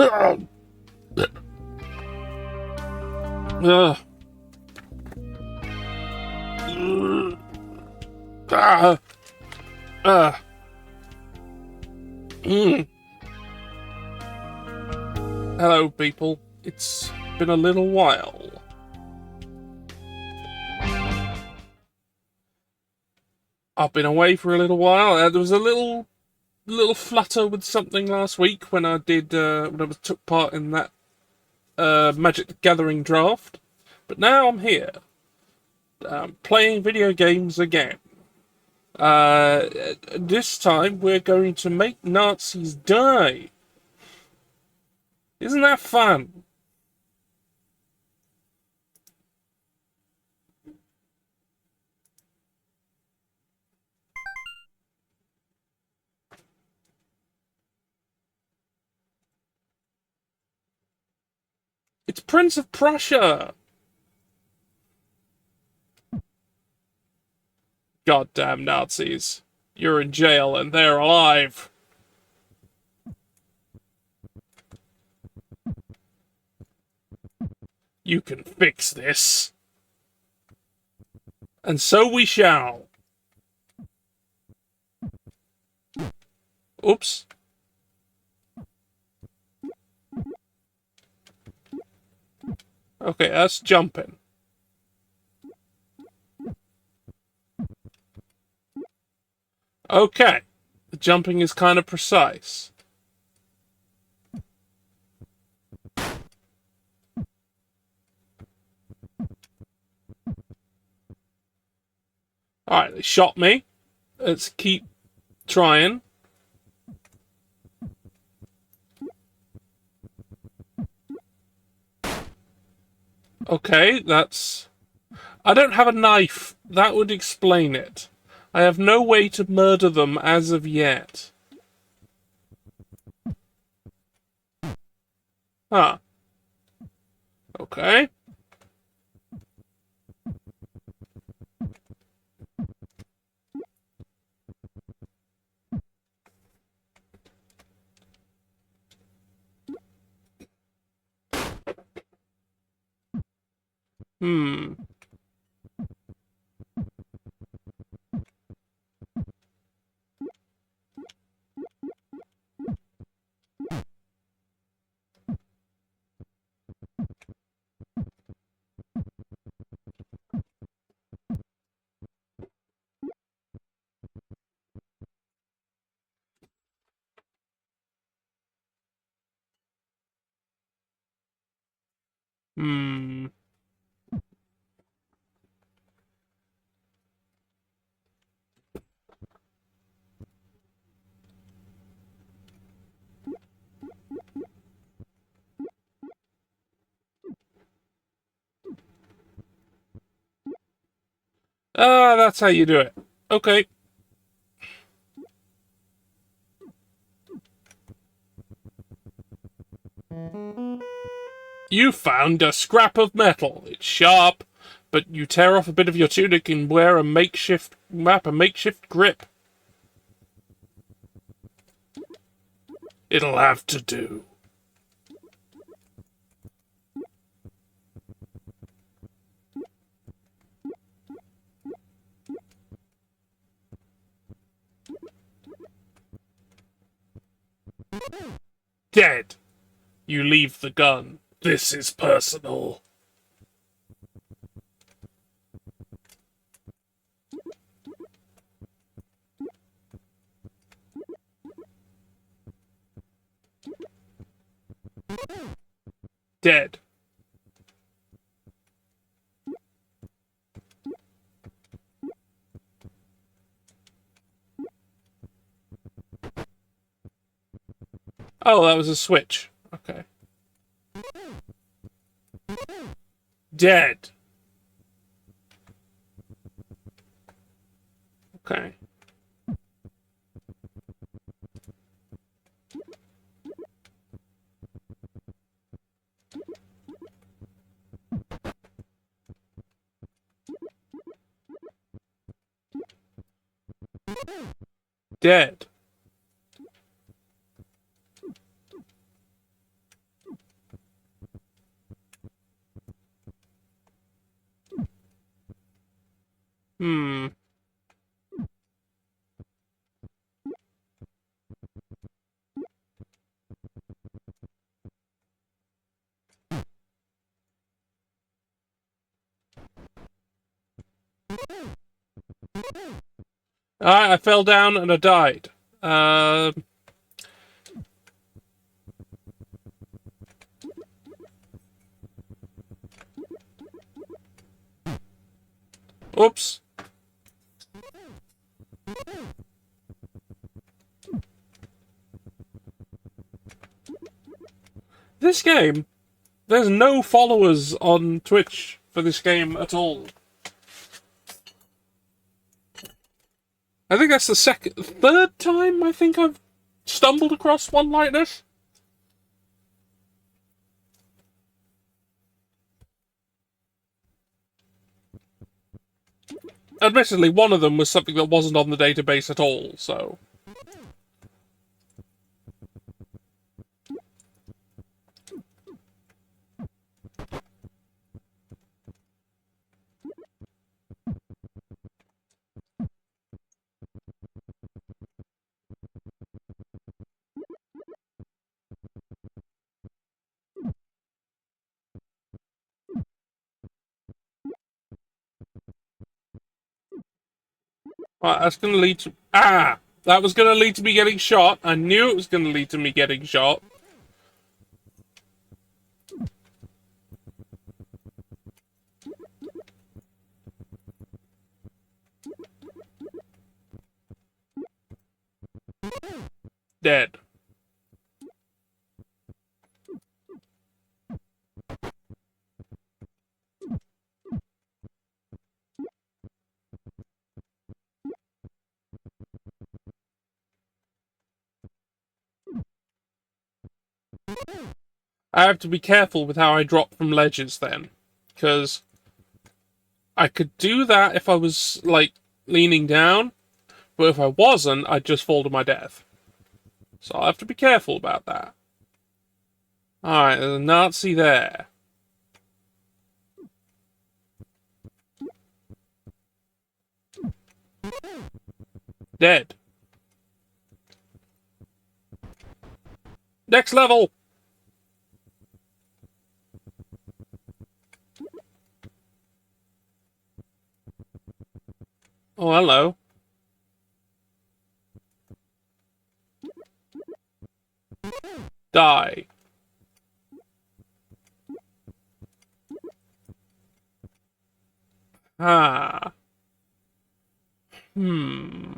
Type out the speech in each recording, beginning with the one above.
Ah, ah, mm. Hello, people. It's been a little while. I've been away for a little while. There was a little flutter with something last week when I did took part in that Magic the Gathering draft. But now I'm here, playing video games again. This time we're going to make Nazis die. Isn't that fun? It's Prince of Prussia! Goddamn Nazis. You're in jail and they're alive. You can fix this. And so we shall. Oops. Okay, that's jumping. Okay. The jumping is kind of precise. Alright, they shot me. Let's keep trying. Okay, that's... I don't have a knife. That would explain it. I have no way to murder them as of yet. Ah. Okay. Hmm. Hmm. Ah, that's how you do it. Okay. You found a scrap of metal. It's sharp, but you tear off a bit of your tunic and wear a makeshift grip. It'll have to do. Dead. You leave the gun. This is personal. Dead. Oh, that was a switch. Okay. Dead. Okay. Dead. Hmm. Alright, I fell down and I died. Oops. This game, there's no followers on Twitch for this game at all. I think that's the third time I think I've stumbled across one like this. Admittedly, one of them was something that wasn't on the database at all, so... Right, that's going to lead to... Ah! That was going to lead to me getting shot. I knew it was going to lead to me getting shot. Dead. I have to be careful with how I drop from ledges then. Because I could do that if I was, like, leaning down. But if I wasn't, I'd just fall to my death. So I'll have to be careful about that. Alright, there's a Nazi there. Dead. Next level! Oh, hello. Die. Ah. Hmm.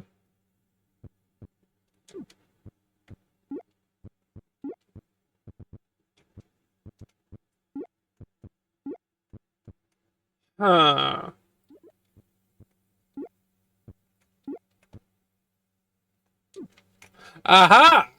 Huh. Aha!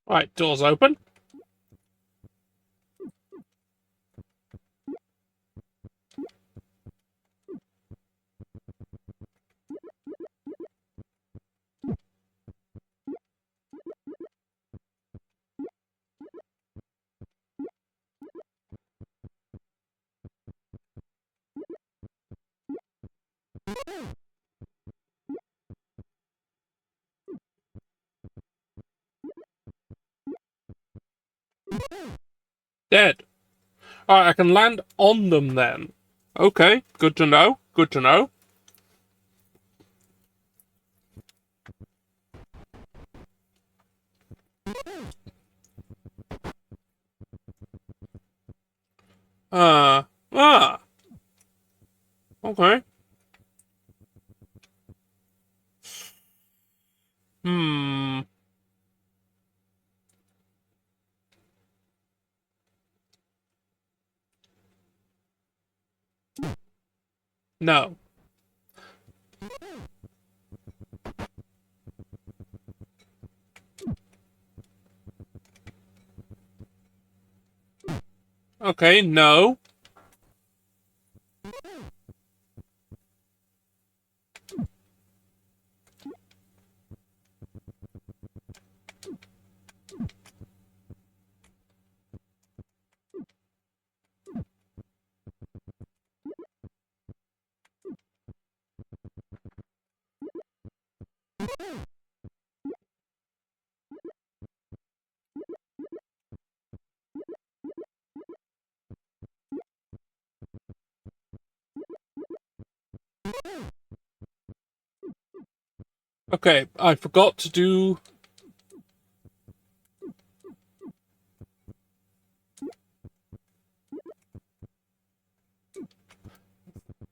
Right, doors open. Dead. Alright, I can land on them then. Okay, good to know. Good to know. Ah. Okay. Hmm. No. Okay, no. Okay, I forgot to do...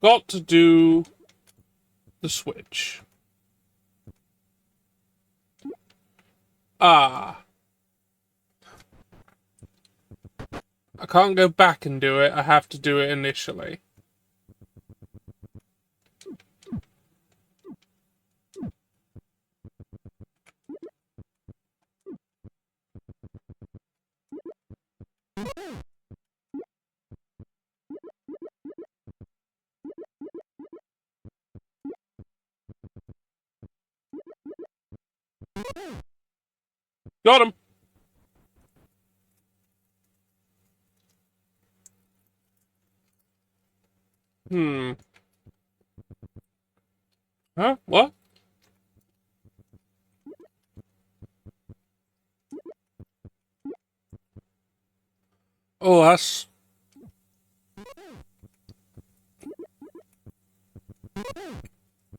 Got to do the switch. Ah. I can't go back and do it. I have to do it initially. Got him. Hmm. Huh? What? Oh, that's...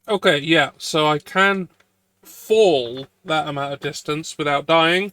Okay, yeah. So I can fall that amount of distance without dying.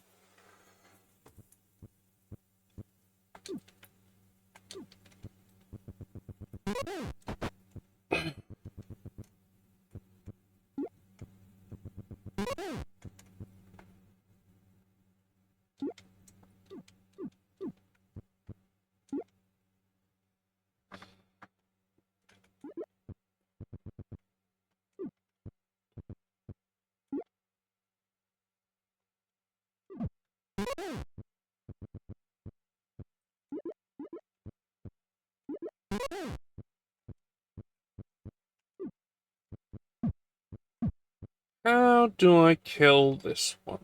How do I kill this one?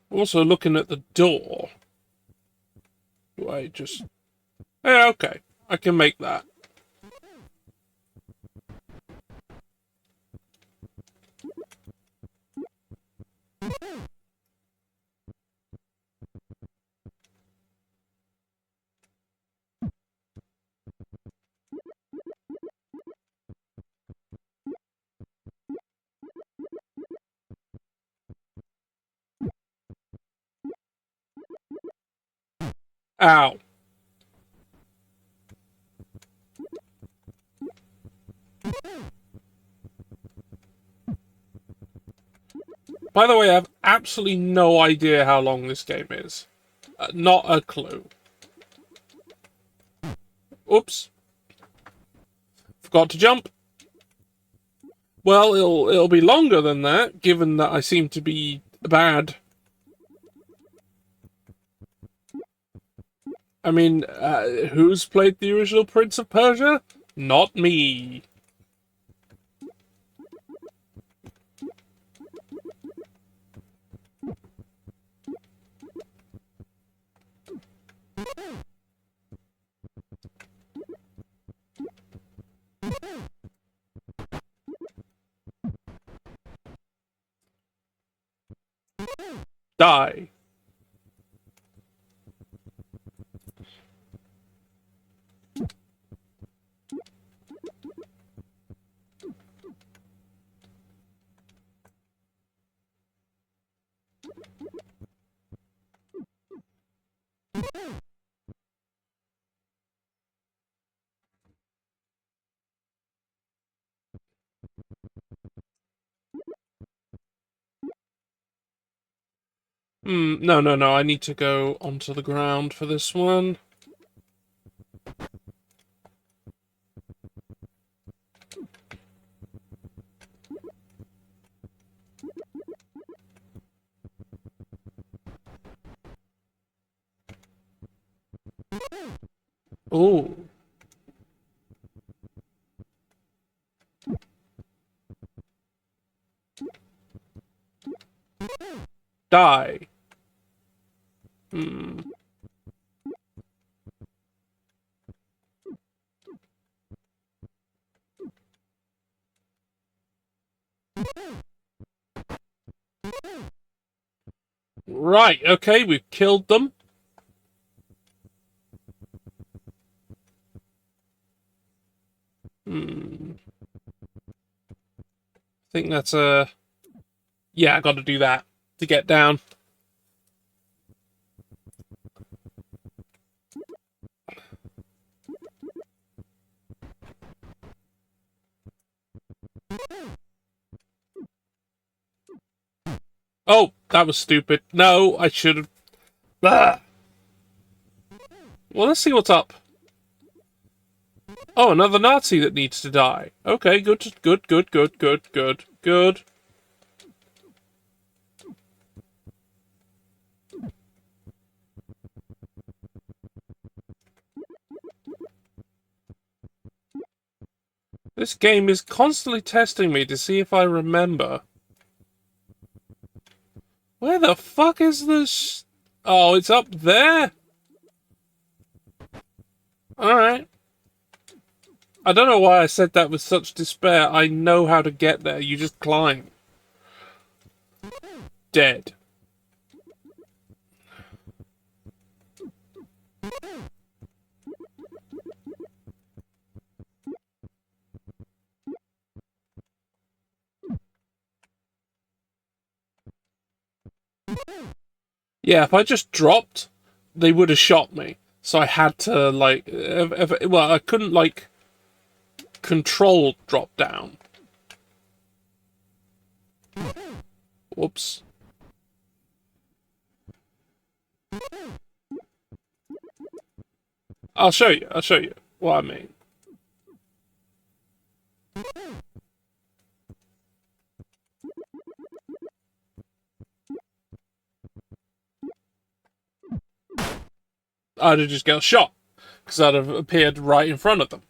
Also looking at the door. Do I just... Yeah, okay. I can make that. Ow. By the way, I have absolutely no idea how long this game is. Not a clue. Oops. Forgot to jump. Well, it'll be longer than that, given that I seem to be bad. I mean, who's played the original Prince of Persia? Not me. Die. No. I need to go onto the ground for this one. Oh. Die. Hmm. Right, okay, we've killed them. Hmm. I think that's a... Yeah, I gotta do that to get down. Oh, that was stupid. No, I should have... Ah. Well, let's see what's up. Oh, another Nazi that needs to die. Okay, good. This game is constantly testing me to see if I remember. Where the fuck is this? Oh, it's up there? Alright. I don't know why I said that with such despair. I know how to get there. You just climb. Dead. Yeah, if I just dropped, they would have shot me. So I had to, like... well, I couldn't, like, control drop down. Whoops. I'll show you what I mean. I'd have just got shot. Because I'd have appeared right in front of them.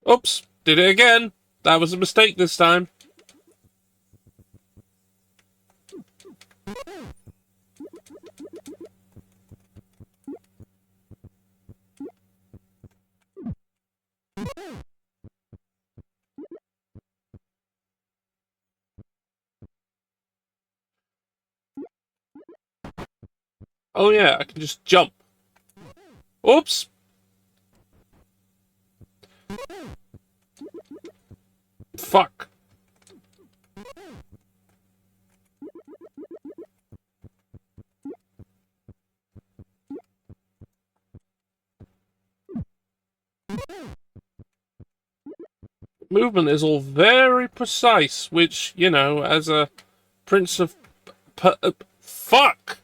Oops, did it again. That was a mistake this time. Oh yeah, I can just jump. Oops. Fuck. Movement is all very precise, which, you know, as a Prince of... fuck!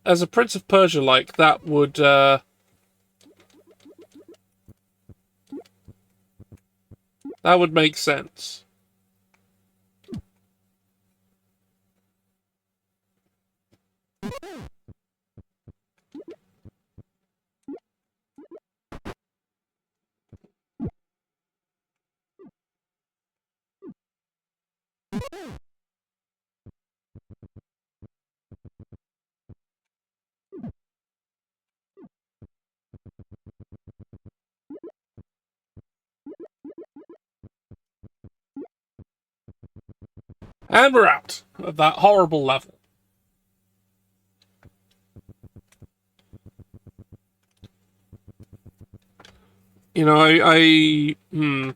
As a Prince of Persia, like, that would, that would make sense. And we're out of that horrible level. You know, I'm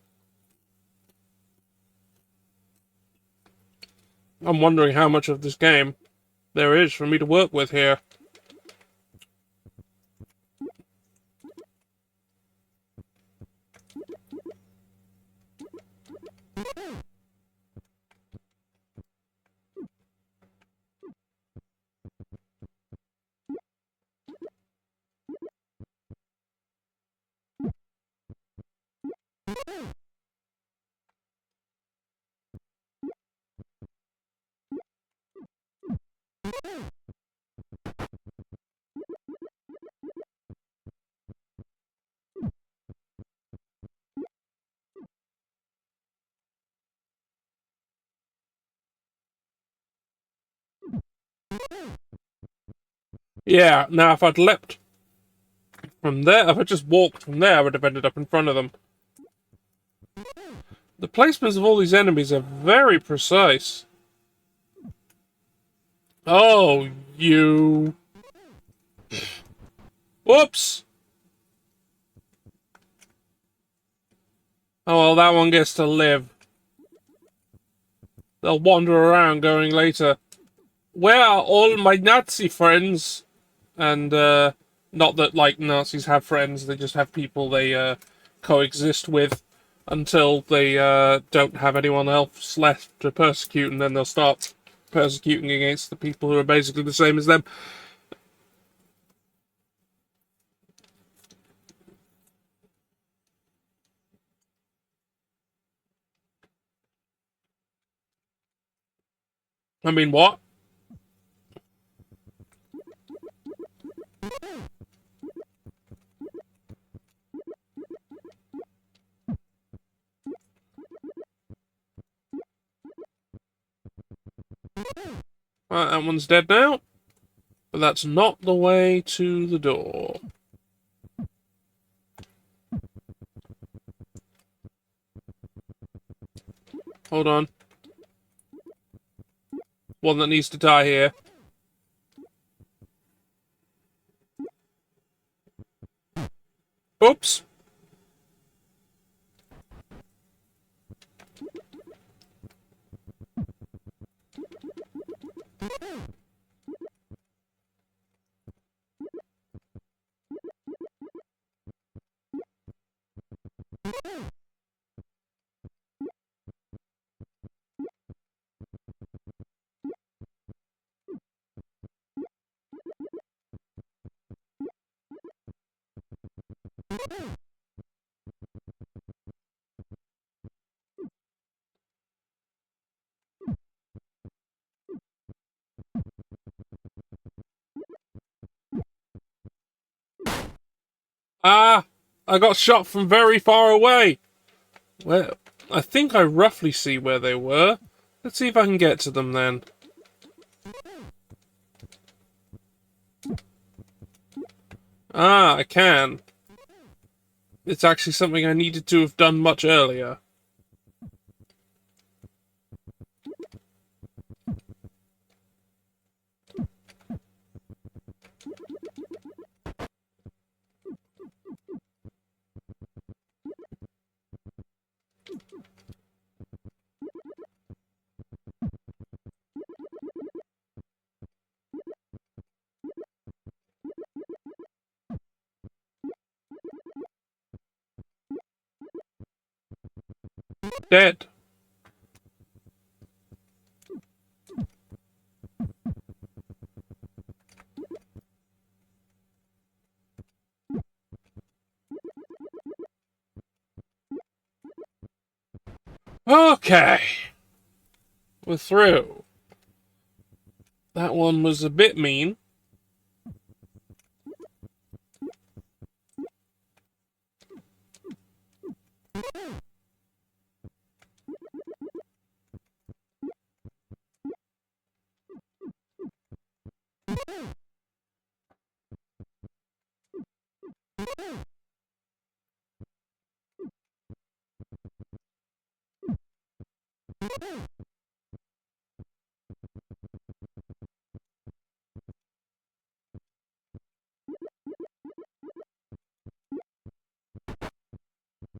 wondering how much of this game there is for me to work with here. Yeah, now if I'd leapt from there, if I just walked from there, I would have ended up in front of them. The placements of all these enemies are very precise. Oh, you... Whoops! Oh, well, that one gets to live. They'll wander around going later, where are all my Nazi friends? And, not that, like, Nazis have friends, they just have people they, coexist with until they, don't have anyone else left to persecute, and then they'll start persecuting against the people who are basically the same as them. I mean, what? That one's dead now. But that's not the way to the door. Hold on. One that needs to die here. Oops. Ah! I got shot from very far away! Well, I think I roughly see where they were. Let's see if I can get to them then. Ah, I can. It's actually something I needed to have done much earlier. Dead. Okay. We're through. That one was a bit mean.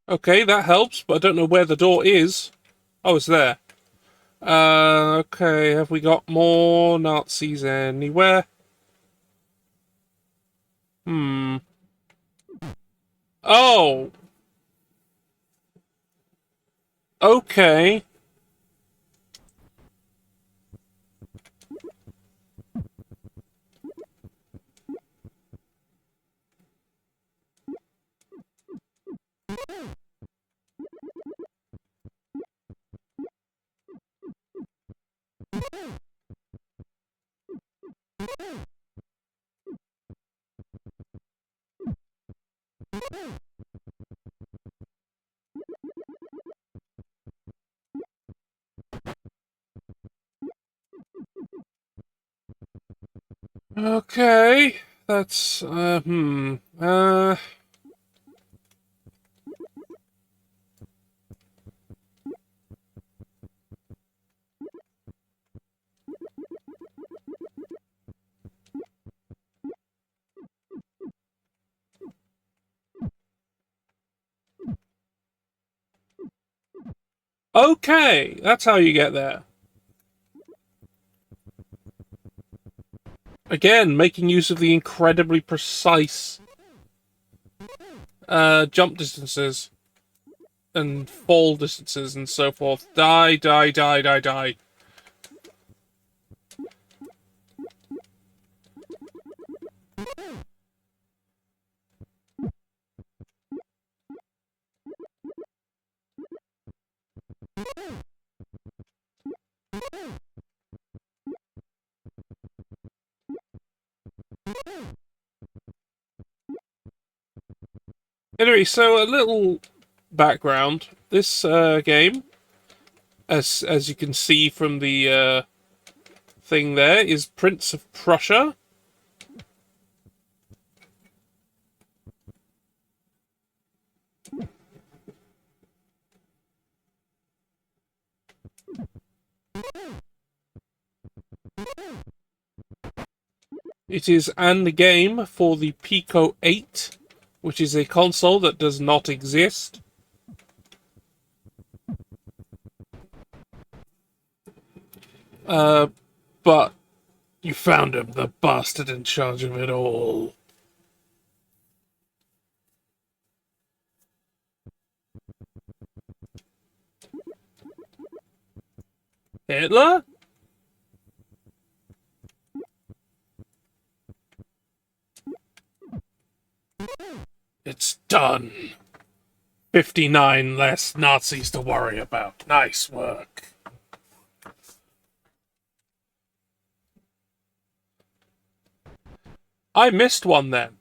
Okay, that helps, but I don't know where the door is. Oh, it's there. Okay, have we got more Nazis anywhere? Hmm. Oh! Okay. Okay, that's okay. That's how you get there. Again, making use of the incredibly precise jump distances and fall distances and so forth. Die, die, die, die, die. Anyway, so a little background. This game, as you can see from the thing there, is Prince of Prussia. It is and the game for the Pico 8, which is a console that does not exist. But you found him, the bastard in charge of it all. Hitler? It's done. 59 less Nazis to worry about. Nice work. I missed one then.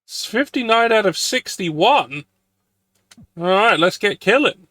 It's 59 out of 61. Alright, let's get killing.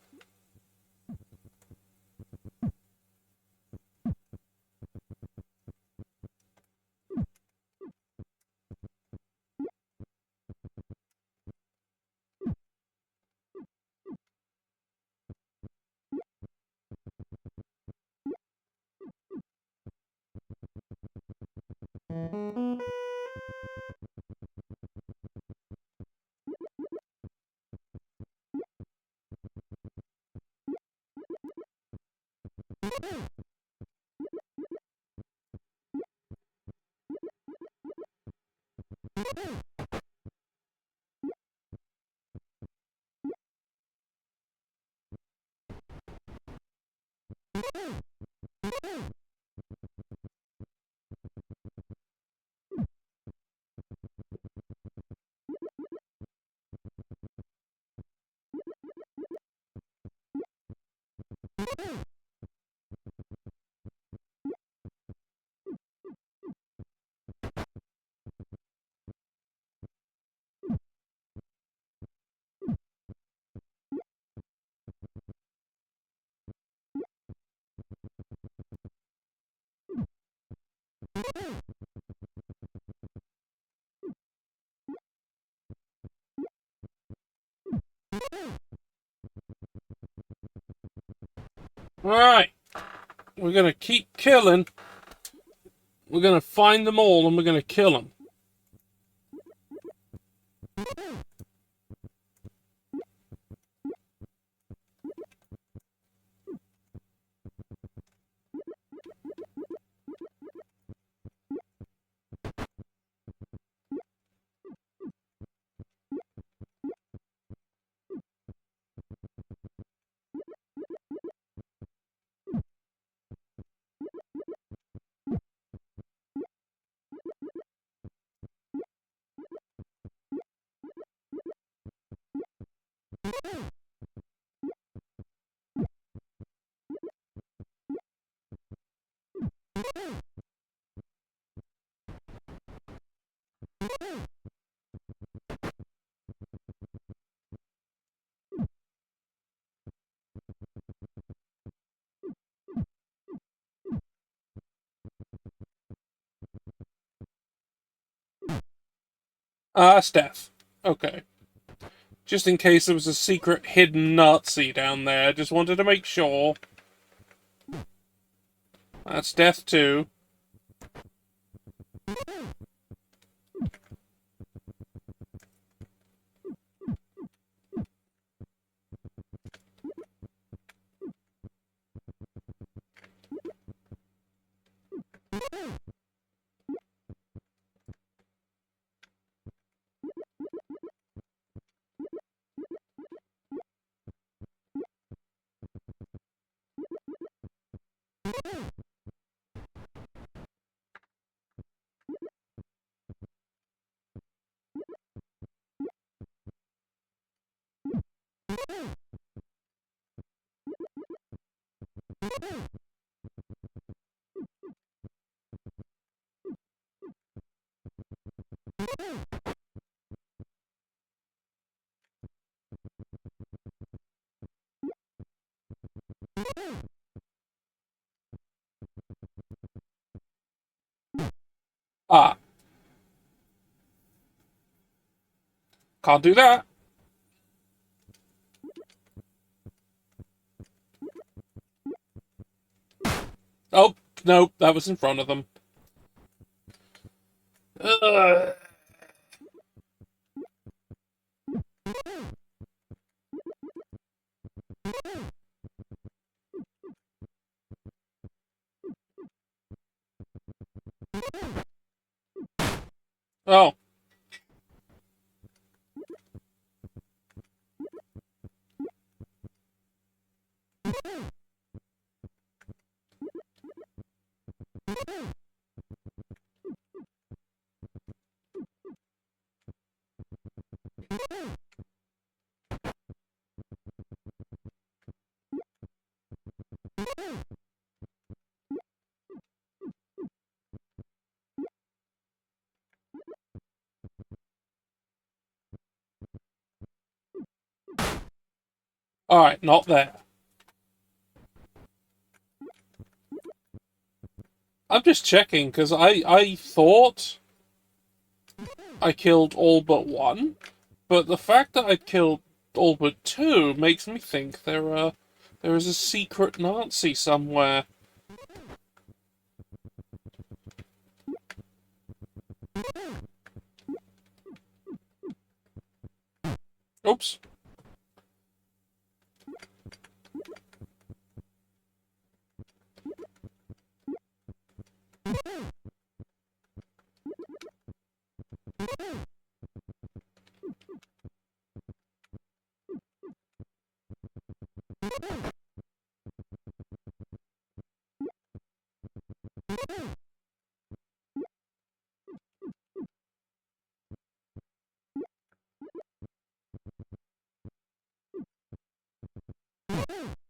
Alright. We're gonna keep killing. We're gonna find them all and we're gonna kill them. Ah, Steph. Okay. Just in case there was a secret hidden Nazi down there, just wanted to make sure. That's death too. Ah, can't do that. Oh, no, that was in front of them. Ugh. Oh, alright, not there. I'm just checking, because I thought I killed all but one, but the fact that I killed all but two makes me think there is a secret Nazi somewhere. Oops.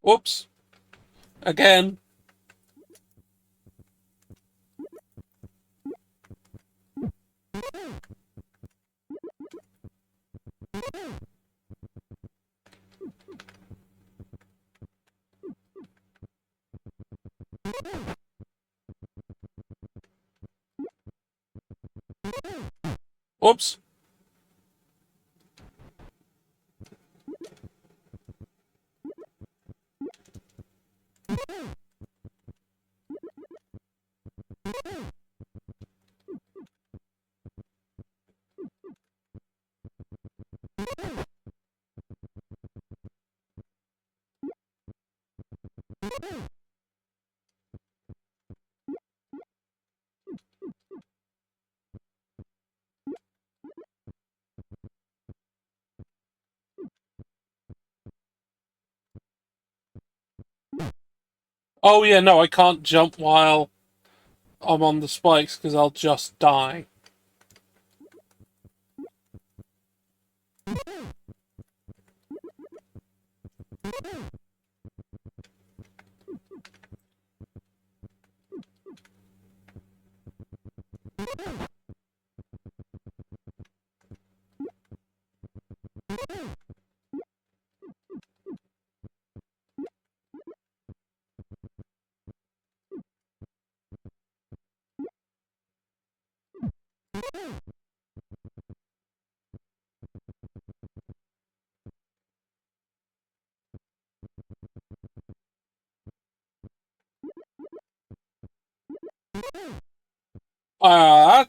Oops. Again. Oops. Oh yeah, no, I can't jump while I'm on the spikes, because I'll just die.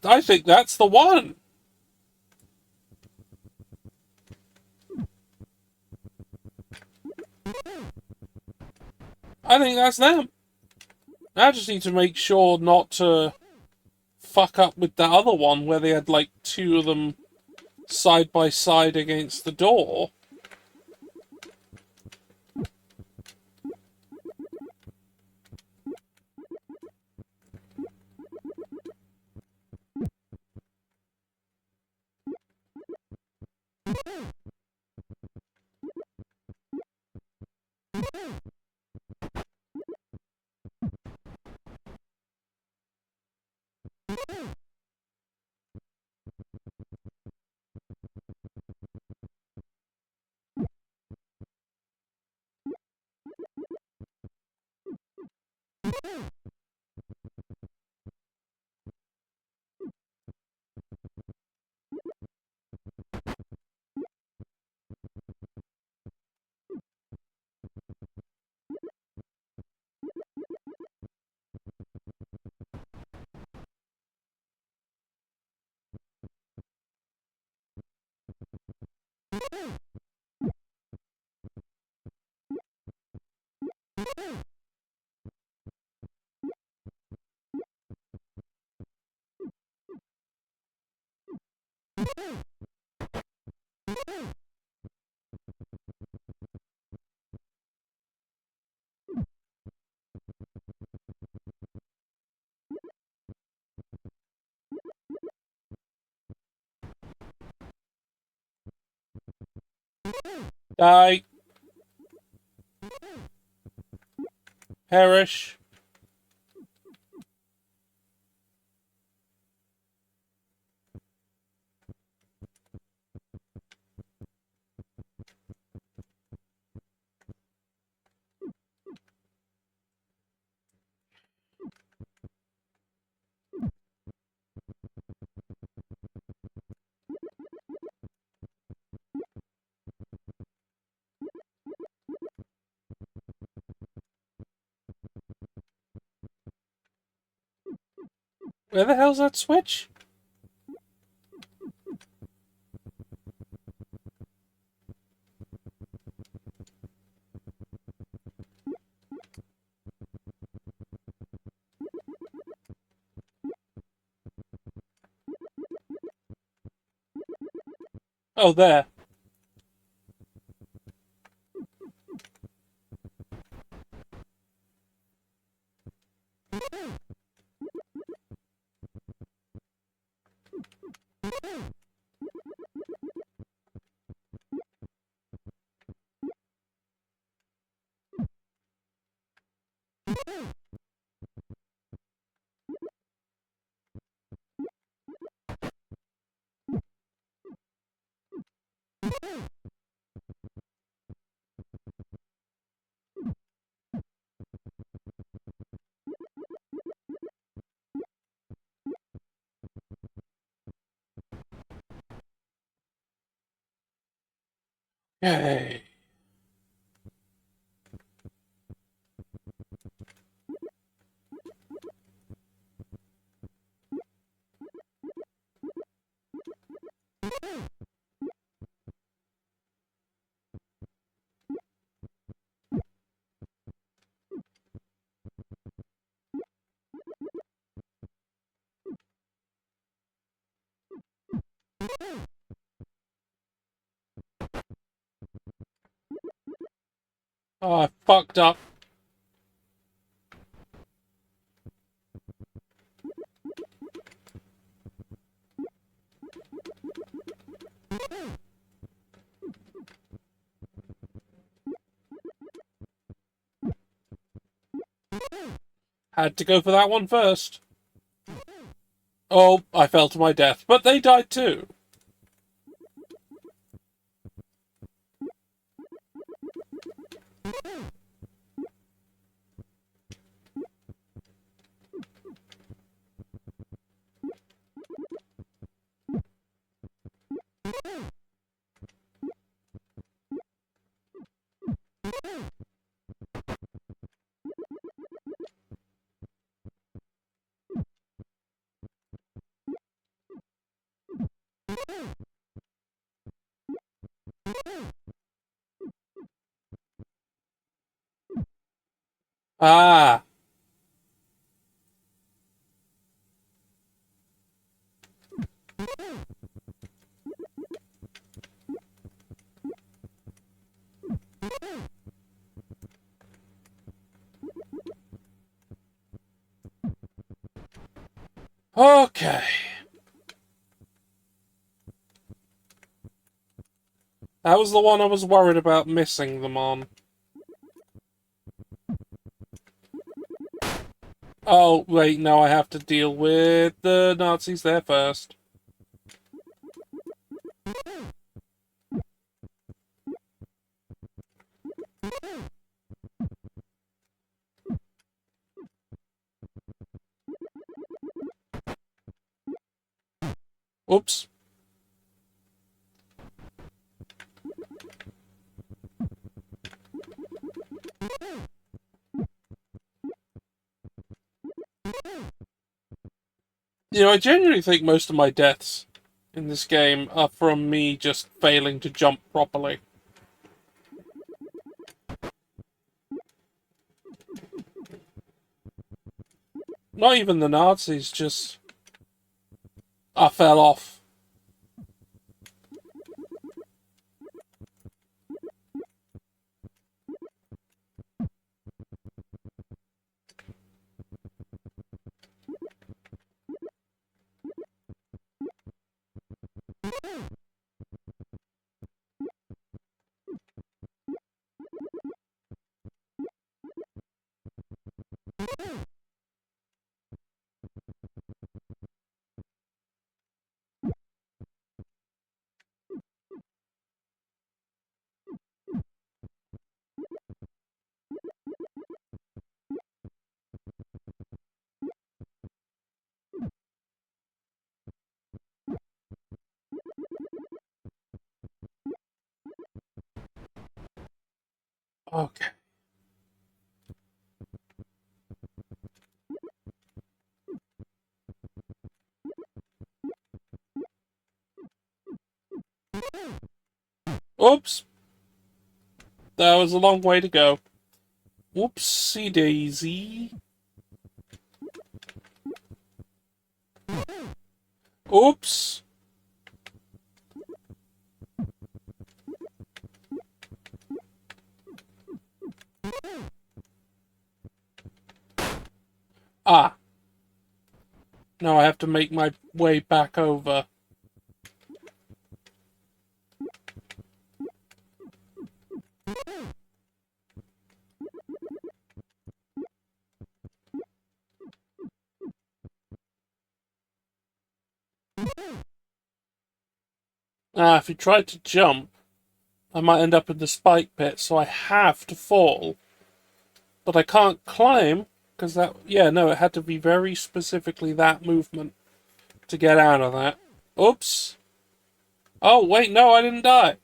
I think that's the one. I think that's them. I just need to make sure not to fuck up with the other one where they had like two of them side by side against the door. Die. Perish. Where the hell's that switch? Oh, there. Yay. Oh, I fucked up. Had to go for that one first. Oh, I fell to my death, but they died too. Ah, okay. That was the one I was worried about missing them on. Oh, wait, no, I have to deal with the Nazis there first. Oops. You know, I genuinely think most of my deaths in this game are from me just failing to jump properly. Not even the Nazis, just... I fell off. Okay. Oops. That was a long way to go. Whoopsie daisy. Oops. Ah. Now I have to make my way back over. Ah, if you try to jump, I might end up in the spike pit, so I have to fall. But I can't climb, because that... Yeah, no, it had to be very specifically that movement to get out of that. Oops. Oh, wait, no, I didn't die.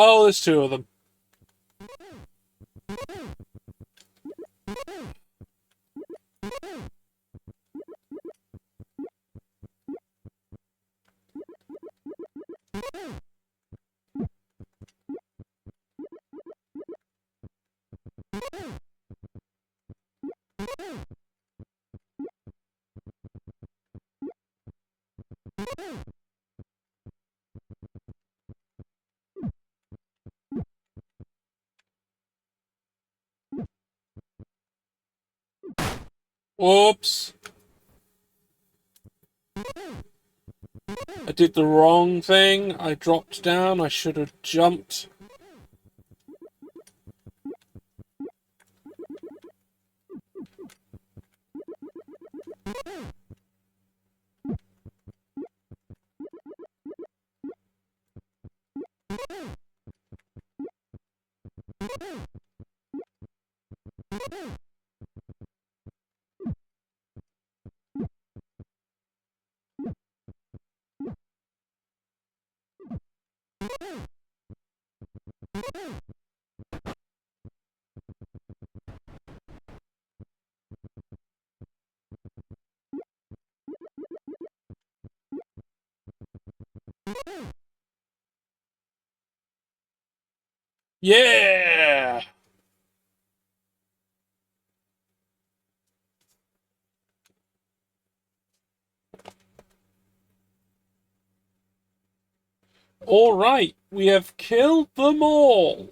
Oh, there's two of them. Whoops. I did the wrong thing. I dropped down. I should have jumped. Yeah! Alright, we have killed them all.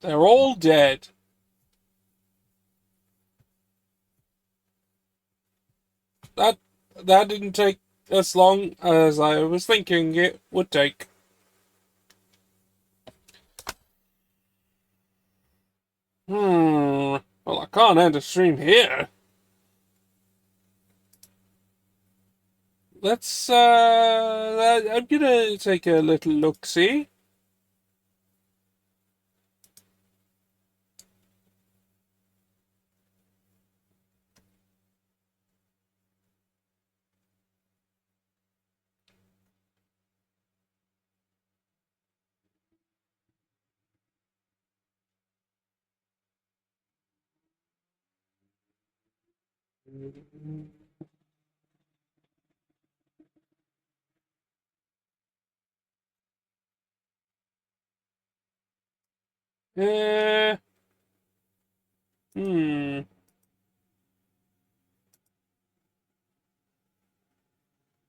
They're all dead. That didn't take as long as I was thinking it would take. Well, I can't end a stream here. Let's, I'm gonna take a little look-see. Uh, hmm.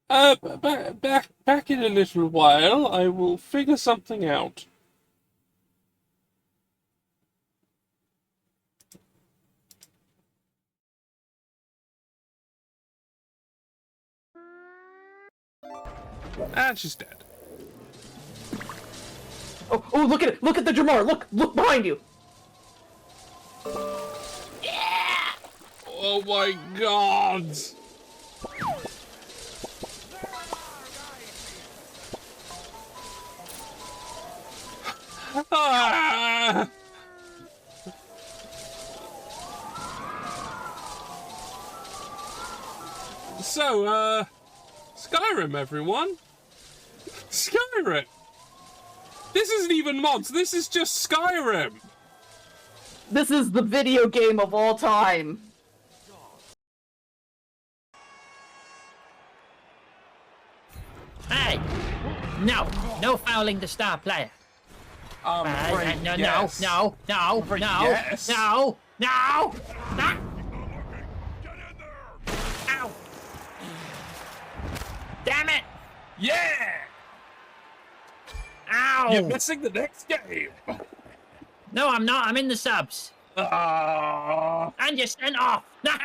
Back in a little while, I will figure something out. And she's dead. Oh, look at it! Look at the Jamar! Look behind you! Yeah! Oh my god! Ah! So, Skyrim, everyone. Skyrim. This isn't even mods, this is just Skyrim. This is the video game of all time. Hey! No fouling the star player. No. Yes. No. Ow! Damn it! Yeah! Ow! You're missing the next game. No, I'm not. I'm in the subs. And you're sent off. One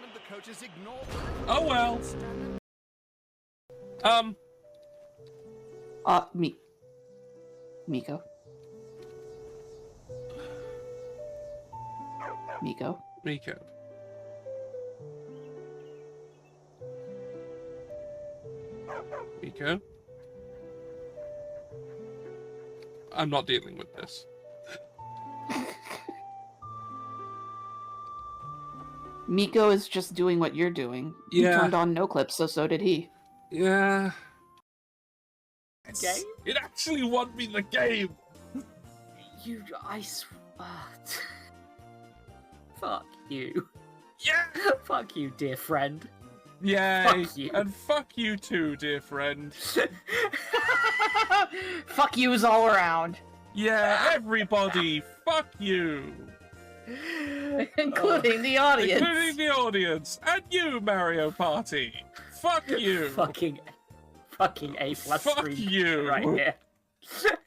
of the coaches ignored. Oh well. Miko. Miko. I'm not dealing with this. Miko is just doing what you're doing. You turned on no clips, so did he. Yeah. Game? It actually won me the game. Fuck you. Yeah. Fuck you, dear friend. Yay. Fuck you. And fuck you too, dear friend. Fuck yous all around. Yeah, everybody, fuck you. Including the audience. Including the audience. And you, Mario Party. Fuck you. Fucking A+ Fuck stream you. right here.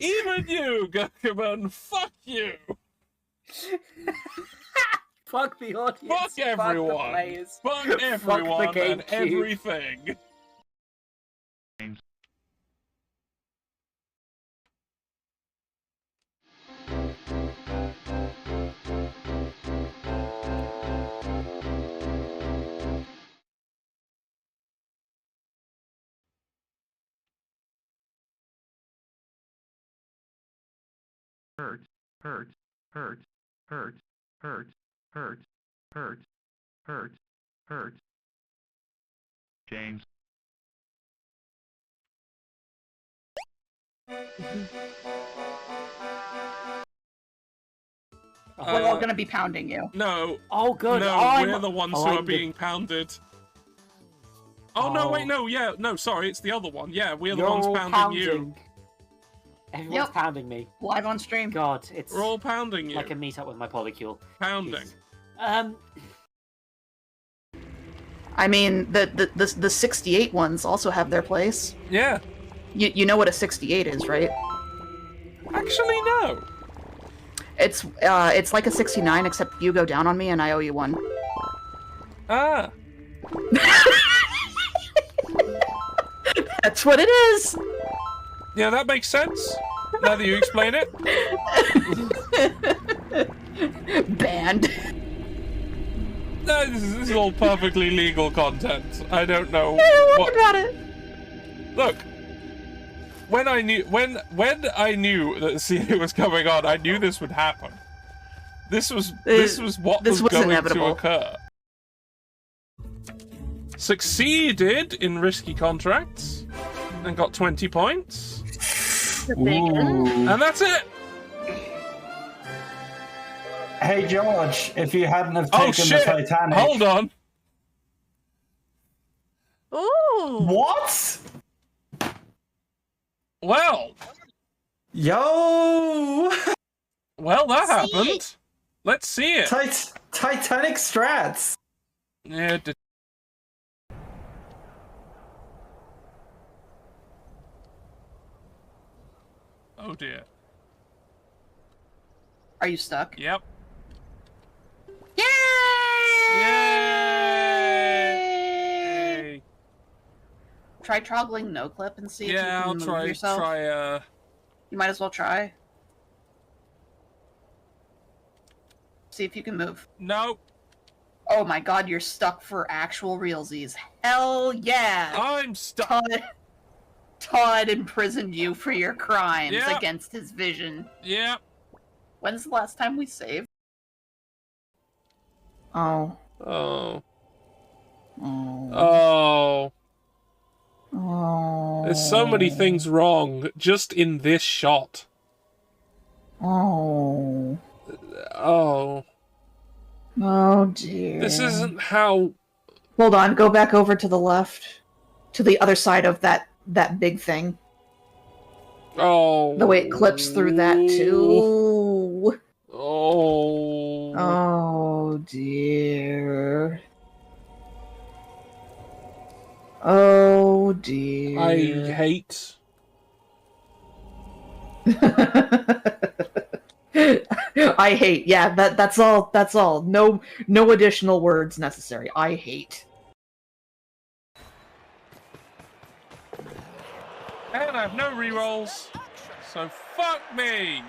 Even you, Gurkaman, fuck you. Fuck the audience. Fuck everyone. Fuck the players. Fuck everyone the and GameCube. everything. Hurts, hurts, hurts, hurts, hurts, hurts, hurts, hurts, hurts. James. We're all gonna be pounding you. No. Oh, good. No, I'm... we're the ones oh, who are I'm being pounded. Oh, no, wait, no, yeah, no, sorry, it's the other one. Yeah, we're the You're ones all pounding you. Everyone's Yep. pounding me. Live on stream. God, it's We're all pounding you. like a meet-up with my polycule. Pounding. Jesus. I mean, the 68 ones also have their place. Yeah. You know what a 68 is, right? Actually, no. It's like a 69, except you go down on me and I owe you one. Ah. That's what it is. Yeah, that makes sense. Now that you explain it. Banned. No, this is all perfectly legal content. I don't know What about it? Look, when I knew I knew that the CA was coming on, I knew this would happen. This was what this was going inevitable. to occur. Succeeded in risky contracts and got 20 points. And that's it. Hey George, if you hadn't have taken Oh shit! the Titanic. Hold on. Ooh. What? Well, Yo! well, that See happened. it. Let's see it. Titanic strats. Yeah. Oh dear. Are you stuck? Yep. Yay! Yay! Try toggling no clip and see if you Yeah, can I'll move try. yourself. You might as well try. See if you can move. No, Oh my god, you're stuck for actual realsies. Hell yeah! I'm stuck. Todd imprisoned you for your crimes Yeah. against his vision. Yeah. When's the last time we saved? Oh. Oh. Oh. Oh. Oh. There's so many things wrong just in this shot. Oh. Oh. Oh dear. This isn't how. Hold on, go back over to the left. To the other side of that big thing. Oh. The way it clips through that too. Oh. Oh dear. Oh dear. I hate. I hate. Yeah, that's all. That's all. No additional words necessary. I hate. And I have no rerolls, so fuck me.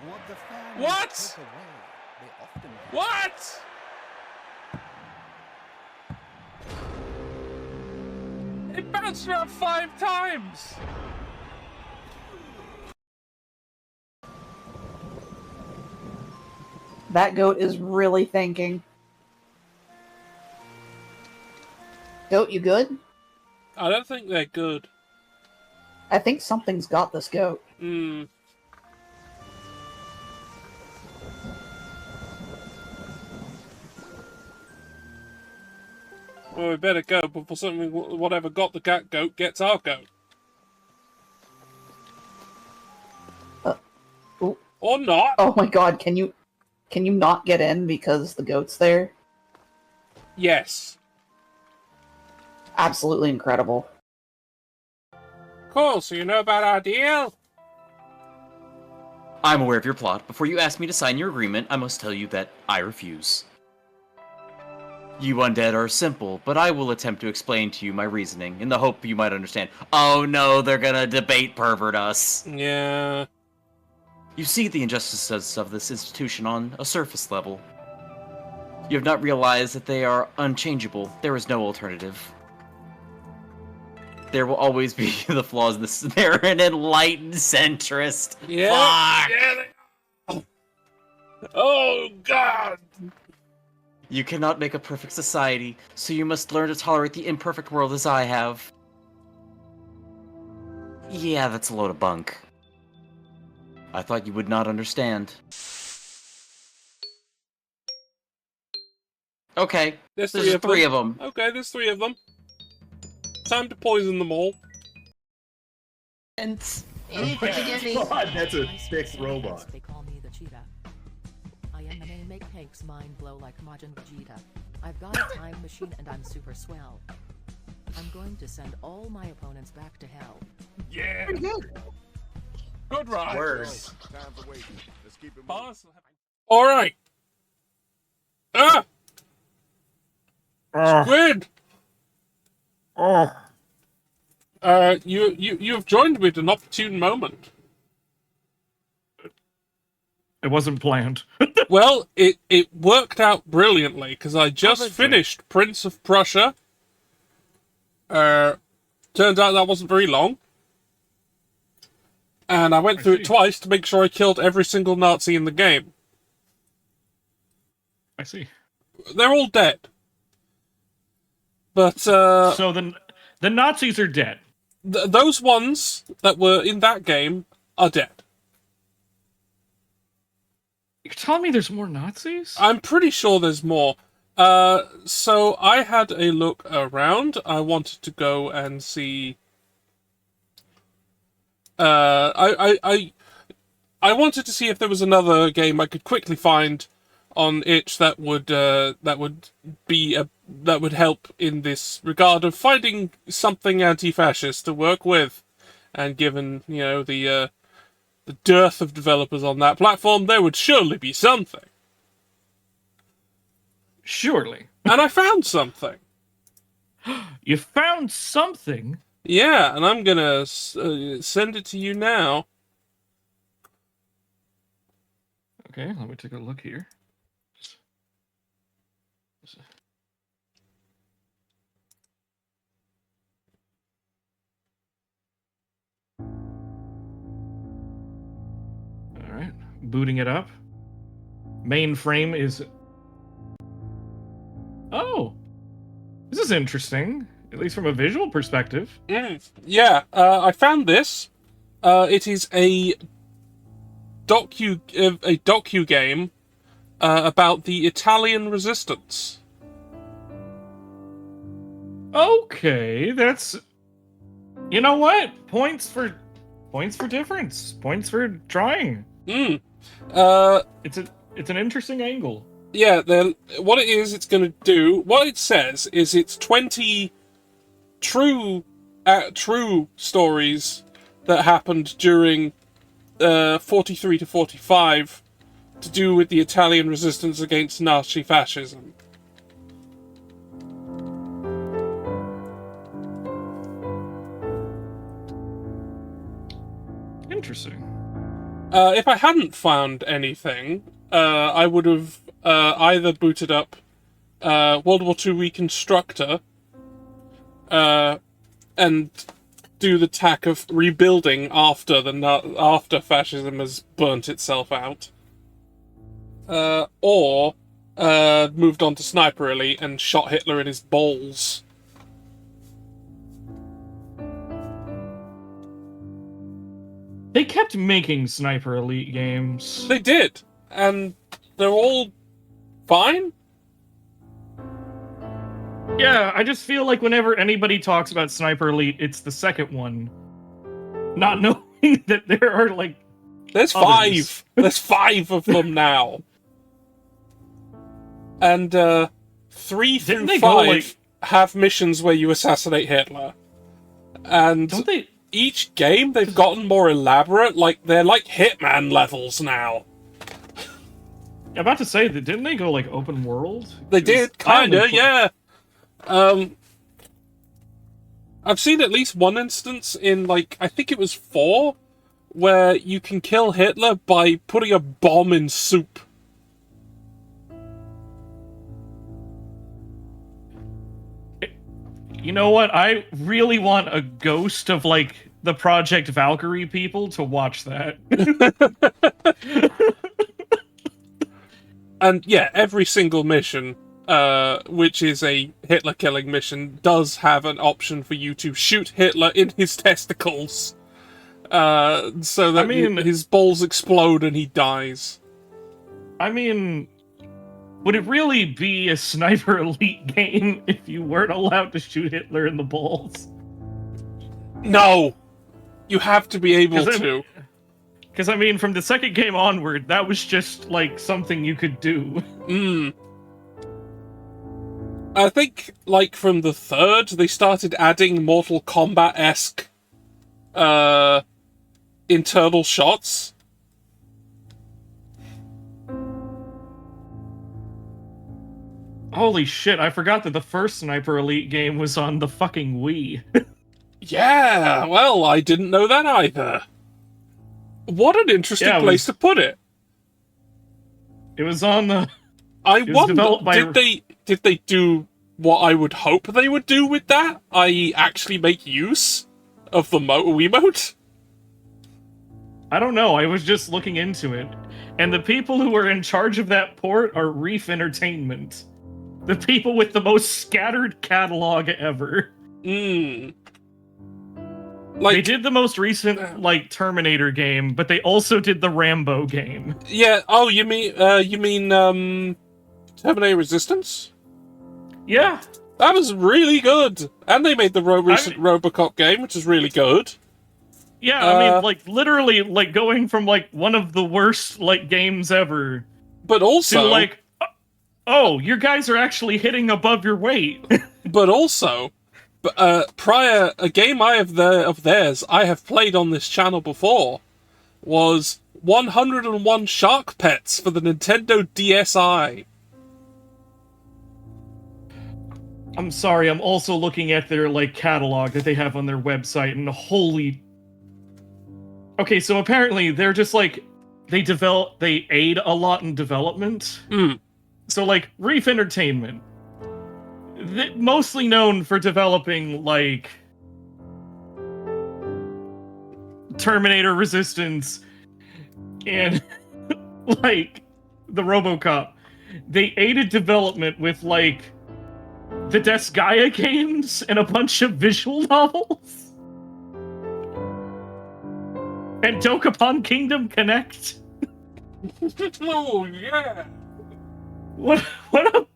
What the fans What? take away, they often What? It bounced around 5 times. That goat is really thinking. Goat, you good? I don't think they're good. I think something's got this goat. Hmm. Well, we better go before something, whatever got the goat gets our goat. Ooh. Or not. Oh my god, can you not get in because the goat's there? Yes. Absolutely incredible. Cool, so you know about our deal? I'm aware of your plot. Before you ask me to sign your agreement, I must tell you that I refuse. You undead are simple, but I will attempt to explain to you my reasoning, in the hope you might understand. Oh no, they're gonna debate pervert us. Yeah. You see the injustices of this institution on a surface level. You have not realized that they are unchangeable. There is no alternative. There will always be the flaws in this. They're an enlightened centrist. Yeah. Fuck! Yeah. Oh, God. You cannot make a perfect society, so you must learn to tolerate the imperfect world as I have. Yeah, that's a load of bunk. I thought you would not understand. Okay, There's there's three of them. Okay, there's 3 of them. Time to poison them all. God, that's a sick robot. They call me the cheetah. I am the name make Hank's mind blow like Majin Vegeta. I've got a time machine and I'm super swell. I'm going to send all my opponents back to hell. Yeah. Good ride. Words. All right. Ah. Squid. You have joined me at an opportune moment. It wasn't planned. Well, it worked out brilliantly because I just finished Prince of Prussia. Turns out that wasn't very long. And I went through it twice to make sure I killed every single Nazi in the game. I see. They're all dead. But, So the Nazis are dead. Those ones that were in that game are dead. You're telling me there's more Nazis? I'm pretty sure there's more. So I had a look around. I wanted to go and see... I wanted to see if there was another game I could quickly find on itch that would help in this regard of finding something anti-fascist to work with. And given, you know, the dearth of developers on that platform, there would surely be something. Surely. And I found something. You found something? Yeah, and I'm gonna send it to you now. Okay, let me take a look here. Alright, booting it up. Mainframe is... Oh! This is interesting, at least from a visual perspective. Yeah, I found this. It is a docu game about the Italian resistance. Okay, that's... You know what? Points for difference. Points for trying. It's an interesting angle. Yeah, what it is, it's going to do. What it says is it's 20 true stories that happened during 43 to 45 to do with the Italian resistance against Nazi fascism. Interesting. If I hadn't found anything, I would have either booted up World War II Reconstructor and do the tack of rebuilding after fascism has burnt itself out, or moved on to Sniper Elite and shot Hitler in his balls. They kept making Sniper Elite games. They did, and they're all fine. Yeah, I just feel like whenever anybody talks about Sniper Elite, it's the second one. Not knowing that there are, like, There's others. 5. There's 5 of them now. And 3 through Didn't they 5 go, like... have missions where you assassinate Hitler. And Don't they each game they've gotten more elaborate. Like, they're like Hitman levels now. I'm about to say that didn't they go like open world? They did, kinda, yeah. I've seen at least one instance in, like, I think it was 4, where you can kill Hitler by putting a bomb in soup. You know what? I really want a ghost of, like, the Project Valkyrie people to watch that. And yeah, every single mission, which is a Hitler killing mission, does have an option for you to shoot Hitler in his testicles. So that his balls explode and he dies. I mean, would it really be a Sniper Elite game if you weren't allowed to shoot Hitler in the balls? No! You have to be able to. Because, I mean, from the second game onward, that was just, like, something you could do. I think, like, from the third, they started adding Mortal Kombat-esque internal shots. Holy shit, I forgot that the first Sniper Elite game was on the fucking Wii. Yeah, well, I didn't know that either. What an interesting place to put it. It was on the... I wonder, did they do what I would hope they would do with that? I.e. actually make use of the Wiimote? I don't know, I was just looking into it. And the people who are in charge of that port are Reef Entertainment. The people with the most scattered catalog ever. Like, they did the most recent, like, Terminator game, but they also did the Rambo game. Yeah, oh, you mean Terminator Resistance? Yeah. That was really good. And they made the recent RoboCop game, which is really good. Yeah, I mean, like, literally, like, going from, like, one of the worst, like, games ever. But also... to, like, oh, your guys are actually hitting above your weight. But also... prior, a game of theirs I have played on this channel before was 101 Shark Pets for the Nintendo DSi. I'm sorry, I'm also looking at their, like, catalog that they have on their website, and holy... Okay, so apparently they're just, like, they aid a lot in development. So, like, Reef Entertainment, mostly known for developing, like, Terminator Resistance and, like, the RoboCop. They aided development with, like, the Desgaia games and a bunch of visual novels. And Dokapon Kingdom Connect. Oh, yeah. What a...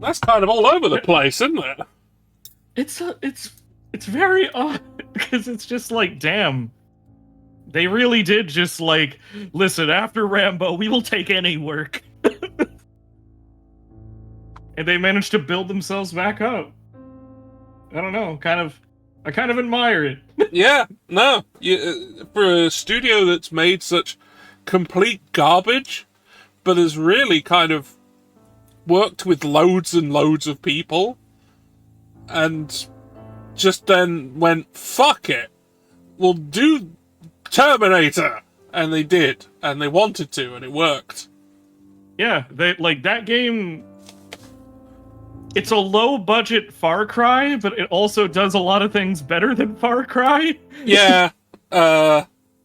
That's kind of all over the place, isn't it? It's very odd, because it's just like, damn. They really did just, like, listen, after Rambo, we will take any work. And they managed to build themselves back up. I don't know, I kind of admire it. Yeah, no. For a studio that's made such complete garbage, but has really kind of worked with loads and loads of people, and just then went, fuck it, we'll do Terminator! And they did, and they wanted to, and it worked. Yeah, that game... It's a low-budget Far Cry, but it also does a lot of things better than Far Cry. Yeah,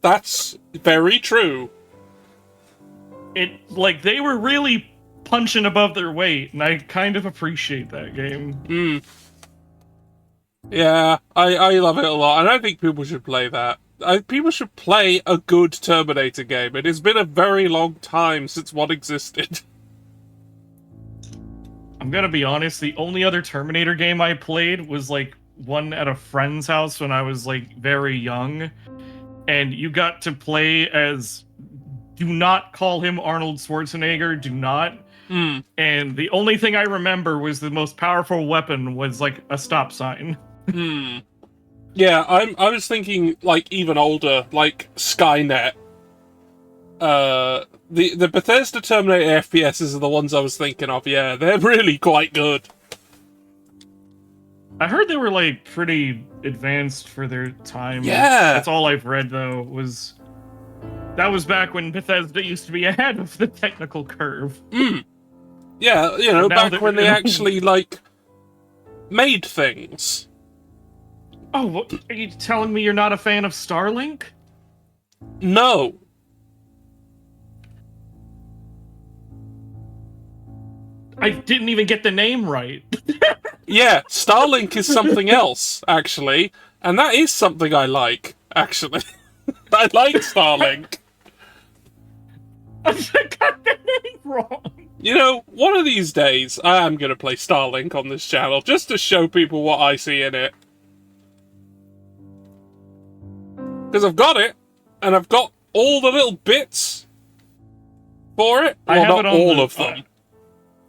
that's very true. They were really punching above their weight, and I kind of appreciate that game. Yeah, I love it a lot, and I think people should play that. People should play a good Terminator game. It has been a very long time since one existed. I'm gonna be honest, the only other Terminator game I played was, like, one at a friend's house when I was, like, very young. And you got to play as... Do not call him Arnold Schwarzenegger, do not. And the only thing I remember was the most powerful weapon was, like, a stop sign. Yeah, I was thinking like even older, like Skynet. The Bethesda Terminator FPSs are the ones I was thinking of. Yeah, they're really quite good. I heard they were like pretty advanced for their time. Yeah. That's all I've read though. That was back when Bethesda used to be ahead of the technical curve. Yeah, you know, But now back when they actually like made things. Oh, what, are you telling me you're not a fan of Starlink? No. I didn't even get the name right. Yeah, Starlink is something else, actually. And that is something I like, actually. I like Starlink. I got the name wrong. You know, one of these days, I am going to play Starlink on this channel, just to show people what I see in it. Because I've got it, and I've got all the little bits for it. Well, not all of them.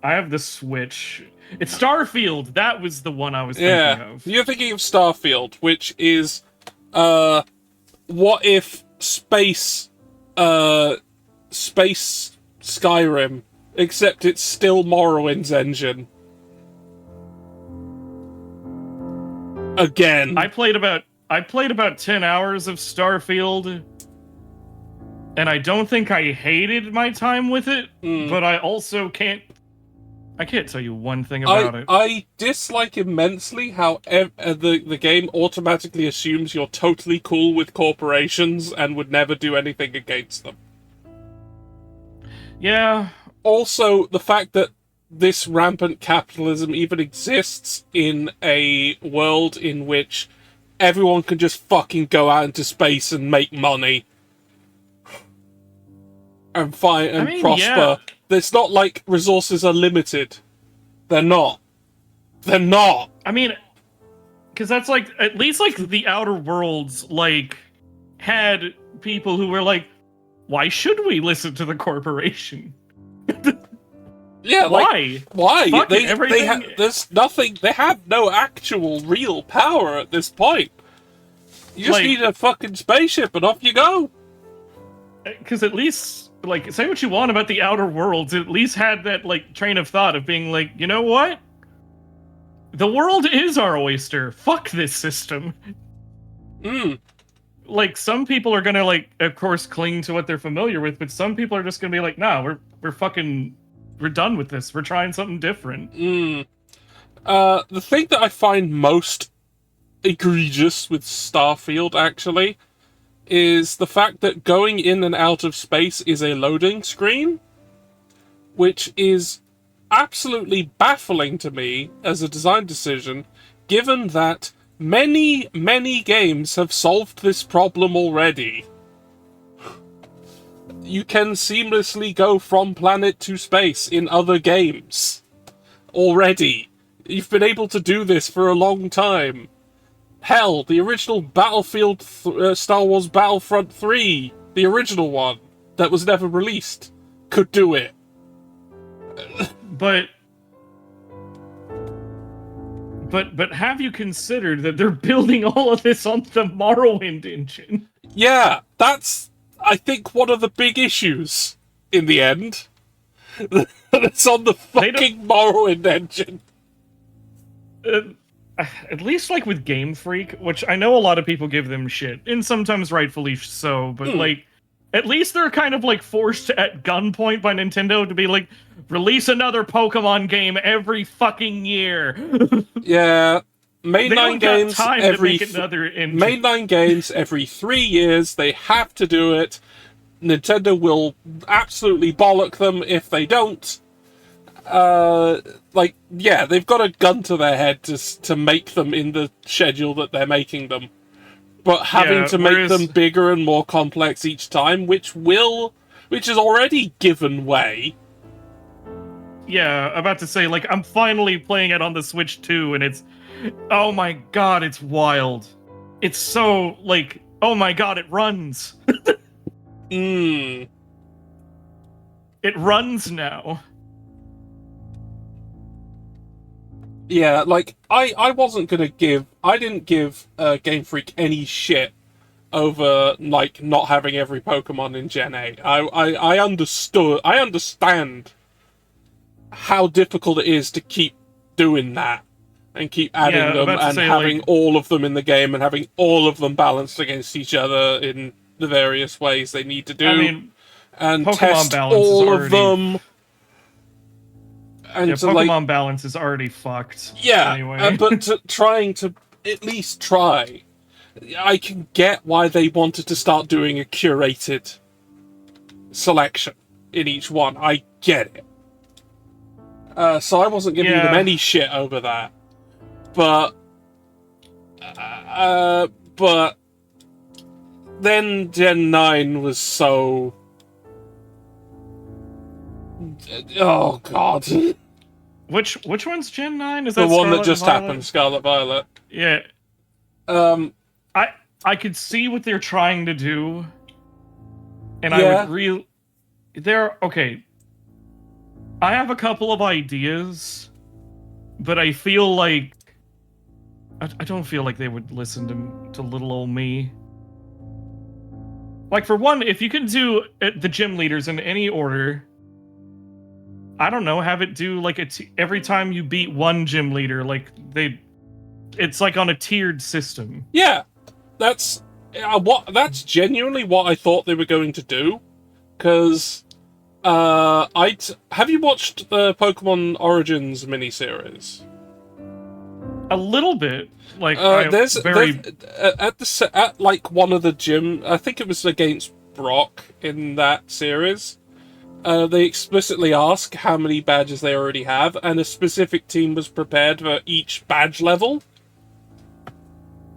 I have the Switch. It's Starfield. That was the one I was thinking of. You're thinking of Starfield, which is, what if space Skyrim, except it's still Morrowind's engine. Again. I played about 10 hours of Starfield, and I don't think I hated my time with it, but I also can't tell you one thing about it. I dislike immensely how the game automatically assumes you're totally cool with corporations and would never do anything against them. Yeah. Also, the fact that this rampant capitalism even exists in a world in which everyone can just fucking go out into space and make money. And prosper. Yeah. It's not like resources are limited. They're not. They're not. I mean, because that's like, at least like the Outer Worlds, like, had people who were like, why should we listen to the corporation? Yeah, why? Why? Fuck it, There's nothing. They have no actual real power at this point. You just need a fucking spaceship and off you go. Because at least, like, say what you want about the Outer Worlds, it at least had that, like, train of thought of being like, you know what? The world is our oyster. Fuck this system. Like, some people are gonna, like, of course, cling to what they're familiar with, but some people are just gonna be like, nah, we're done with this. We're trying something different. The thing that I find most egregious with Starfield, actually, is the fact that going in and out of space is a loading screen, which is absolutely baffling to me as a design decision, given that many, many games have solved this problem already. You can seamlessly go from planet to space in other games. Already. You've been able to do this for a long time. Hell, the original Battlefield, Star Wars Battlefront 3, the original one, that was never released, could do it. But have you considered that they're building all of this on the Morrowind engine? Yeah, that's, I think, one of the big issues, in the end. It's on the fucking Morrowind engine. At least, like, with Game Freak, which I know a lot of people give them shit, and sometimes rightfully so, but, like, at least they're kind of, like, forced at gunpoint by Nintendo to be like, release another Pokemon game every fucking year. Yeah, mainline games every mainline games every 3 years. They have to do it. Nintendo will absolutely bollock them if they don't. Like, yeah, they've got a gun to their head to make them in the schedule that they're making them. But having to make them bigger and more complex each time, which has already given way. Yeah, about to say, like, I'm finally playing it on the Switch 2, and it's, oh my god, it's wild. It's so, like, oh my god, it runs. It runs now. Yeah, like I wasn't gonna give. I didn't give Game Freak any shit over like not having every Pokemon in Gen 8. I understand how difficult it is to keep doing that and keep adding Yeah, them about to and say, having like- all of them in the game and having all of them balanced against each other in the various ways they need to do. I mean, and Pokemon test balance is all of already- them. And Yeah, to, Pokemon balance is already fucked. yeah, Anyway. but trying to at least try, I can get why they wanted to start doing a curated selection in each one. I get it. So I wasn't giving them any shit over that, but then Gen 9 was so. Oh god. Which one's Gen 9? Is The that one Scarlet that just and Violet? happened, Scarlet Violet. Yeah. I could see what they're trying to do, and I would okay. I have a couple of ideas, but I feel like I don't feel like they would listen to little old me. Like, for one, if you can do the gym leaders in any order, I don't know, have it do like every time you beat one gym leader, like it's like on a tiered system. Yeah, that's genuinely what I thought they were going to do, because have you watched the Pokemon Origins miniseries? A little bit, like there's at like one of the gym, I think it was against Brock in that series. They explicitly ask how many badges they already have, and a specific team was prepared for each badge level.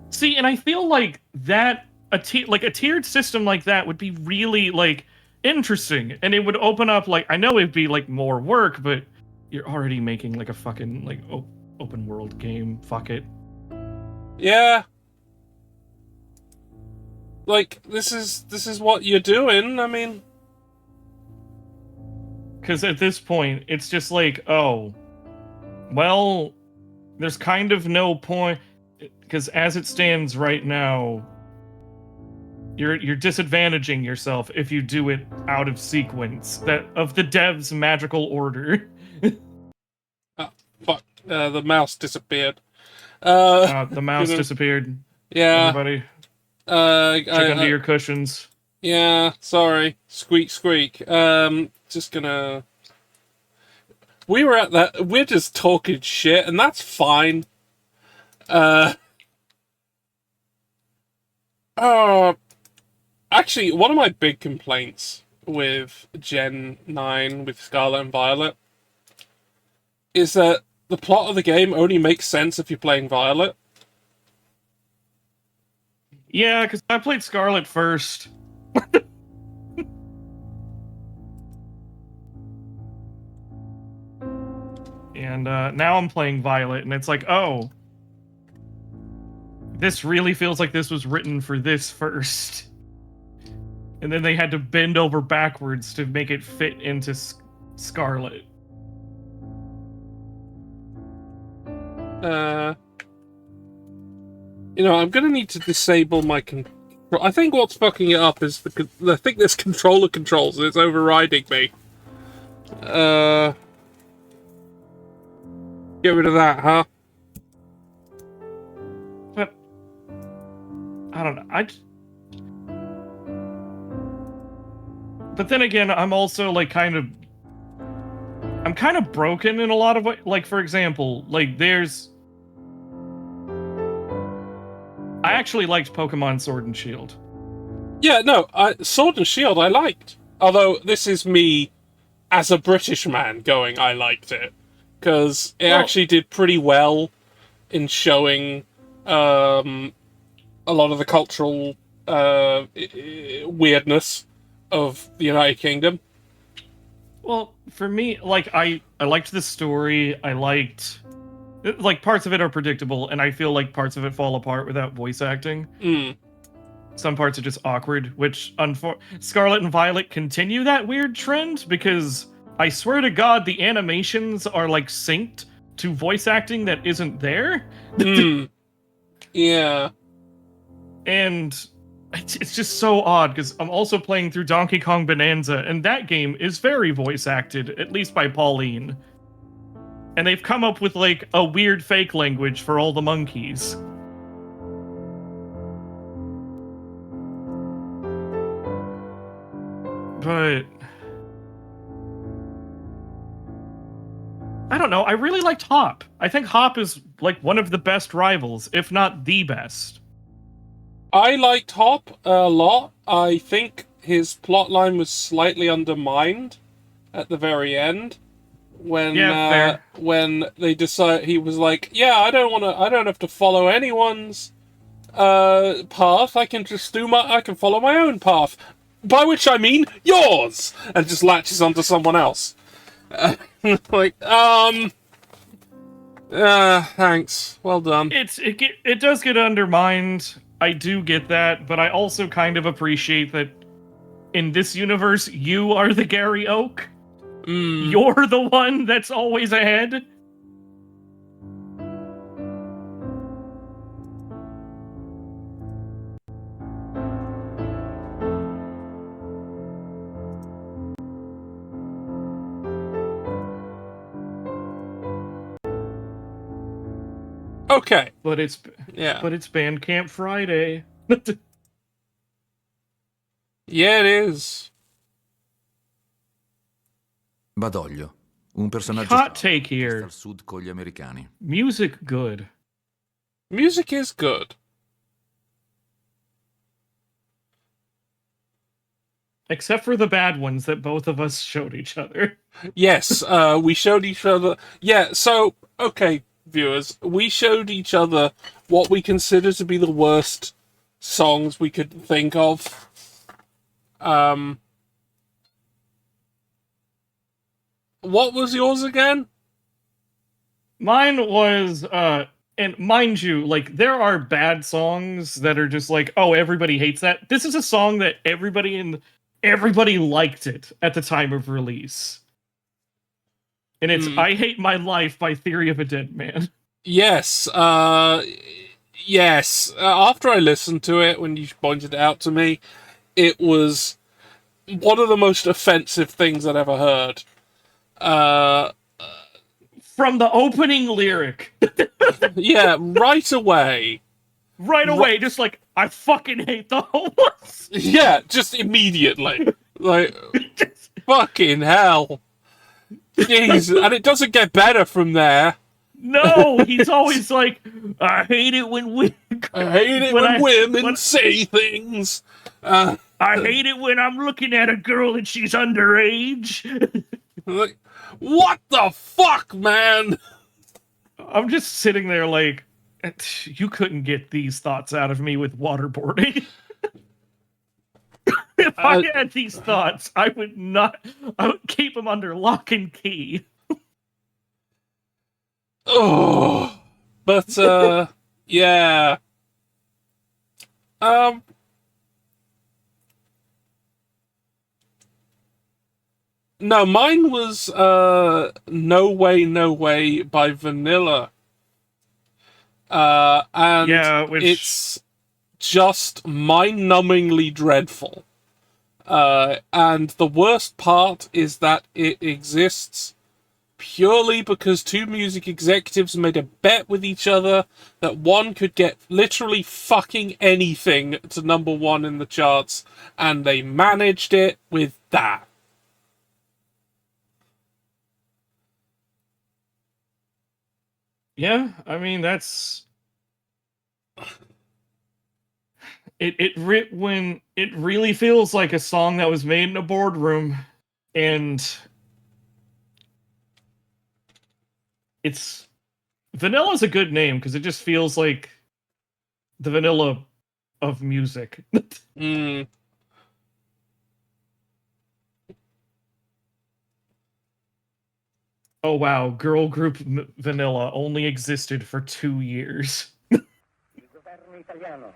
See, and I feel like that a tiered system like that would be really like interesting, and it would open up, like, I know it'd be like more work, but you're already making like a fucking like open world game. Fuck it. Yeah. Like, this is what you're doing. I mean, because at this point it's just like, oh, well, there's kind of no point, because as it stands right now, you're disadvantaging yourself if you do it out of sequence that of the dev's magical order. fuck, the mouse disappeared. The mouse disappeared. Yeah. Everybody, check under your cushions. Yeah, sorry. Squeak, squeak. Just gonna. We're just talking shit, and that's fine. Actually, one of my big complaints with Gen 9, with Scarlet and Violet, is that the plot of the game only makes sense if you're playing Violet. Yeah, because I played Scarlet first. And now I'm playing Violet, and it's like, oh, this really feels like this was written for this first. And then they had to bend over backwards to make it fit into Scarlet. I'm gonna need to disable my control. I think what's fucking it up is I think there's controller controls and it's overriding me. Get rid of that, huh? But I don't know. But then again, I'm also like I'm kind of broken in a lot of ways. Like, for example, like I actually liked Pokemon Sword and Shield. Yeah, no, Sword and Shield I liked. Although this is me as a British man going, I liked it. Because it actually did pretty well in showing a lot of the cultural weirdness of the United Kingdom. Well, for me, like, I liked the story. I liked... Like, parts of it are predictable, and I feel like parts of it fall apart without voice acting. Some parts are just awkward, which Scarlet and Violet continue that weird trend, because I swear to God, the animations are, like, synced to voice acting that isn't there. Yeah. And it's just so odd, because I'm also playing through Donkey Kong Bonanza, and that game is very voice acted, at least by Pauline. And they've come up with, like, a weird fake language for all the monkeys. But I don't know, I really liked Hop. I think Hop is, like, one of the best rivals, if not the best. I liked Hop a lot. I think his plotline was slightly undermined at the very end. When when they decide, he was like, yeah, I don't have to follow anyone's path. I can follow my own path. By which I mean yours, and just latches onto someone else. Like, thanks. Well done. It does get undermined. I do get that, but I also kind of appreciate that in this universe, you are the Gary Oak. You're the one that's always ahead. Okay. But it's Bandcamp Friday. Yeah, it is. Badoglio, un personaggio Hot take here. al sud con gli americani. Music good. Music is good. Except for the bad ones that both of us showed each other. Yes, we showed each other... Yeah, so, okay, viewers, we showed each other what we consider to be the worst songs we could think of. What was yours again? Mine was, and mind you, like, there are bad songs that are just like, oh, everybody hates that. This is a song that everybody liked it at the time of release. And it's I Hate My Life by Theory of a Dead Man. Yes, yes. After I listened to it, when you pointed it out to me, it was one of the most offensive things I'd ever heard. From the opening lyric. Yeah, right away. Right away, just like, I fucking hate the homeless. Yeah, just immediately. Like, fucking hell. Jeez, and it doesn't get better from there. No, he's always like, I hate it when women say things. I hate it when I'm looking at a girl and she's underage. Like, what the fuck, man? I'm just sitting there like, you couldn't get these thoughts out of me with waterboarding. If I had these thoughts, I would keep them under lock and key. Oh, but, yeah. No, mine was, No Way, No Way by Vanilla. And yeah, it's just mind-numbingly dreadful. And the worst part is that it exists purely because two music executives made a bet with each other that one could get literally fucking anything to #1 in the charts, and they managed it with that. Yeah, I mean, that's... when it really feels like a song that was made in a boardroom, and it's... Vanilla's a good name, because it just feels like the vanilla of music. Oh wow, girl group Vanilla only existed for 2 years. Il governo italiano,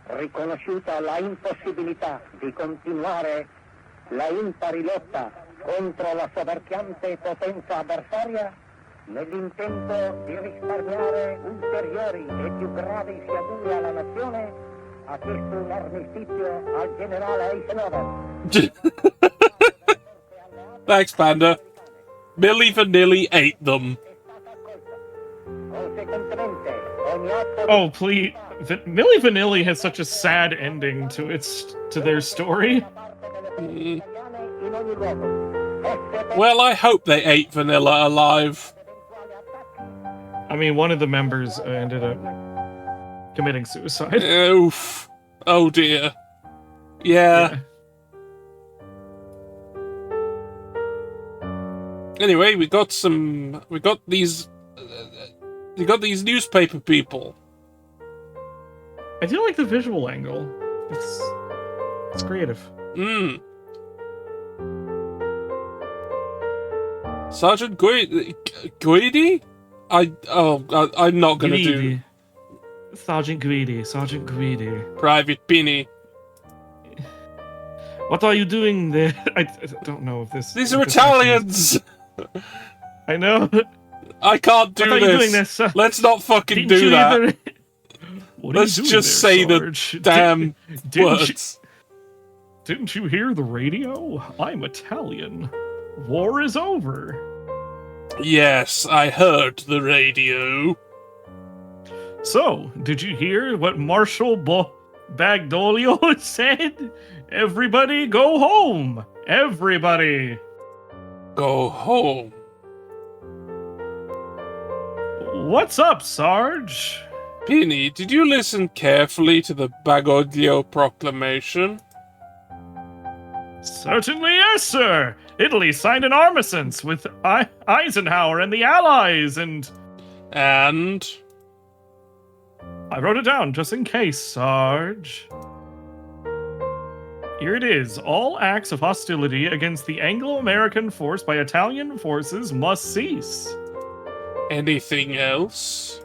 riconosciuta la impossibilità di continuare la impari lotta contro la soverchiante potenza avversaria, nell'intento di risparmiare ulteriori e più gravi sciagure alla nazione, ha chiesto un armistizio al generale Eisenhower. Thanks, Panda. Milli Vanilli ate them. Conseguentemente, ogni atto Oh, please. Milli Vanilli has such a sad ending to their story. in ogni luogo. Well, I hope they ate Vanilla alive. I mean, one of the members ended up committing suicide. Oof. Oh dear. Yeah. Anyway, we got these newspaper people. I do like the visual angle. It's creative. Sergeant Guidi? I'm not gonna do Sergeant Greedy. Private Penny. What are you doing there? I don't know if this. These are Italians. I know. I can't do What are this. you doing there, Let's not fucking Didn't do you that. hear the- What are you Let's doing just there, say Sarge? the damn words. Didn't you hear the radio? I'm Italian. War is over. Yes, I heard the radio. So, did you hear what Marshal Bagdoglio said? Everybody go home! Everybody! Go home. What's up, Sarge? Penny, did you listen carefully to the Bagoglio proclamation? Certainly, yes, sir! Italy signed an armistice with Eisenhower and the Allies, and... And? I wrote it down just in case, Sarge. Here it is. All acts of hostility against the Anglo-American force by Italian forces must cease. Anything else?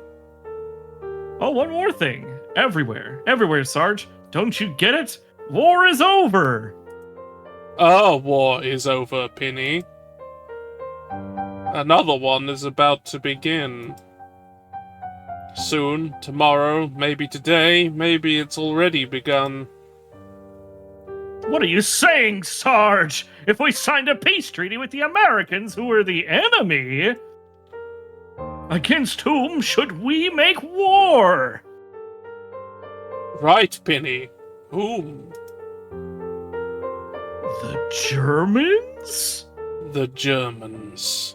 Oh, one more thing. Everywhere. Everywhere, Sarge. Don't you get it? War is over! Our war is over, Penny. Another one is about to begin. Soon, tomorrow, maybe today, maybe it's already begun. What are you saying, Sarge? If we signed a peace treaty with the Americans, who are the enemy, against whom should we make war? Right, Penny. Whom? The Germans? The Germans.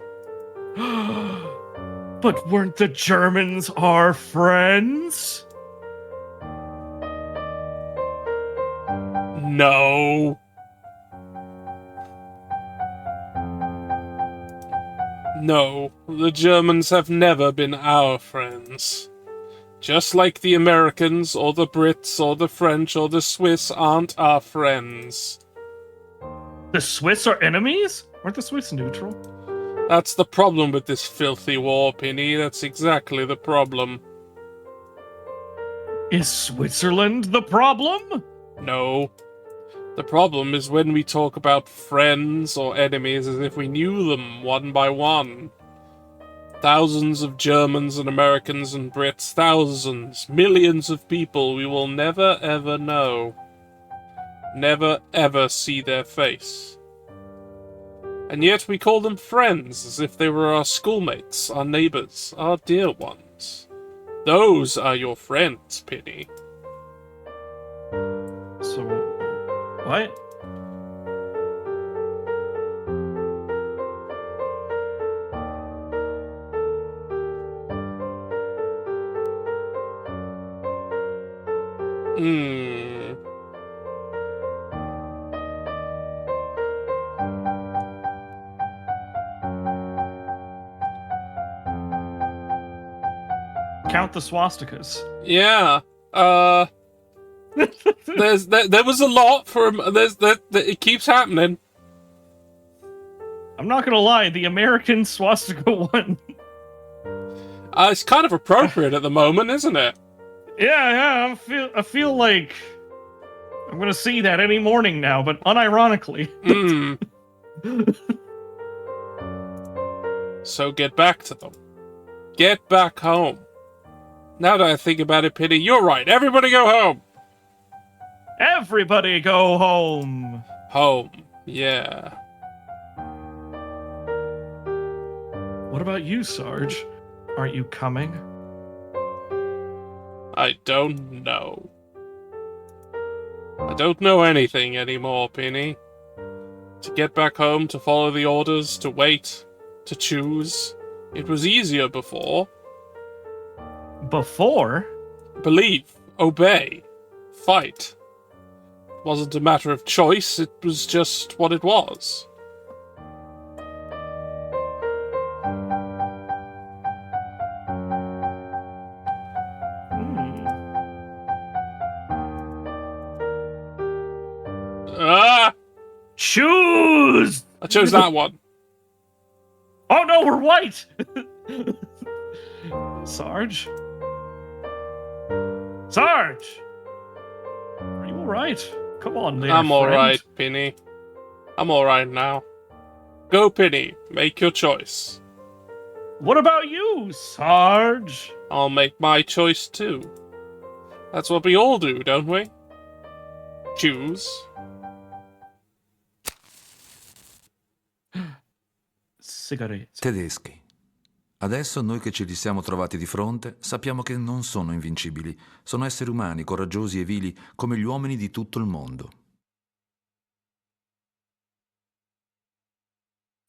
But weren't the Germans our friends? No. No, the Germans have never been our friends. Just like the Americans, or the Brits, or the French, or the Swiss aren't our friends. The Swiss are enemies? Weren't the Swiss neutral? That's the problem with this filthy war, Penny. That's exactly the problem. Is Switzerland the problem? No. The problem is when we talk about friends or enemies as if we knew them one by one. Thousands of Germans and Americans and Brits, thousands, millions of people we will never ever know. Never ever see their face. And yet we call them friends as if they were our schoolmates, our neighbors, our dear ones. Those are your friends, Penny. So, what? Count the swastikas. Yeah. There was a lot for it keeps happening. I'm not gonna lie, the American swastika one. It's kind of appropriate at the moment, isn't it? Yeah, I feel like I'm gonna see that any morning now, but unironically. So get back to them. Get back home. Now that I think about it, Penny, you're right. Everybody go home. Everybody go home. Home. Yeah. What about you, Sarge? Aren't you coming? I don't know. I don't know anything anymore, Penny. To get back home, to follow the orders, to wait, to choose. It was easier before. Before? Believe, obey, fight. It wasn't a matter of choice, it was just what it was. Ah! Choose! I chose that one. Oh no, we're white! Sarge? Sarge! Are you alright? Come on, there, I'm friend. alright, Penny. I'm alright now. Go, Penny. Make your choice. What about you, Sarge? I'll make my choice too. That's what we all do, don't we? Choose. Sigarette. Tedeschi. Adesso noi che ce li siamo trovati di fronte sappiamo che non sono invincibili. Sono esseri umani, coraggiosi e vili come gli uomini di tutto il mondo.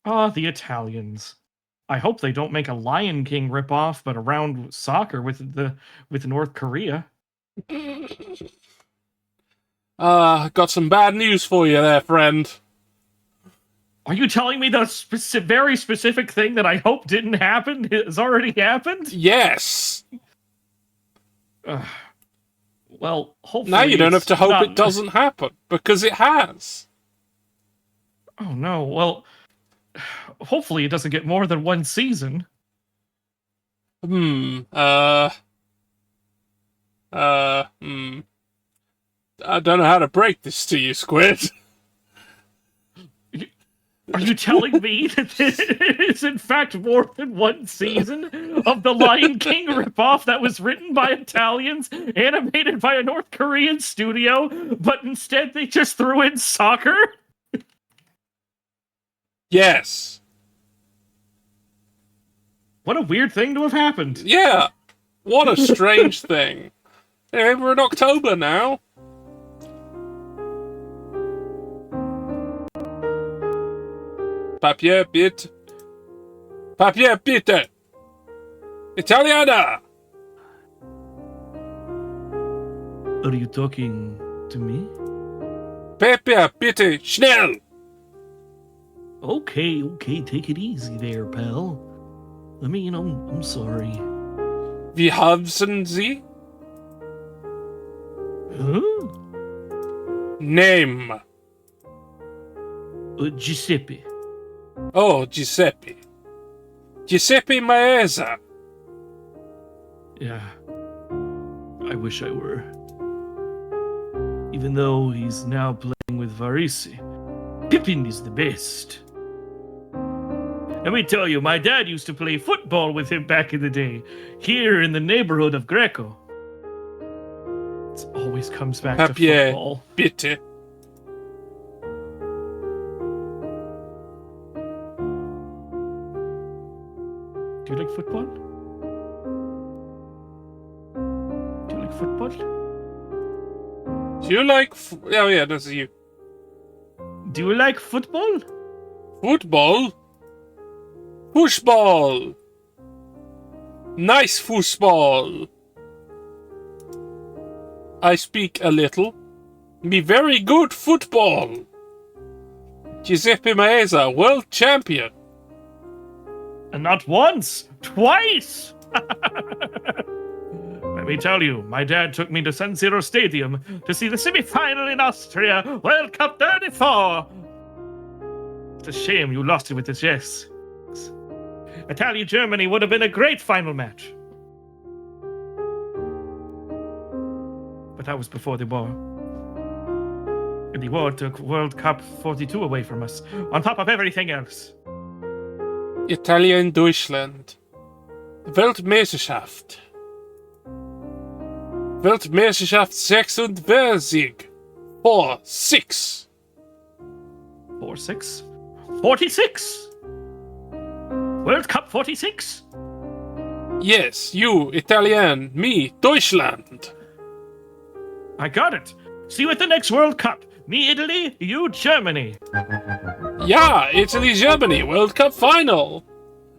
Ah, the Italians. I hope they don't make a Lion King ripoff, but around soccer with North Korea. Got some bad news for you there, friend. Are you telling me the very specific thing that I hope didn't happen has already happened? Yes. Well, hopefully Now you don't have to hope not... it doesn't happen, because it has. Oh no, well, hopefully it doesn't get more than one season. I don't know how to break this to you, Squid. Are you telling me that this is in fact more than one season of the Lion King ripoff that was written by Italians, animated by a North Korean studio, but instead they just threw in soccer? Yes. What a weird thing to have happened. Yeah. What a strange thing. Hey, we're in October now. Papier, bitte. Papier, bitte. Italiana. Are you talking to me? Papier, bitte, schnell. Okay, take it easy there, pal. I mean, I'm sorry. Wie heißen Sie? Huh? Name. Giuseppe. Oh, Giuseppe. Giuseppe Maesa. Yeah. I wish I were. Even though he's now playing with Varese, Pippin is the best. Let me tell you, my dad used to play football with him back in the day, here in the neighborhood of Greco. It always comes back to football. Bitte. Do you like football? Do you like football? Do you like... Oh, yeah, that's you. Do you like football? Football? Fußball. Nice Fußball. I speak a little. Me very good football. Giuseppe Maesa, world champion. And not once, twice! Let me tell you, my dad took me to San Siro Stadium to see the semi-final in Austria, World Cup 34! It's a shame you lost it with the Jets. Italy-Germany would have been a great final match. But that was before the war. And the war took World Cup 42 away from us, on top of everything else. Italien Deutschland. Weltmeisterschaft. Weltmeisterschaft 46. 4-6. 4-6? 46! World Cup 46? Yes, you, Italian. Me, Deutschland. I got it. See you at the next World Cup. Me, Italy. You, Germany. Yeah, Italy, Germany, World Cup final.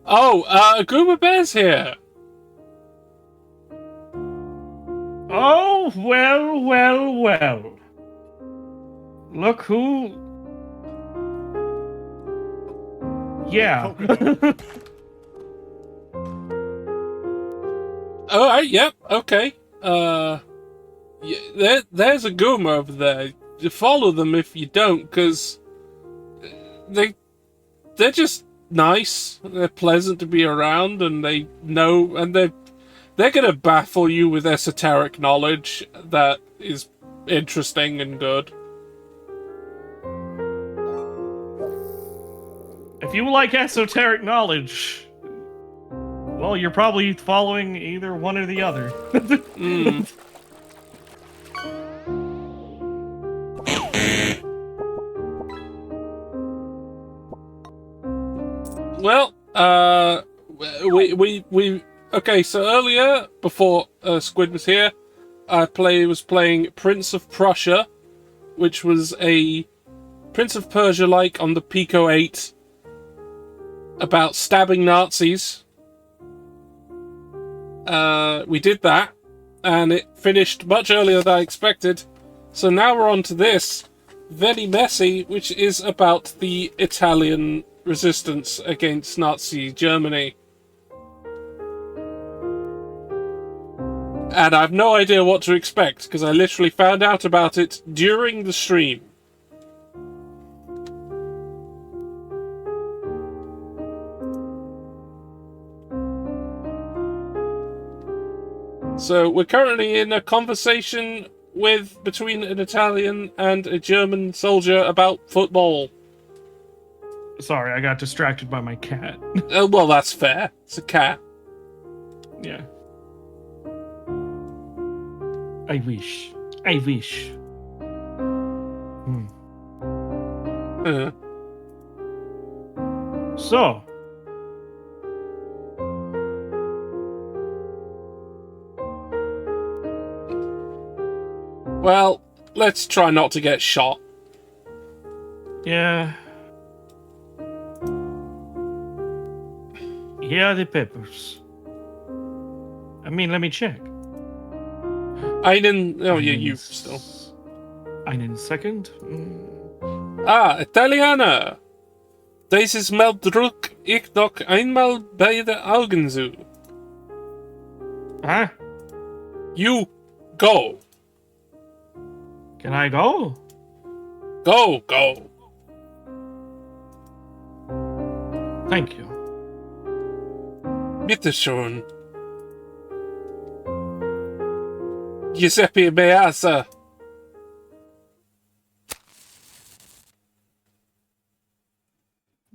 Oh, Guma Bear's here. Oh, well, well, well. Look who... Yeah. Alright, yep, okay. Yeah, there's a Guma over there. You follow them if you don't, because they're just nice. They're pleasant to be around, and they know, and they're gonna baffle you with esoteric knowledge that is interesting and good. If you like esoteric knowledge, well, you're probably following either one or the other. Well, we okay. So earlier, before Squid was here, I was playing Prince of Prussia, which was a Prince of Persia-like on the Pico 8 about stabbing Nazis. We did that, and it finished much earlier than I expected. So now we're on to this, Venti Mesi, which is about the Italian resistance against Nazi Germany. And I have no idea what to expect, because I literally found out about it during the stream. So we're currently in a conversation between an Italian and a German soldier about football. Sorry, I got distracted by my cat. Well, that's fair. It's a cat. Yeah. I wish. I wish. So. Well, let's try not to get shot. Yeah. Here are the papers. I mean, let me check. Einen... Oh, yeah, you still. Einen second. Ah, Italiener! Dieses Mal drück ich doch einmal beide Augen zu. Huh? You go. Can I go? Go, go. Thank you. Bitteschön. Giuseppe Meazza.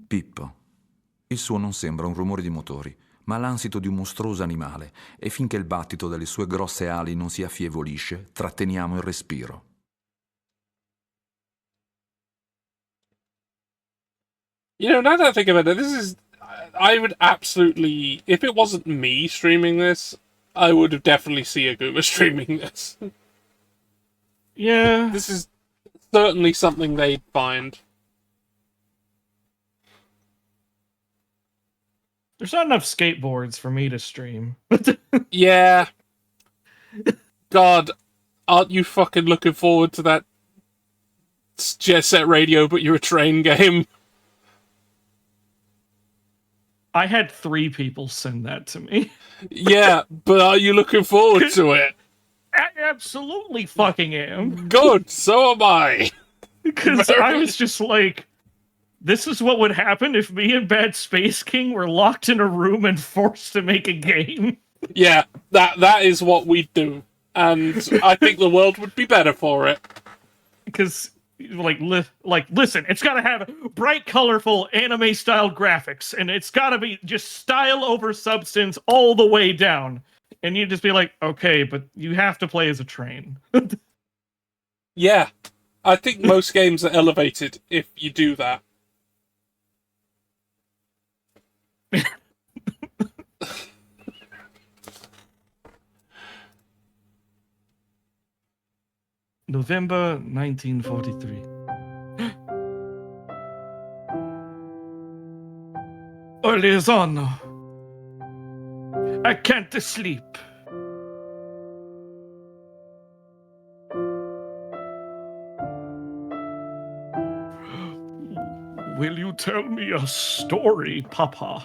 Pippo. Il suo non sembra un rumore di motori, ma l'ansito di un mostruoso animale, e finché il battito delle sue grosse ali non si affievolisce, tratteniamo il respiro. You know, now that I think about it, I would absolutely... If it wasn't me streaming this, I would have definitely see a Guma streaming this. Yeah. This is certainly something they'd find. There's not enough skateboards for me to stream. Yeah. God, aren't you fucking looking forward to that Jet Set Radio but you're a train game? I had 3 people send that to me. Yeah, but are you looking forward to it? I absolutely fucking am. Good, so am I. Because I was just like, this is what would happen if me and BadSpaceKing were locked in a room and forced to make a game. Yeah, that is what we'd do. And I think the world would be better for it. Because Listen, it's gotta have bright, colorful, anime-style graphics, and it's gotta be just style over substance all the way down. And you just be like, okay, but you have to play as a train. Yeah, I think most games are elevated if you do that. November 1943. Oliezano. I can't sleep. Will you tell me a story, Papa?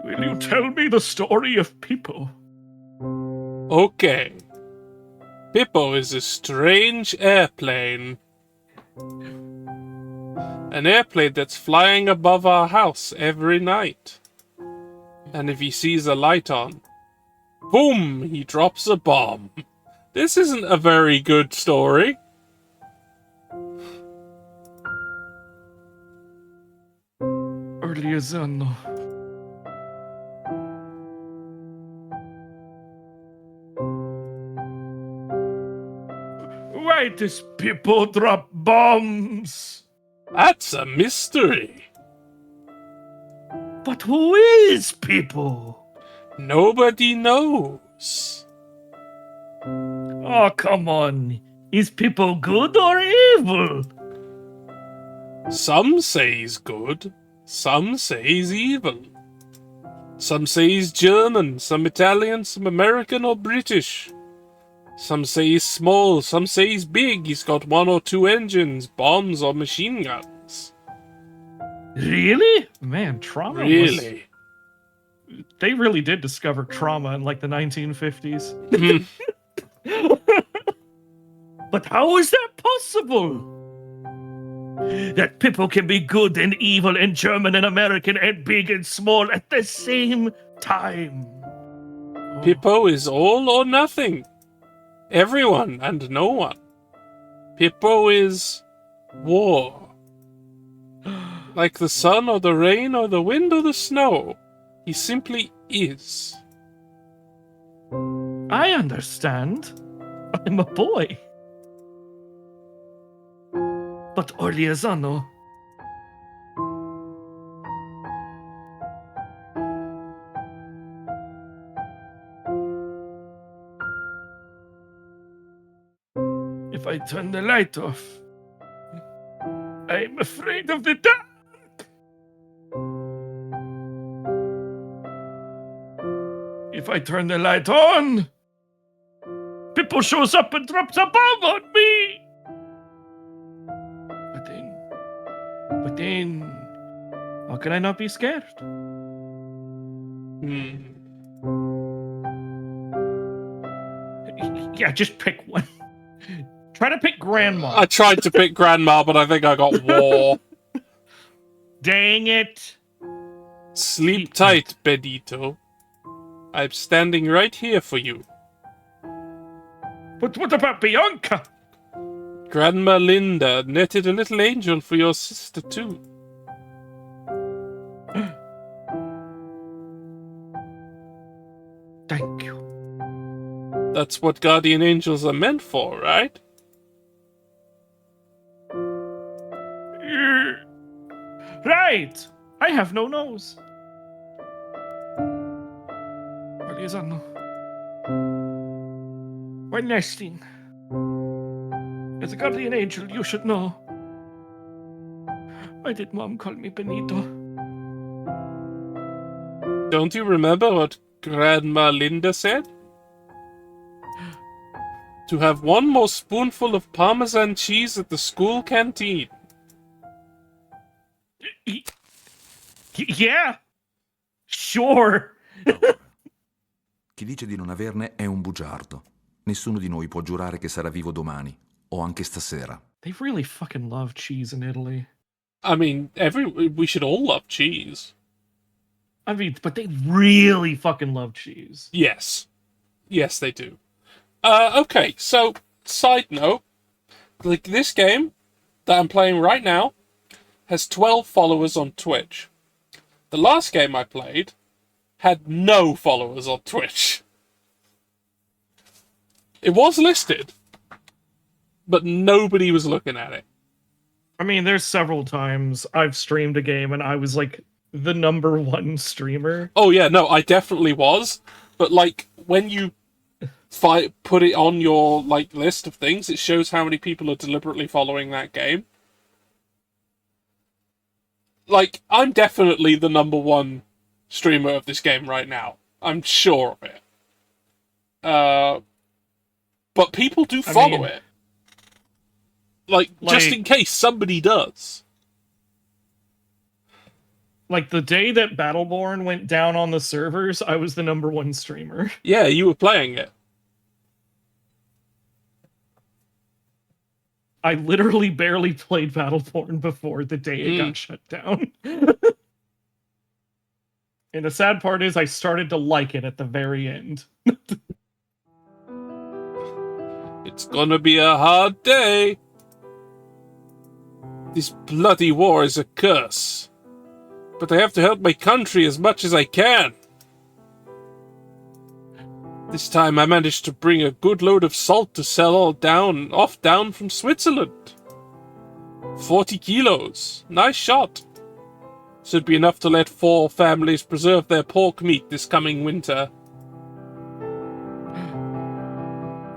Will you tell me the story of Pippo? Okay. Pippo is a strange airplane. An airplane that's flying above our house every night. And if he sees a light on, boom, he drops a bomb. This isn't a very good story. Oliezano. Why does Pippo drop bombs? That's a mystery. But who is Pippo? Nobody knows. Oh, come on. Is Pippo good or evil? Some say he's good, some say he's evil. Some say he's German, some Italian, some American or British. Some say he's small, some say he's big, he's got 1 or 2 engines, bombs or machine guns. Really? Man, trauma Really? They really did discover trauma in like the 1950s. But how is that possible? That Pippo can be good and evil and German and American and big and small at the same time. Pippo is all or nothing. Everyone and no one. Pippo is war. Like the sun or the rain or the wind or the snow. He simply is. I understand. I'm a boy. But Oliezano... If I turn the light off, I'm afraid of the dark. If I turn the light on, Pippo shows up and drops a bomb on me. But then, how can I not be scared? Yeah, just pick one. Try to pick Grandma. I tried to pick Grandma, but I think I got war. Dang it. Sleep tight, Benito. I'm standing right here for you. But what about Bianca? Grandma Linda netted a little angel for your sister, too. Thank you. That's what guardian angels are meant for, right? Right! I have no nose. Oliezano. One last thing. As a guardian angel, you should know. Why did Mom call me Benito? Don't you remember what Grandma Linda said? To have one more spoonful of Parmesan cheese at the school canteen. Yeah! Sure! Chi dice di non averne è un bugiardo. Nessuno di noi può giurare che sarà vivo domani, o anche stasera. They really fucking love cheese in Italy. I mean, we should all love cheese. I mean, but they really fucking love cheese. Yes. Yes, they do. Okay, so, side note. like this game that I'm playing right now has 12 followers on Twitch. The last game I played had no followers on Twitch. It was listed, but nobody was looking at it. I mean, there's several times I've streamed a game and I was like the #1 streamer. Oh yeah, no, I definitely was. But like when you put it on your like list of things, it shows how many people are deliberately following that game. Like, I'm definitely the #1 streamer of this game right now. I'm sure of it. But people do follow it. Like, just in case somebody does. Like, the day that Battleborn went down on the servers, I was the #1 streamer. Yeah, you were playing it. I literally barely played Battleborn before the day it got shut down. And the sad part is I started to like it at the very end. It's gonna be a hard day. This bloody war is a curse. But I have to help my country as much as I can. This time I managed to bring a good load of salt to sell down from Switzerland. 40 kilos. Nice shot. Should be enough to let 4 families preserve their pork meat this coming winter.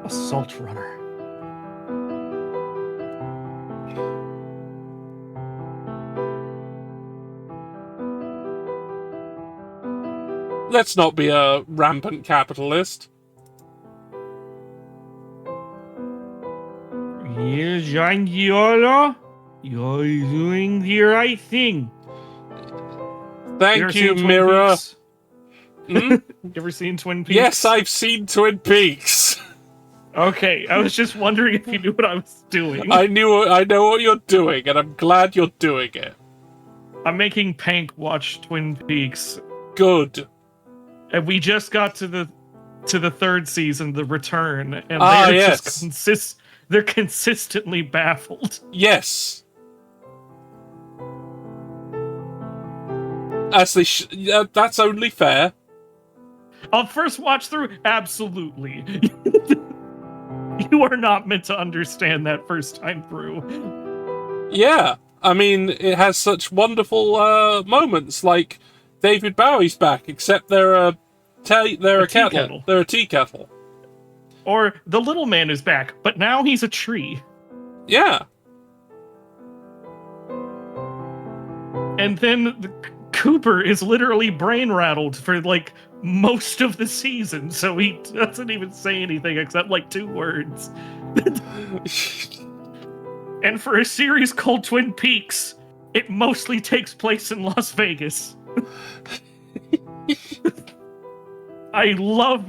A salt runner. Let's not be a rampant capitalist. Here's Giangiolo. You're doing the right thing. Thank you, Mirror. You ever seen Twin Peaks? Yes, I've seen Twin Peaks. Okay, I was just wondering if you knew what I was doing. I know what you're doing, and I'm glad you're doing it. I'm making Pank watch Twin Peaks. Good. And we just got to the 3rd season, The Return, and they're consistently baffled. Yes. As they that's only fair. On first watch through, absolutely. You are not meant to understand that first time through. Yeah, I mean, it has such wonderful moments, like David Bowie's back, except they're a kettle. They're a tea kettle. Or the little man is back, but now he's a tree. Yeah. And then Cooper is literally brain rattled for like most of the season, so he doesn't even say anything except like 2 words. And for a series called Twin Peaks, it mostly takes place in Las Vegas. I love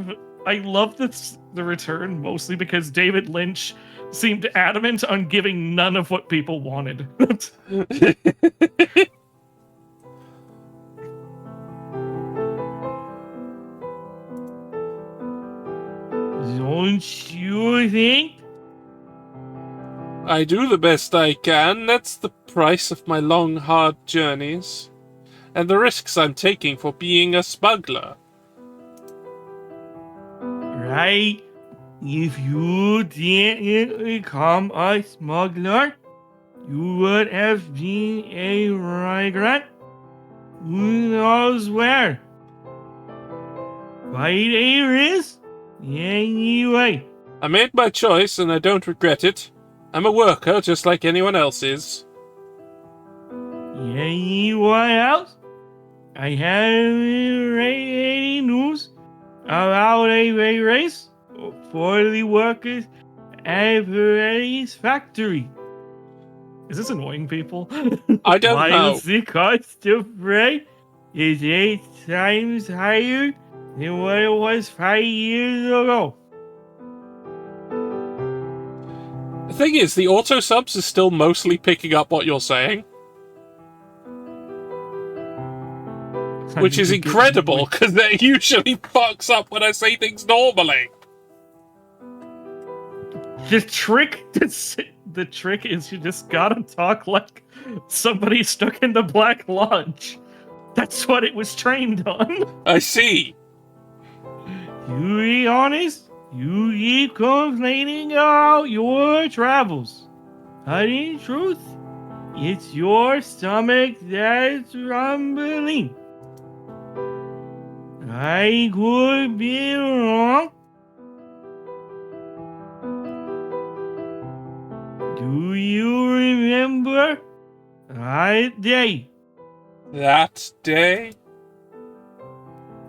the Return mostly because David Lynch seemed adamant on giving none of what people wanted. Don't you think? I do the best I can. That's the price of my long, hard journeys. And the risks I'm taking for being a smuggler. Right? If you didn't become a smuggler, you would have been a migrant. Who knows where? Quite a risk. Anyway. I made my choice and I don't regret it. I'm a worker just like anyone else is. Anyone else? I have any news about a race for the workers at Pirelli's factory. Is this annoying people? I don't know. The cost of freight is 8 times higher than what it was 5 years ago. The thing is, the auto subs is still mostly picking up what you're saying. Which is incredible, because that usually fucks up when I say things normally. The trick is you just gotta talk like somebody stuck in the Black Lodge. That's what it was trained on. I see. You be honest. You keep complaining about your travels. But in truth, it's your stomach that's rumbling. I could be wrong. Do you remember that day? That day?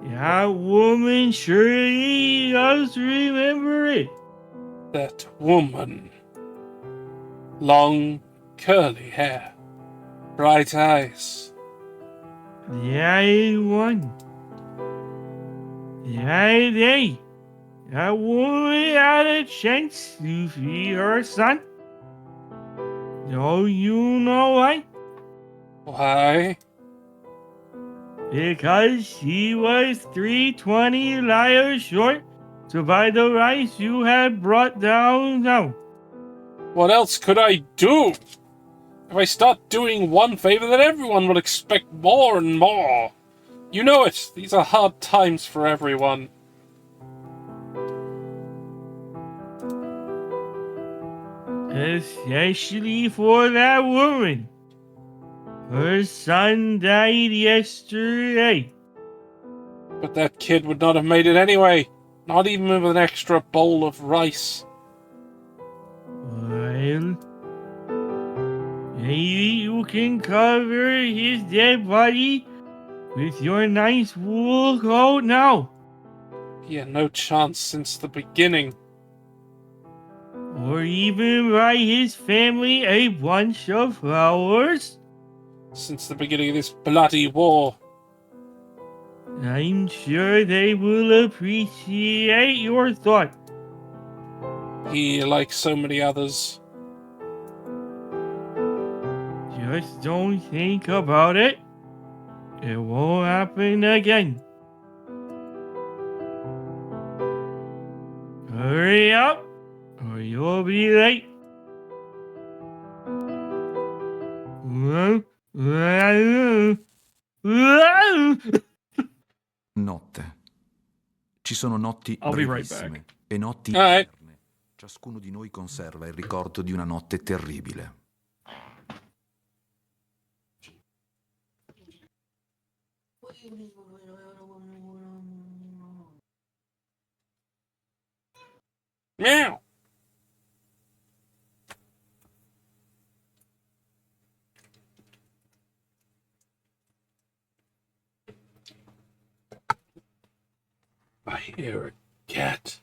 That woman surely does remember it. That woman. Long, curly hair. Bright eyes. That one. That day. That woman had a chance to see her son. Do you know why? Why? Because she was 320 liars short to buy the rice you had brought down. What else could I do? If I start doing one favor, then everyone will expect more and more. You know it. These are hard times for everyone. Especially for that woman. Her son died yesterday. But that kid would not have made it anyway. Not even with an extra bowl of rice. Well, maybe you can cover his dead body with your nice wool coat now. He had no chance since the beginning. Or even buy his family a bunch of flowers. Since the beginning of this bloody war. I'm sure they will appreciate your thought. He, like so many others. Just don't think about it. It won't happen again. Hurry up, or you'll be late. Notte. Ci sono notti I'll be right brevissime back. e notti Alright. eterne. Ciascuno di noi conserva il ricordo di una notte terribile. Meow. I hear a cat.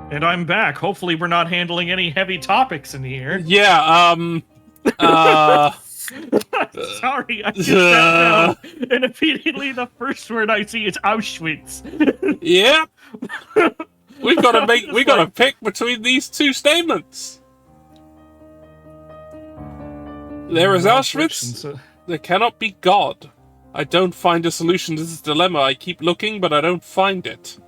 And I'm back. Hopefully we're not handling any heavy topics in here. Yeah, Sorry, I just sat down, and immediately the first word I see is Auschwitz. Yep. We gotta pick between these two statements. There is Auschwitz. There cannot be God. I don't find a solution to this dilemma. I keep looking, but I don't find it.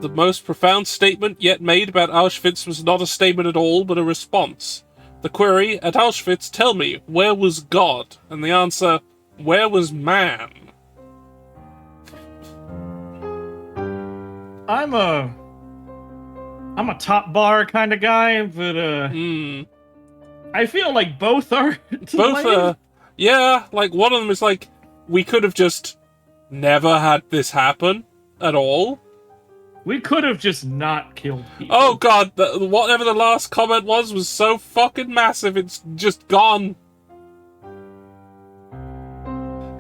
The most profound statement yet made about Auschwitz was not a statement at all, but a response. The query, at Auschwitz, tell me, where was God? And the answer, where was man? I'm a top bar kind of guy, but I feel like both are Both yeah, like one of them is like, we could have just never had this happen at all. We could have just not killed people. Oh god, whatever the last comment was so fucking massive, it's just gone.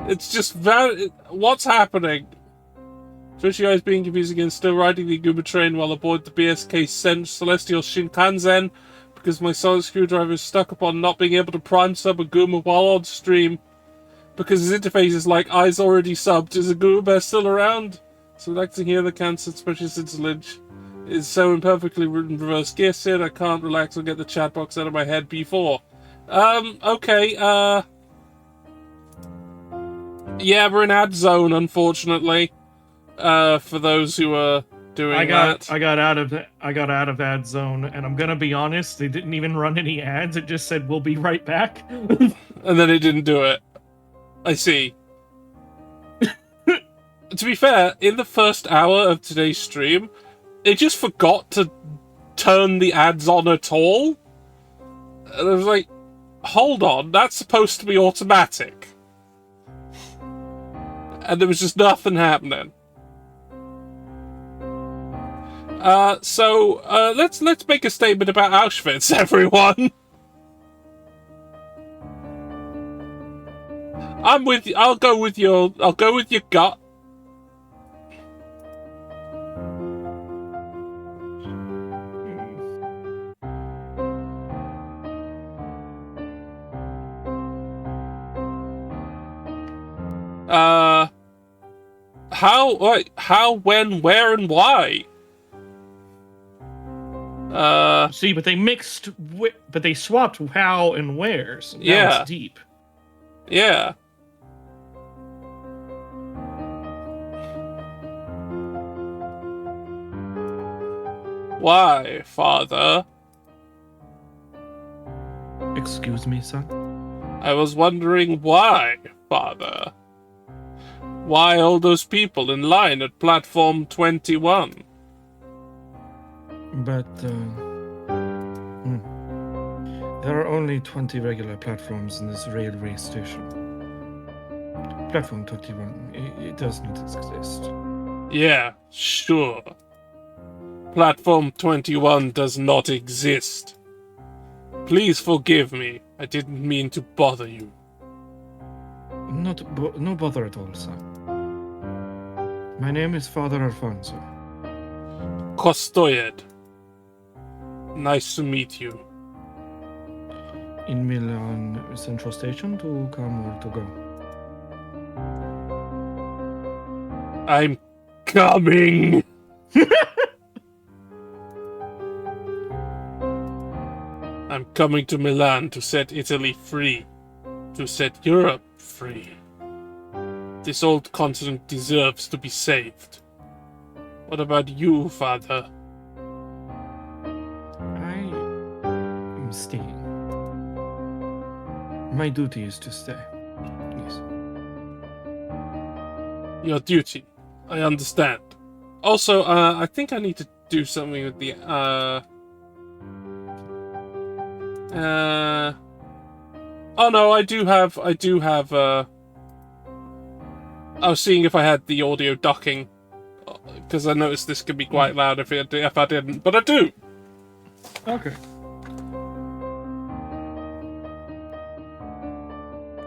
It's just very... What's happening? Especially guys being confused again, still riding the Guma train while aboard the BSK Celestial Shinkansen because my sonic screwdriver is stuck upon not being able to prime sub a Guma while on stream because his interface is like, eyes already subbed, is a Guma bear still around? So I'd like to hear the cancer, especially since Lynch is so imperfectly written reverse gear Sid, I can't relax or get the chat box out of my head before. Okay, yeah, we're in ad zone, unfortunately. For those who are doing that. I got out of ad zone, and I'm gonna be honest, they didn't even run any ads. It just said we'll be right back. And then it didn't do it. I see. To be fair, in the first hour of today's stream, it just forgot to turn the ads on at all. And I was like, hold on, that's supposed to be automatic. And there was just nothing happening. So let's make a statement about Auschwitz, everyone. I'm with you. I'll go with your gut. How, when, where, and why? See, but they but they swapped how and where. So yeah. It's deep. Yeah. Why, father? Excuse me, son? I was wondering why, father. Why all those people in line at platform 21? But, there are only 20 regular platforms in this railway station. Platform 21, it does not exist. Yeah, sure. Platform 21 does not exist. Please forgive me. I didn't mean to bother you. No bother at all, son. My name is Father Alfonso. Kostoyed. Nice to meet you. In Milan Central Station to come or to go? I'm coming! I'm coming to Milan to set Italy free. To set Europe free. This old continent deserves to be saved. What about you, father? I'm staying. My duty is to stay. Yes. Your duty. I understand. Also, I think I need to do something with the, oh no, I do have, I was seeing if I had the audio ducking, because I noticed this could be quite loud if I didn't, but I do! Okay.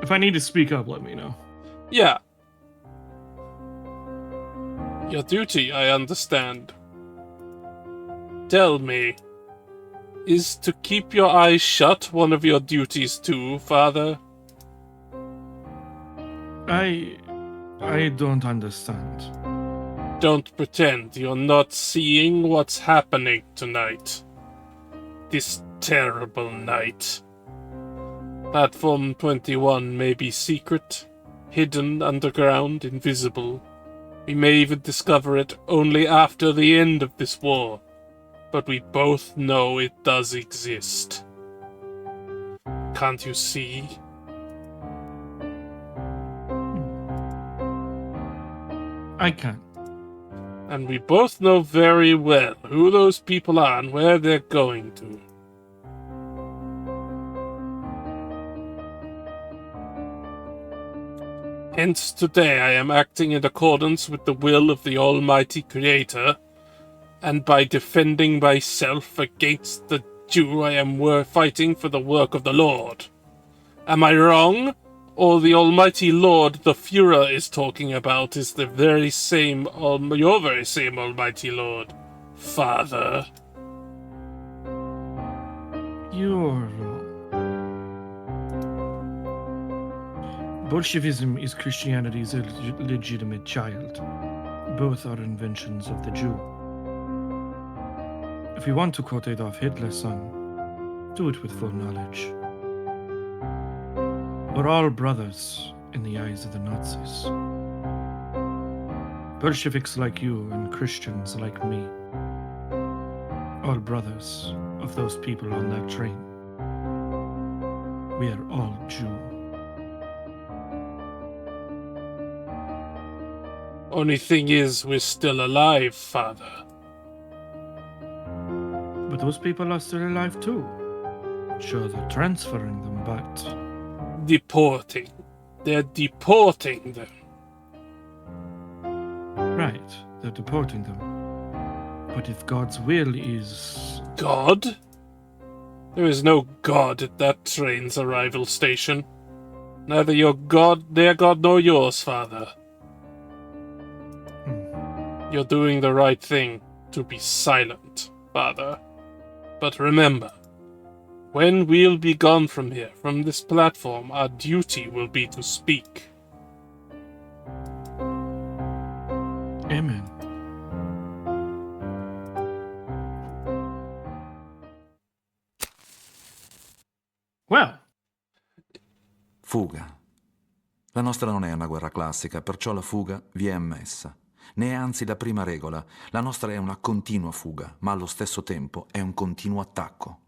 If I need to speak up, let me know. Yeah. Your duty, I understand. Tell me, is to keep your eyes shut one of your duties too, father? I don't understand. Don't pretend you're not seeing what's happening tonight. This terrible night. Platform 21 may be secret, hidden underground, invisible. We may even discover it only after the end of this war. But we both know it does exist. Can't you see? I can. And we both know very well who those people are and where they're going to. Hence today I am acting in accordance with the will of the Almighty Creator, and by defending myself against the Jew I am fighting for the work of the Lord. Am I wrong? or the Almighty Lord the Führer is talking about is the very same, your very same Almighty Lord, Father. You're wrong. Bolshevism is Christianity's legitimate child. Both are inventions of the Jew. If you want to quote Adolf Hitler, son, do it with full knowledge. We're all brothers in the eyes of the Nazis. Bolsheviks like you and Christians like me. All brothers of those people on that train. We are all Jew. Only thing is, we're still alive, Father. But those people are still alive too. Sure, they're transferring them, but... Deporting. They're deporting them. Right, they're deporting them. But if God's will is... God? There is no God at that train's arrival station. Neither their God nor yours, Father. You're doing the right thing to be silent, Father. But remember, when we'll be gone from here, from this platform, our duty will be to speak. Amen. Well. Fuga. La nostra non è una guerra classica, perciò la fuga vi è ammessa. Ne è anzi la prima regola. La nostra è una continua fuga, ma allo stesso tempo è un continuo attacco.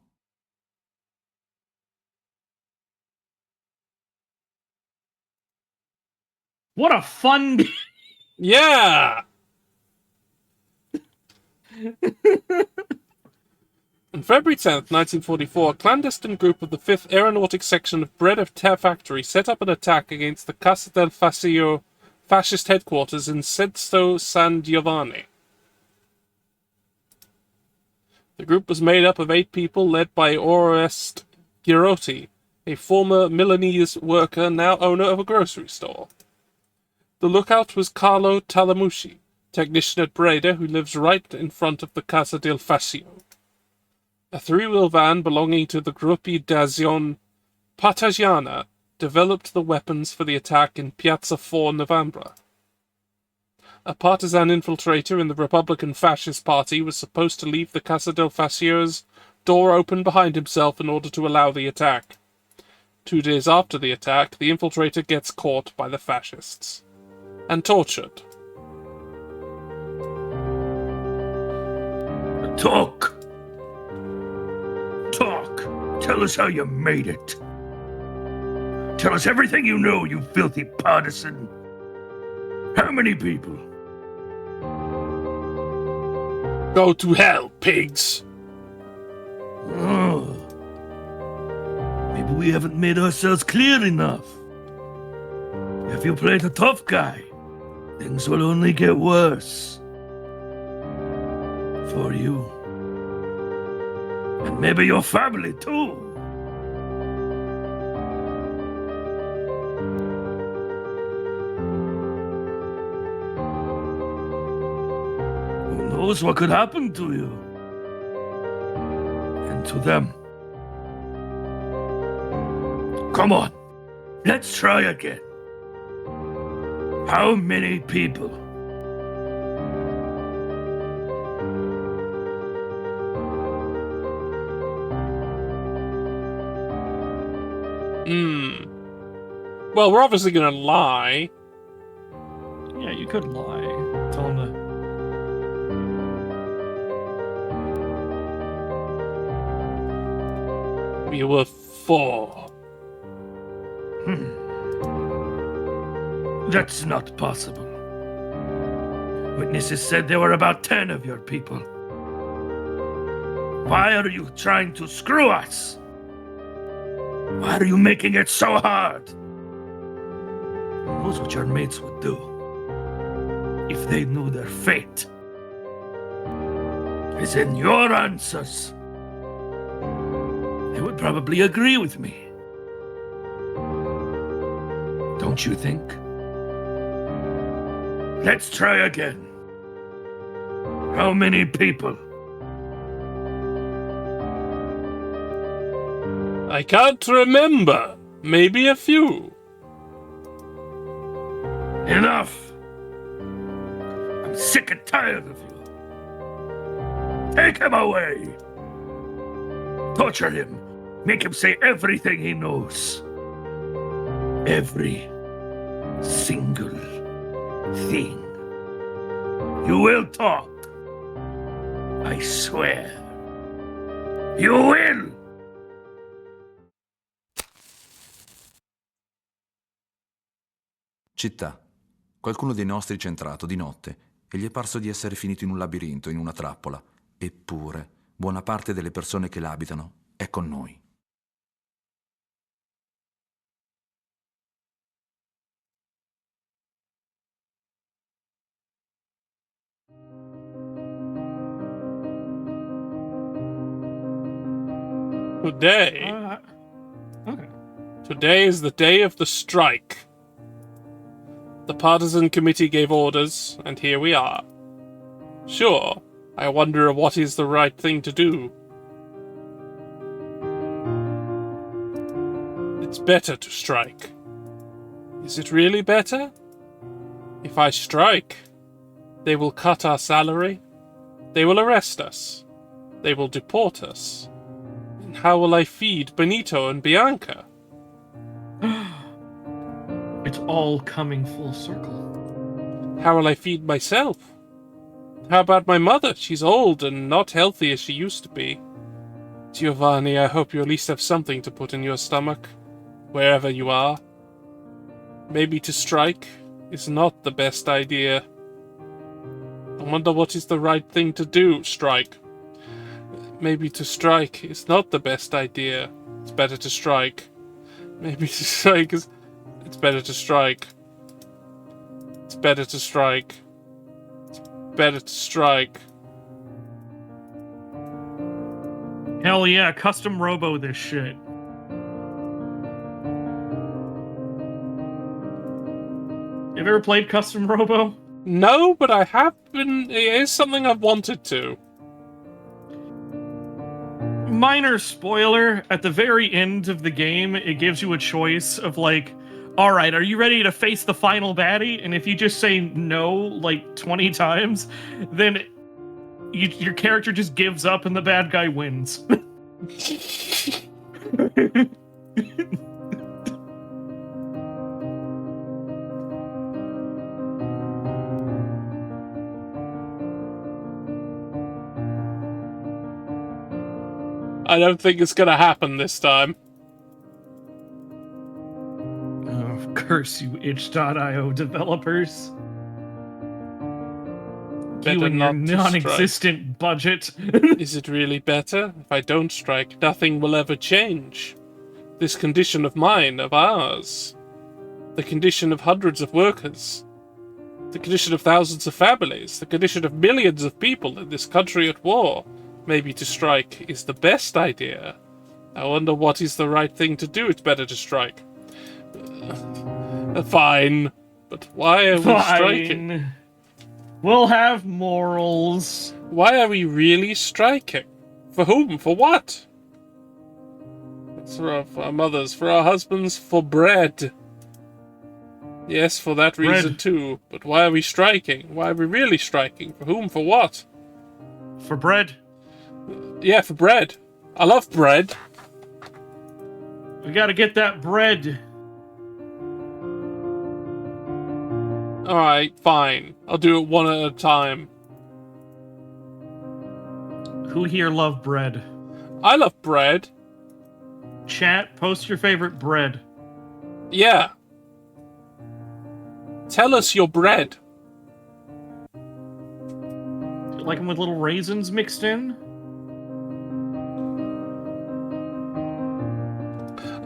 What a fun... Yeah! On February 10th, 1944, a clandestine group of the 5th Aeronautic Section of Bread Factory set up an attack against the Casa del Fascio fascist headquarters in Sesto San Giovanni. The group was made up of 8 people led by Oreste Girotti, a former Milanese worker now owner of a grocery store. The lookout was Carlo Talamucci, technician at Breda who lives right in front of the Casa del Fascio. A 3-wheel van belonging to the Gruppi d'Azione Partigiana developed the weapons for the attack in Piazza 4 November. A partisan infiltrator in the Republican Fascist Party was supposed to leave the Casa del Fascio's door open behind himself in order to allow the attack. 2 days after the attack, the infiltrator gets caught by the fascists and tortured. Talk! Tell us how you made it. Tell us everything you know, you filthy partisan. How many people? Go to hell, pigs! Oh. Maybe we haven't made ourselves clear enough. If you play the tough guy, things will only get worse. For you. And maybe your family, too. Who knows what could happen to you? And to them. Come on, let's try again. How many people? Well, we're obviously gonna lie. Yeah, you could lie. Tell him that. We were 4. That's not possible. Witnesses said there were about 10 of your people. Why are you trying to screw us? Why are you making it so hard? Who knows what your mates would do if they knew their fate? As in your answers. They would probably agree with me. don't you think? Let's try again. How many people? I can't remember. Maybe a few. Enough! I'm sick and tired of you. Take him away! Torture him. Make him say everything he knows. Every single thing. You will talk. I swear. You will! Città. Qualcuno dei nostri c'è entrato di notte e gli è parso di essere finito in un labirinto, in una trappola. Eppure, buona parte delle persone che l'abitano è con noi. Today. Okay. Today is the day of the strike. The partisan committee gave orders, and here we are. Sure, I wonder what is the right thing to do. It's better to strike. Is it really better? If I strike, they will cut our salary, they will arrest us, they will deport us. And how will I feed Benito and Bianca? It's all coming full circle. How will I feed myself? How about my mother? She's old and not healthy as she used to be. Giovanni, I hope you at least have something to put in your stomach, wherever you are. Maybe to strike is not the best idea. I wonder what is the right thing to do, strike. Maybe to strike is not the best idea. It's better to strike. Maybe to strike is... It's better to strike. It's better to strike. It's better to strike. Hell yeah, custom robo this shit. You ever played custom robo? No, but I have been... It is something I've wanted to. Minor spoiler, at the very end of the game, it gives you a choice of like, alright, are you ready to face the final baddie? And if you just say no like 20 times, then your character just gives up and the bad guy wins. I don't think it's gonna happen this time. Oh, curse you, itch.io developers. Better You and your not to non-existent budget. Is it really better? If I don't strike, nothing will ever change. This condition of mine, of ours. The condition of hundreds of workers. The condition of thousands of families. The condition of millions of people in this country at war. Maybe to strike is the best idea. I wonder what is the right thing to do. It's better to strike. Fine. But why are we striking? We'll have morals. Why are we really striking? For whom? For what? It's for our mothers, for our husbands, for bread. Yes, for that reason too. But why are we striking? Why are we really striking? For whom? For what? For bread. Yeah, for bread. I love bread. We gotta get that bread. Alright, fine. I'll do it one at a time. Who here love bread? I love bread. Chat, post your favorite bread. Yeah. Tell us your bread. You like them with little raisins mixed in?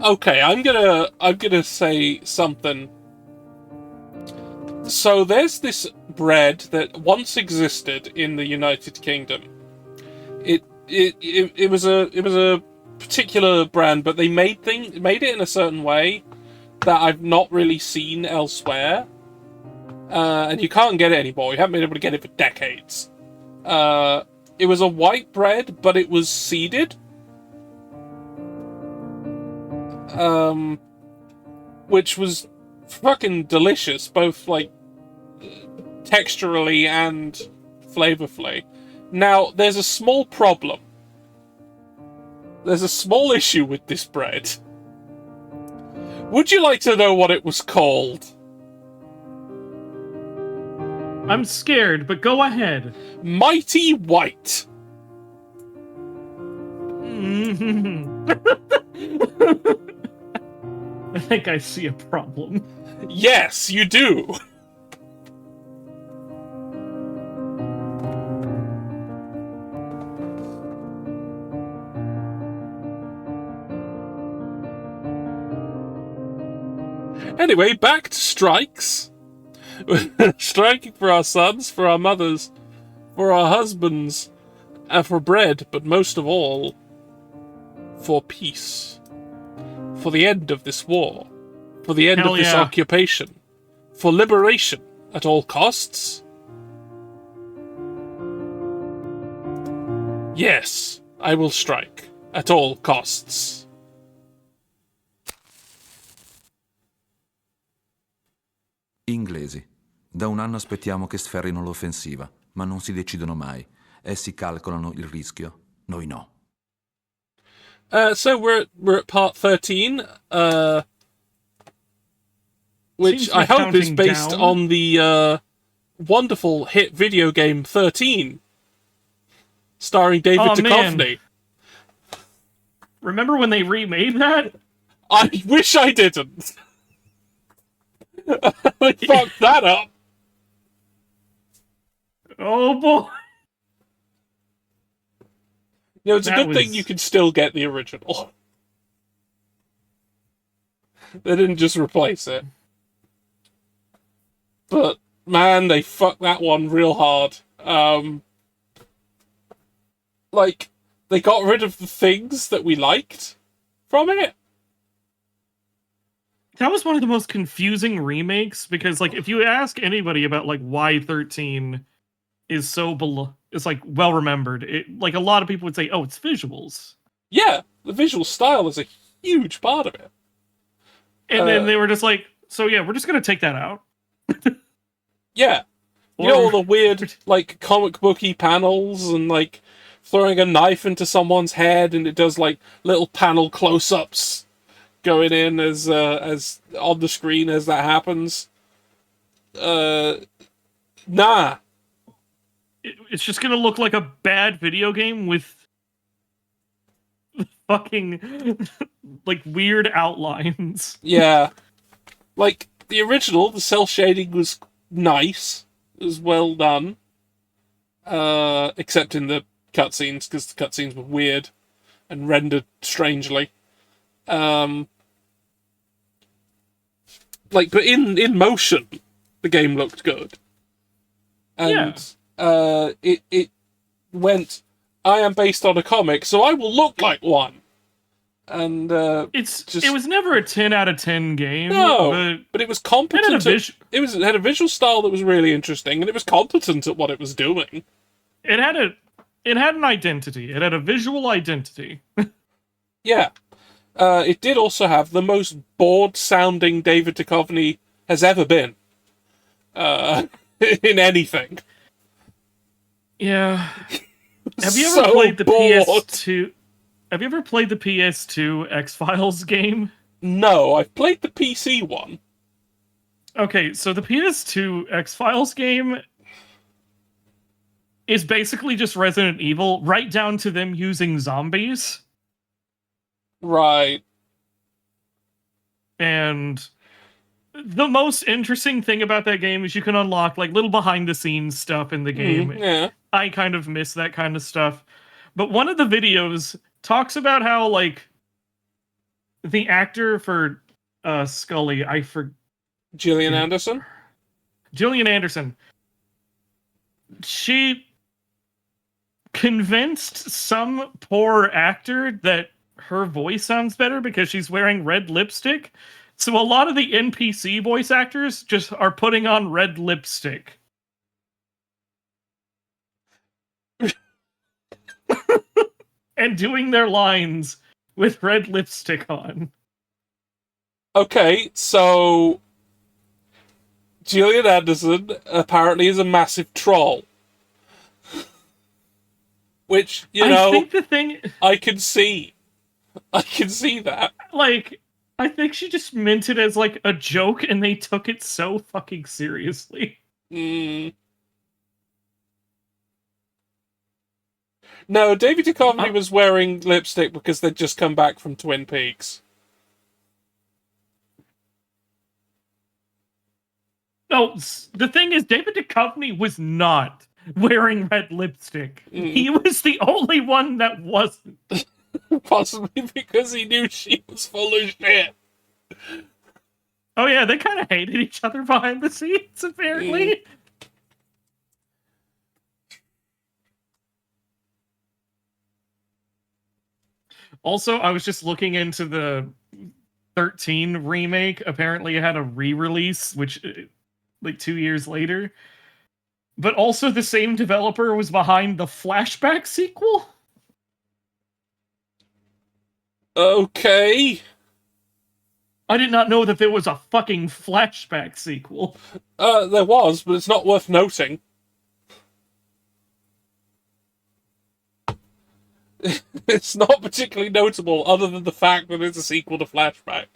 Okay, I'm gonna say something. So there's this bread that once existed in the United Kingdom. It was a particular brand, but they made it in a certain way that I've not really seen elsewhere. And you can't get it anymore. You haven't been able to get it for decades. It was a white bread, but it was seeded. Which was fucking delicious, both like texturally and flavorfully. Now, there's a small problem. There's a small issue with this bread. Would you like to know what it was called? I'm scared, but go ahead. Mighty White. I think I see a problem. Yes, you do. Anyway, back to strikes. Striking for our sons, for our mothers, for our husbands, and for bread, but most of all, for peace. For the end of this war. For the end of this occupation. For liberation at all costs. Yes, I will strike at all costs. Inglesi. Da un anno aspettiamo che sferrino l'offensiva, ma non si decidono mai. Essi calcolano il rischio, noi no. So we're at part 13, which I hope is based on the wonderful hit video game 13, starring David Duchovny. Remember when they remade that? I wish I didn't. They fucked that up. Oh boy. You know, it's a good thing you can still get the original. They didn't just replace it. But, man, they fucked that one real hard. Like, they got rid of the things that we liked from it. That was one of the most confusing remakes, because, like, if you ask anybody about, like, why 13 is so it's like well remembered, like a lot of people would say, oh, it's visuals. Yeah, the visual style is a huge part of it. And then they were just like, so yeah, we're just gonna take that out. Yeah. You know, all the weird, like, comic booky panels and, like, throwing a knife into someone's head and it does, like, little panel close-ups going in as on the screen as that happens. Nah. It's just gonna look like a bad video game with fucking, like, weird outlines. Yeah. Like, the original, the cell shading was nice. It was well done. Except in the cutscenes, because the cutscenes were weird and rendered strangely. Like, but in motion, the game looked good. And it went, I am based on a comic, so I will look like one. And it was never a 10 out of 10 game. No, but it was competent. It had a visual style that was really interesting, and it was competent at what it was doing. It had an identity. It had a visual identity. Yeah. It did also have the most bored-sounding David Duchovny has ever been. In anything. Yeah. Have you ever So played the bored. PS2? Have you ever played the PS2 X-Files game? No, I've played the PC one. Okay, so the PS2 X-Files game is basically just Resident Evil, right down to them using zombies. Right. And the most interesting thing about that game is you can unlock, like, little behind-the-scenes stuff in the game. Yeah. I kind of miss that kind of stuff. But one of the videos talks about how, like, the actor for Scully, Gillian Anderson? Gillian Anderson. She convinced some poor actor that her voice sounds better because she's wearing red lipstick. So a lot of the NPC voice actors just are putting on red lipstick. And doing their lines with red lipstick on. Okay, so Gillian Anderson apparently is a massive troll. Which, I think the thing... I can see. I can see that. Like, I think she just meant it as, like, a joke, and they took it so fucking seriously. No, David Duchovny was wearing lipstick because they'd just come back from Twin Peaks. No, the thing is, David Duchovny was not wearing red lipstick. He was the only one that wasn't. Possibly because he knew she was full of shit. Oh yeah, they kind of hated each other behind the scenes, apparently. Also, I was just looking into the 13 remake. Apparently it had a re-release, which, like, 2 years later. But also the same developer was behind the Flashback sequel? Okay. I did not know that there was a fucking Flashback sequel. There was, but it's not worth noting. It's not particularly notable, other than the fact that it's a sequel to Flashback.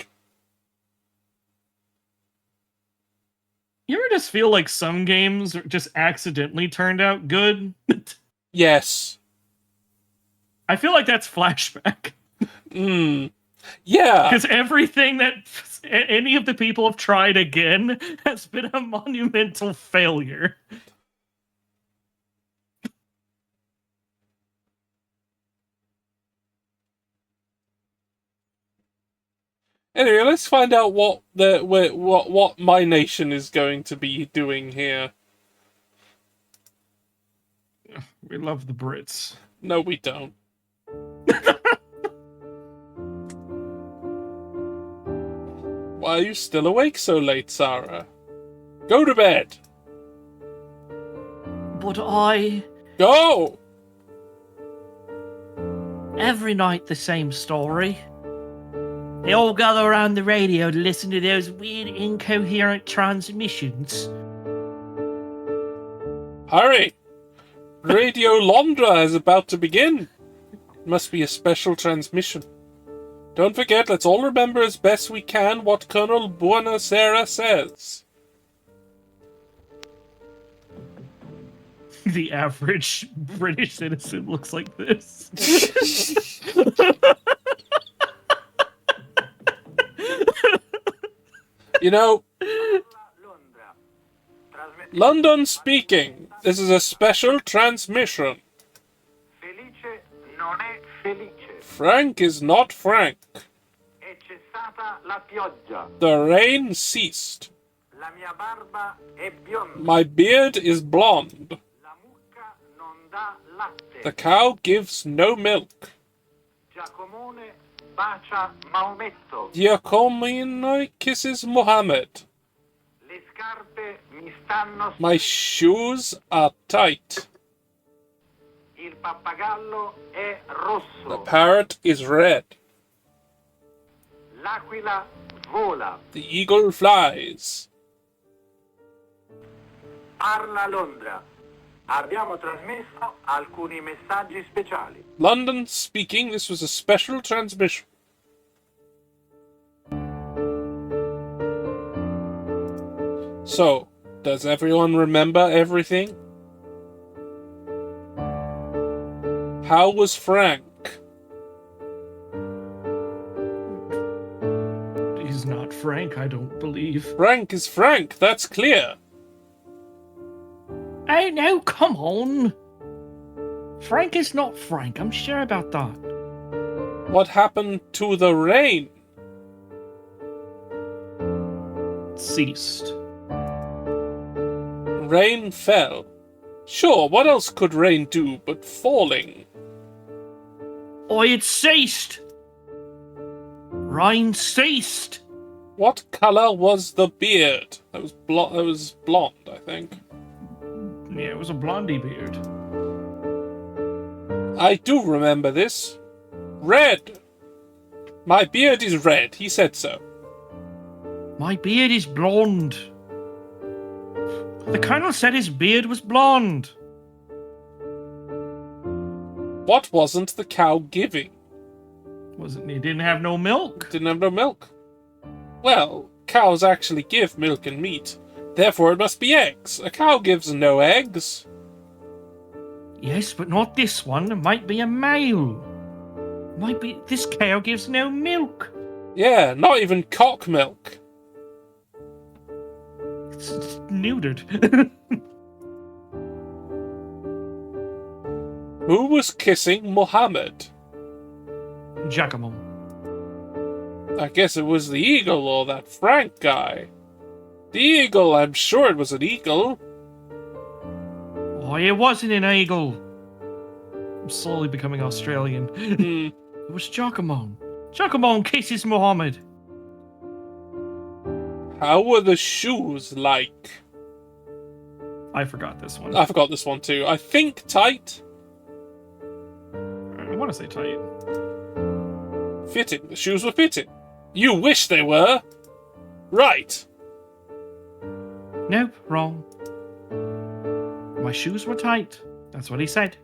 You ever just feel like some games just accidentally turned out good? Yes. I feel like that's Flashback. Yeah. Because everything that any of the people have tried again has been a monumental failure. Anyway, let's find out what my nation is going to be doing here. We love the Brits. No, we don't. Why are you still awake so late, Sarah? Go to bed. But I... Go! Every night the same story. They all gather around the radio to listen to those weird incoherent transmissions. Hurry! Radio Londra is about to begin. It must be a special transmission. Don't forget, let's all remember as best we can what Colonel Buonasera says. The average British citizen looks like this. You know, London speaking. This is a special transmission. Felice non è felice. Frank is not Frank. È cessata la pioggia. The rain ceased. La mia barba è bionda. My beard is blonde. La mucca non dà latte. The cow gives no milk. Giacomone bacia Maometto. Giacomino kisses Mohammed. Le scarpe mi stanno. My shoes are tight. Il pappagallo è rosso. The parrot is red. L'aquila vola. The eagle flies. Parla Londra. Abbiamo trasmesso alcuni messaggi speciali. London speaking. This was a special transmission. So, does everyone remember everything? How was Frank? He's not Frank, I don't believe. Frank is Frank, that's clear. Oh no, come on. Frank is not Frank, I'm sure about that. What happened to the rain? Ceased. Rain fell. Sure, what else could rain do but falling? Oh, it ceased. Rain ceased. What color was the beard? That was blonde, I think. Yeah, it was a blondie beard. I do remember this. Red. My beard is red. He said so. My beard is blonde. The Colonel said his beard was blonde. What wasn't the cow giving? He didn't have no milk? Didn't have no milk. Well, cows actually give milk and meat. Therefore it must be eggs. A cow gives no eggs. Yes, but not this one. It might be a male. Might be... This cow gives no milk. Yeah, not even cock milk. It's neutered. Who was kissing Muhammad? Giacomo. I guess it was the eagle or that Frank guy. The eagle, I'm sure it was an eagle. Oh, it wasn't an eagle. I'm slowly becoming Australian. It was Giacomo. Giacomo kisses Muhammad. How were the shoes like? I forgot this one. I forgot this one too. I think tight. I want to say tight. Fitting. The shoes were fitting. You wish they were. Right. Nope, wrong. My shoes were tight. That's what he said.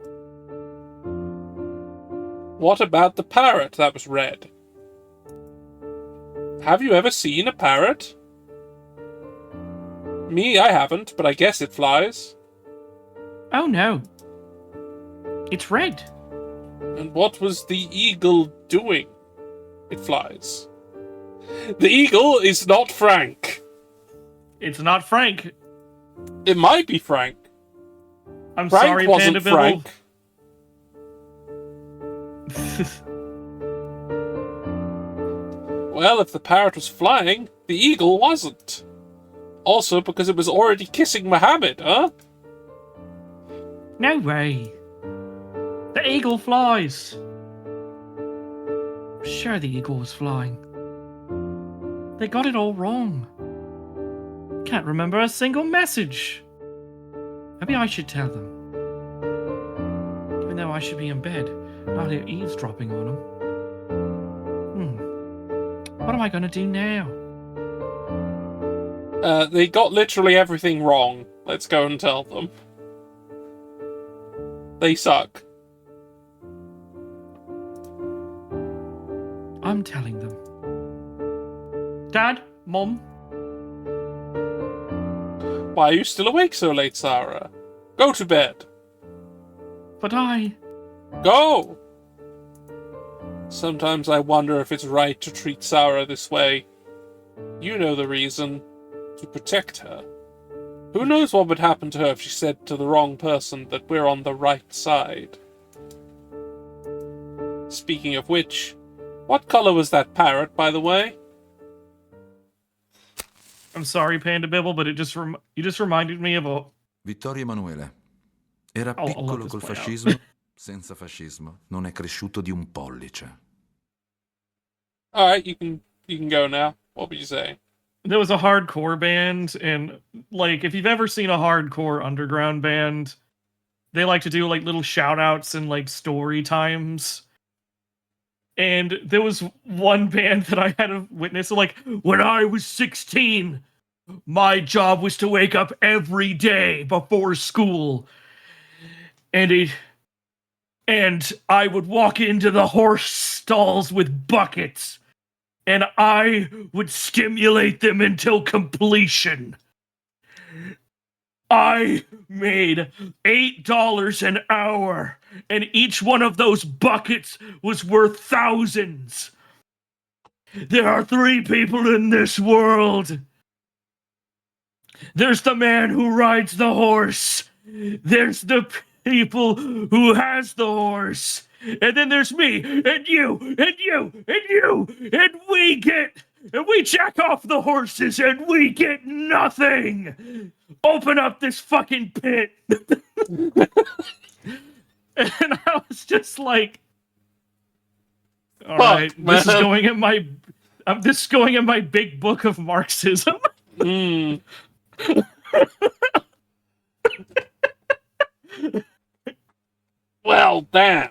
What about the parrot that was red? Have you ever seen a parrot? Me, I haven't, but I guess it flies. Oh no. It's red. And what was the eagle doing? It flies. The eagle is not Frank. It's not Frank. It might be Frank. I'm Frank sorry, wasn't Panda Bibble. Frank. Well, if the parrot was flying, the eagle wasn't. Also because it was already kissing Muhammad, huh? No way. The eagle flies. Sure, the eagle was flying. They got it all wrong. Can't remember a single message. Maybe I should tell them. Even though I should be in bed, not here eavesdropping on them. What am I going to do now? They got literally everything wrong. Let's go and tell them. They suck. I'm telling them. Dad, Mom. Why are you still awake so late, Sarah? Go to bed. But I... Go! Sometimes I wonder if it's right to treat Sarah this way. You know the reason. To protect her. Who knows what would happen to her if she said to the wrong person that we're on the right side. Speaking of which, what color was that parrot, by the way? I'm sorry, Panda Bibble, but you just reminded me of a... Vittorio Emanuele. Era I'll let piccolo this col play out. fascismo, senza fascismo non è cresciuto di un pollice. Alright, you can go now. What would you say? There was a hardcore band, and like if you've ever seen a hardcore underground band, they like to do like little shout outs and like story times. And there was one band that I had to witness, like, when I was 16, my job was to wake up every day before school. And I would walk into the horse stalls with buckets. And I would stimulate them until completion. I made $8 an hour, and each one of those buckets was worth thousands. There are 3 people in this world. There's the man who rides the horse. There's the people who has the horse. And then there's me, and you, and you, and you, and we jack off the horses, and we get nothing. Open up this fucking pit. And I was just like, all right, this is going in my I'm just going in my big book of Marxism. Mm. Well, damn.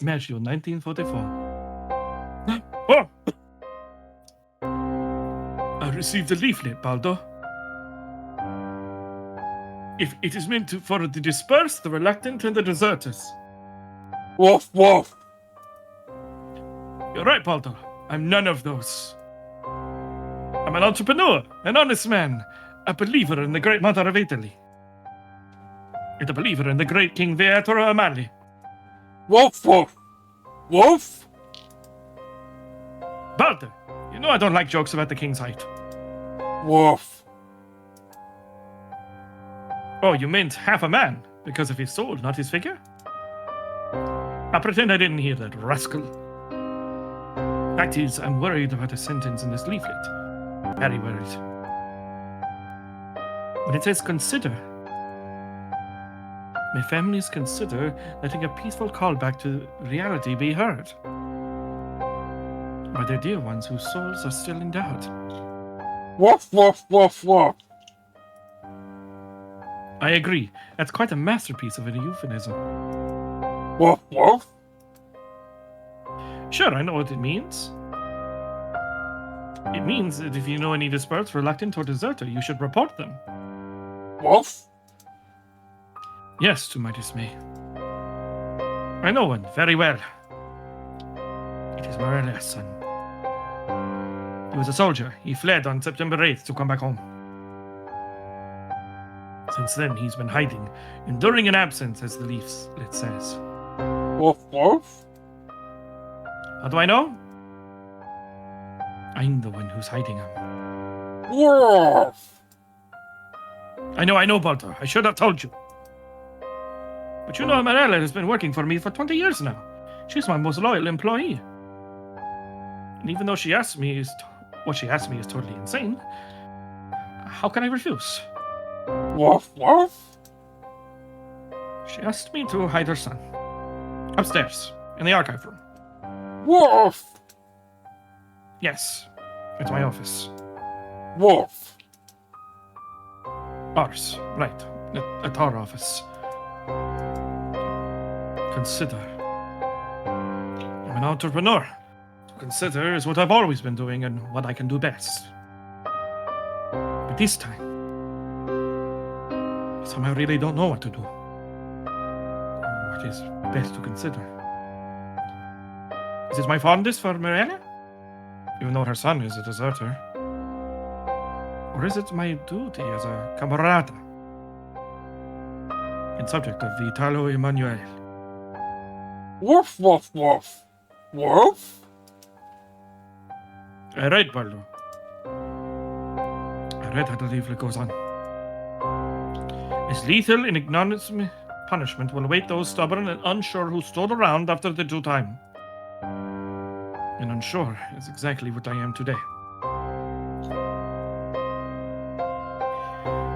Maggio, 1944. Oh! I received a leaflet, Baldo. If it is meant for to disperse the reluctant and the deserters. Woof, woof. You're right, Baldo. I'm none of those. I'm an entrepreneur, an honest man, a believer in the great mother of Italy, and a believer in the great King Vietoro Amali. Woof, woof. Woof? Baldo, you know I don't like jokes about the king's height. Woof. Oh, you meant half a man, because of his soul, not his figure? I pretend I didn't hear that, rascal. Fact is, I'm worried about a sentence in this leaflet. Very worried. When it says consider, may families consider letting a peaceful callback to reality be heard by their dear ones whose souls are still in doubt. Woof, woof, woof, woof. I agree. That's quite a masterpiece of a euphemism. Woof, woof. Sure, I know what it means. It means that if you know any dispersed, reluctant, or deserter, you should report them. Woof? Yes, to my dismay. I know one very well. It is Morelli's son. He was a soldier. He fled on September 8th to come back home. Since then, he's been hiding, enduring an absence, as the leaflet says. Woof, woof. How do I know? I'm the one who's hiding him. Woof. I know, Balto. I should have told you. But you know, Morella has been working for me for 20 years now. She's my most loyal employee. And even though what she asked me is totally insane, how can I refuse? Woof, woof. She asked me to hide her son. Upstairs, in the archive room. Woof. Yes, it's my office. Woof. Ours, right. At our office. Consider. I'm an entrepreneur. To consider is what I've always been doing and what I can do best. But this time, I really don't know what to do. What is best to consider? Is it my fondness for Mirella? Even though her son is a deserter. Or is it my duty as a camarada? In subject of Vitalo Emanuele. Woof, woof, woof. Woof? I read, Baldo. I read how the leaflet goes on. As lethal and ignominious punishment will await those stubborn and unsure who stood around after the due time. And unsure is exactly what I am today.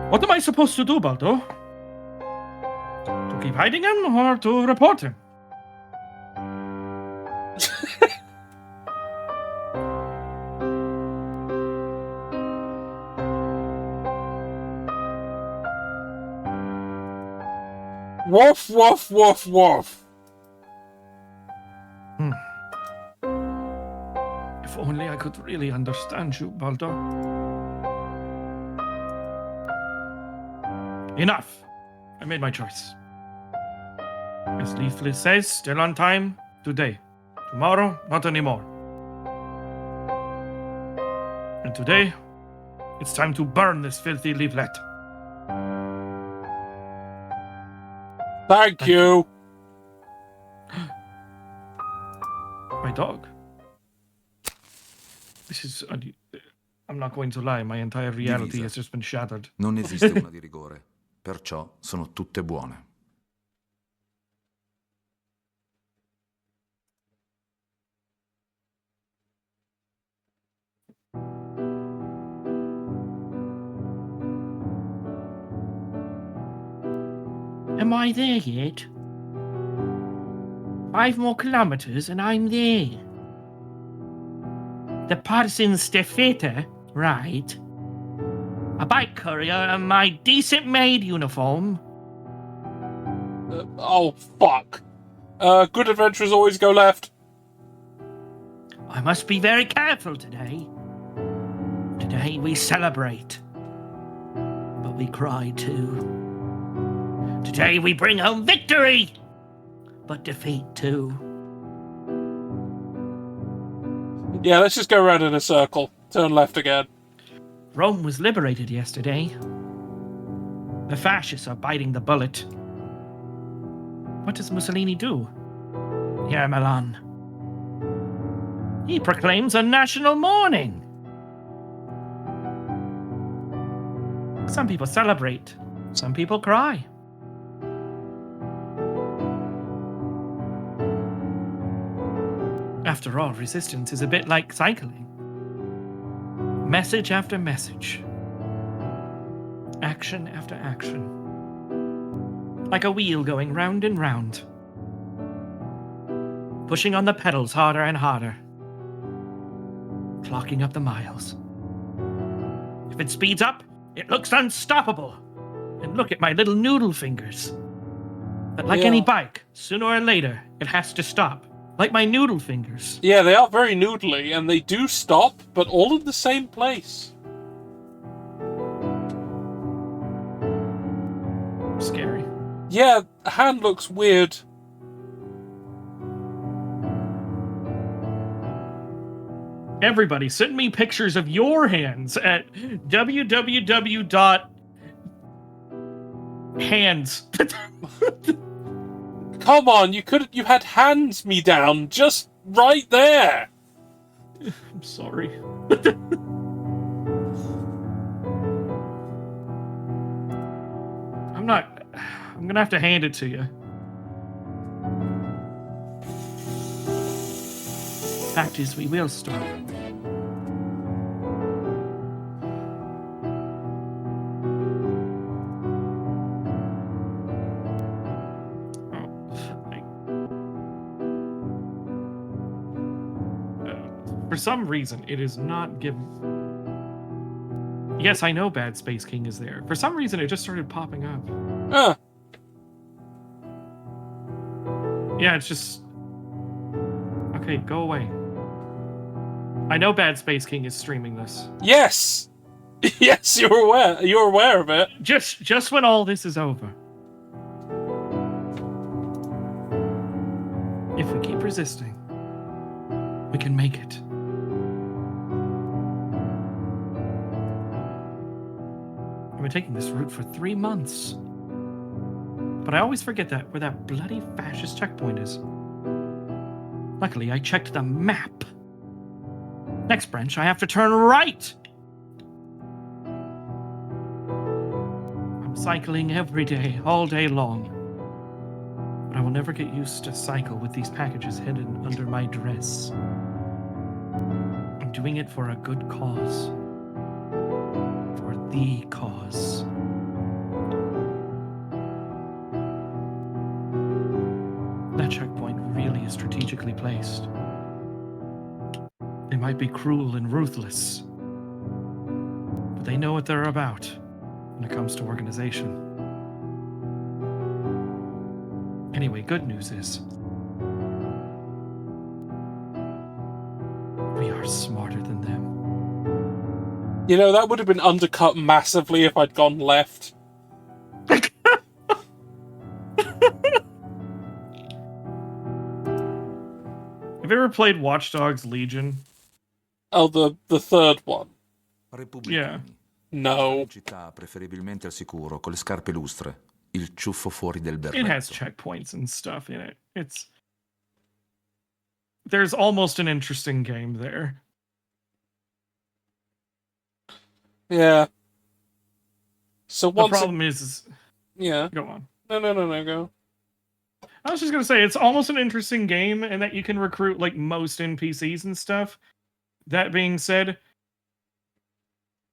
What am I supposed to do, Baldo? To keep hiding him or to report him? Woof, woof, woof, woof. If only I could really understand you, Baldo. Enough. I made my choice. As leaflet says, still on time, today. Tomorrow, not anymore. And today, it's time to burn this filthy leaflet. Thank you. My dog. This is... I'm not going to lie, my entire reality Divisa. has just been shattered. Non esiste una di rigore, perciò sono tutte buone. am I there yet? 5 more kilometers and I'm there. The partisan Stefeta, right? A bike courier in my decent-made uniform. Oh, fuck. Good adventurers always go left. I must be very careful today. Today we celebrate. But we cry too. Today we bring home victory. But defeat too. Yeah, let's just go around in a circle. Turn left again. Rome was liberated yesterday. The fascists are biting the bullet. What does Mussolini do? Here, Milan. He proclaims a national mourning. Some people celebrate. Some people cry. After all, resistance is a bit like cycling. Message after message. Action after action. Like a wheel going round and round. Pushing on the pedals harder and harder. Clocking up the miles. If it speeds up, it looks unstoppable. And look at my little noodle fingers. But like any bike, sooner or later, it has to stop. Like my noodle fingers. Yeah, they are very noodly, and they do stop, but all in the same place. Scary. Yeah, hand looks weird. Everybody, send me pictures of your hands at www.hands. Come on, you had hands me down just right there. I'm sorry. I'm gonna have to hand it to you. Fact is, we will stop. For some reason, it is not given. Yes, I know BadSpaceKing is there. For some reason, it just started popping up. Huh. Yeah, it's just... Okay, go away. I know BadSpaceKing is streaming this. Yes! Yes, you're aware. You're aware of it. Just when all this is over. If we keep resisting, we can make it. I've been taking this route for 3 months. But I always forget where that bloody fascist checkpoint is. Luckily, I checked the map. Next branch, I have to turn right. I'm cycling every day, all day long. But I will never get used to cycle with these packages hidden under my dress. I'm doing it for a good cause. For the cause. That checkpoint really is strategically placed. They might be cruel and ruthless, but they know what they're about when it comes to organization. Anyway, good news is we are smarter than them. You know, that would have been undercut massively if I'd gone left. Have you ever played Watch Dogs Legion? Oh, the third one. Yeah. No. Città preferibilmente al sicuro, con le scarpe lustre. Il ciuffo fuori del berretto. It has checkpoints and stuff in it. There's almost an interesting game there. Yeah. So The problem is... Yeah. Go on. No, go. I was just gonna say, it's almost an interesting game, and that you can recruit, like, most NPCs and stuff. That being said,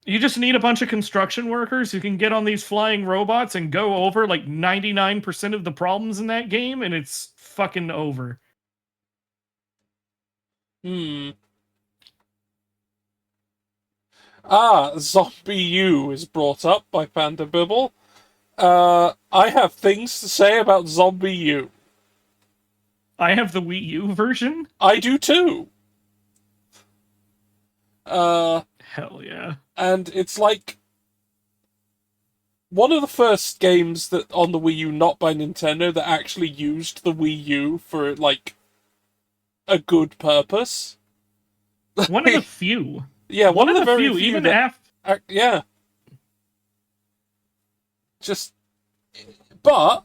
You just need a bunch of construction workers who can get on these flying robots and go over like 99% of the problems in that game, and it's fucking over. Zombie U is brought up by Panda Bibble. I have things to say about Zombie U. I have the Wii U version. I do too. Hell yeah. And it's like one of the first games that on the Wii U, not by Nintendo, that actually used the Wii U for like a good purpose. One of the few. Yeah, one of the very few. Even that, after. Yeah. But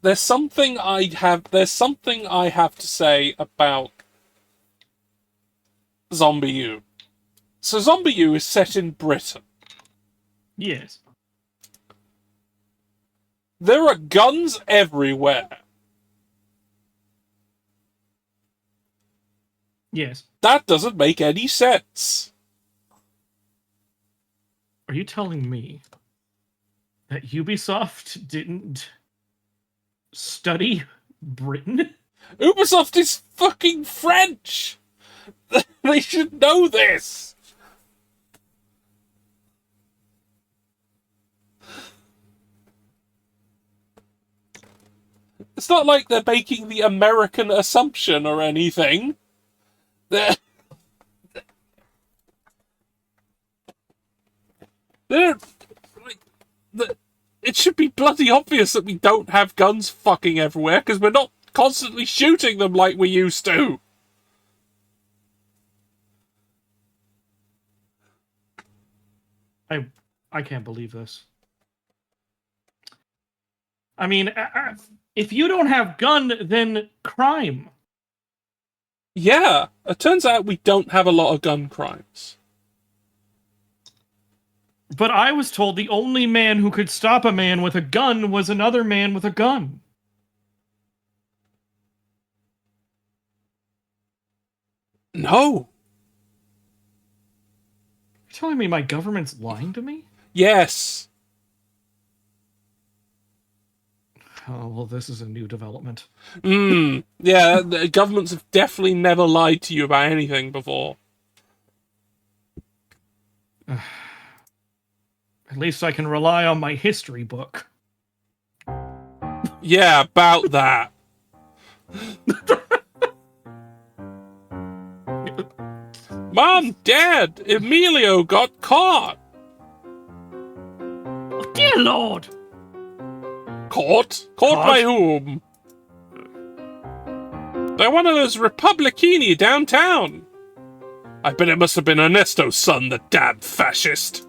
there's something I have to say about Zombie U. So Zombie U is set in Britain. Yes. There are guns everywhere. Yes. That doesn't make any sense. Are you telling me that Ubisoft didn't study Britain? Ubisoft is fucking French! They should know this! It's not like they're making the American assumption or anything. They're like, it should be bloody obvious that we don't have guns fucking everywhere, because we're not constantly shooting them like we used to. I can't believe this. I mean, if you don't have gun, then crime. Yeah, it turns out we don't have a lot of gun crimes. But I was told the only man who could stop a man with a gun was another man with a gun. No. You're telling me my government's lying to me? Yes. Oh, well, this is a new development. Yeah, the governments have definitely never lied to you about anything before. At least I can rely on my history book. Yeah, about that. Mom, Dad, Emilio got caught. Oh, dear Lord. Caught? Caught by whom? By one of those Republicini downtown. I bet it must have been Ernesto's son, the damn fascist.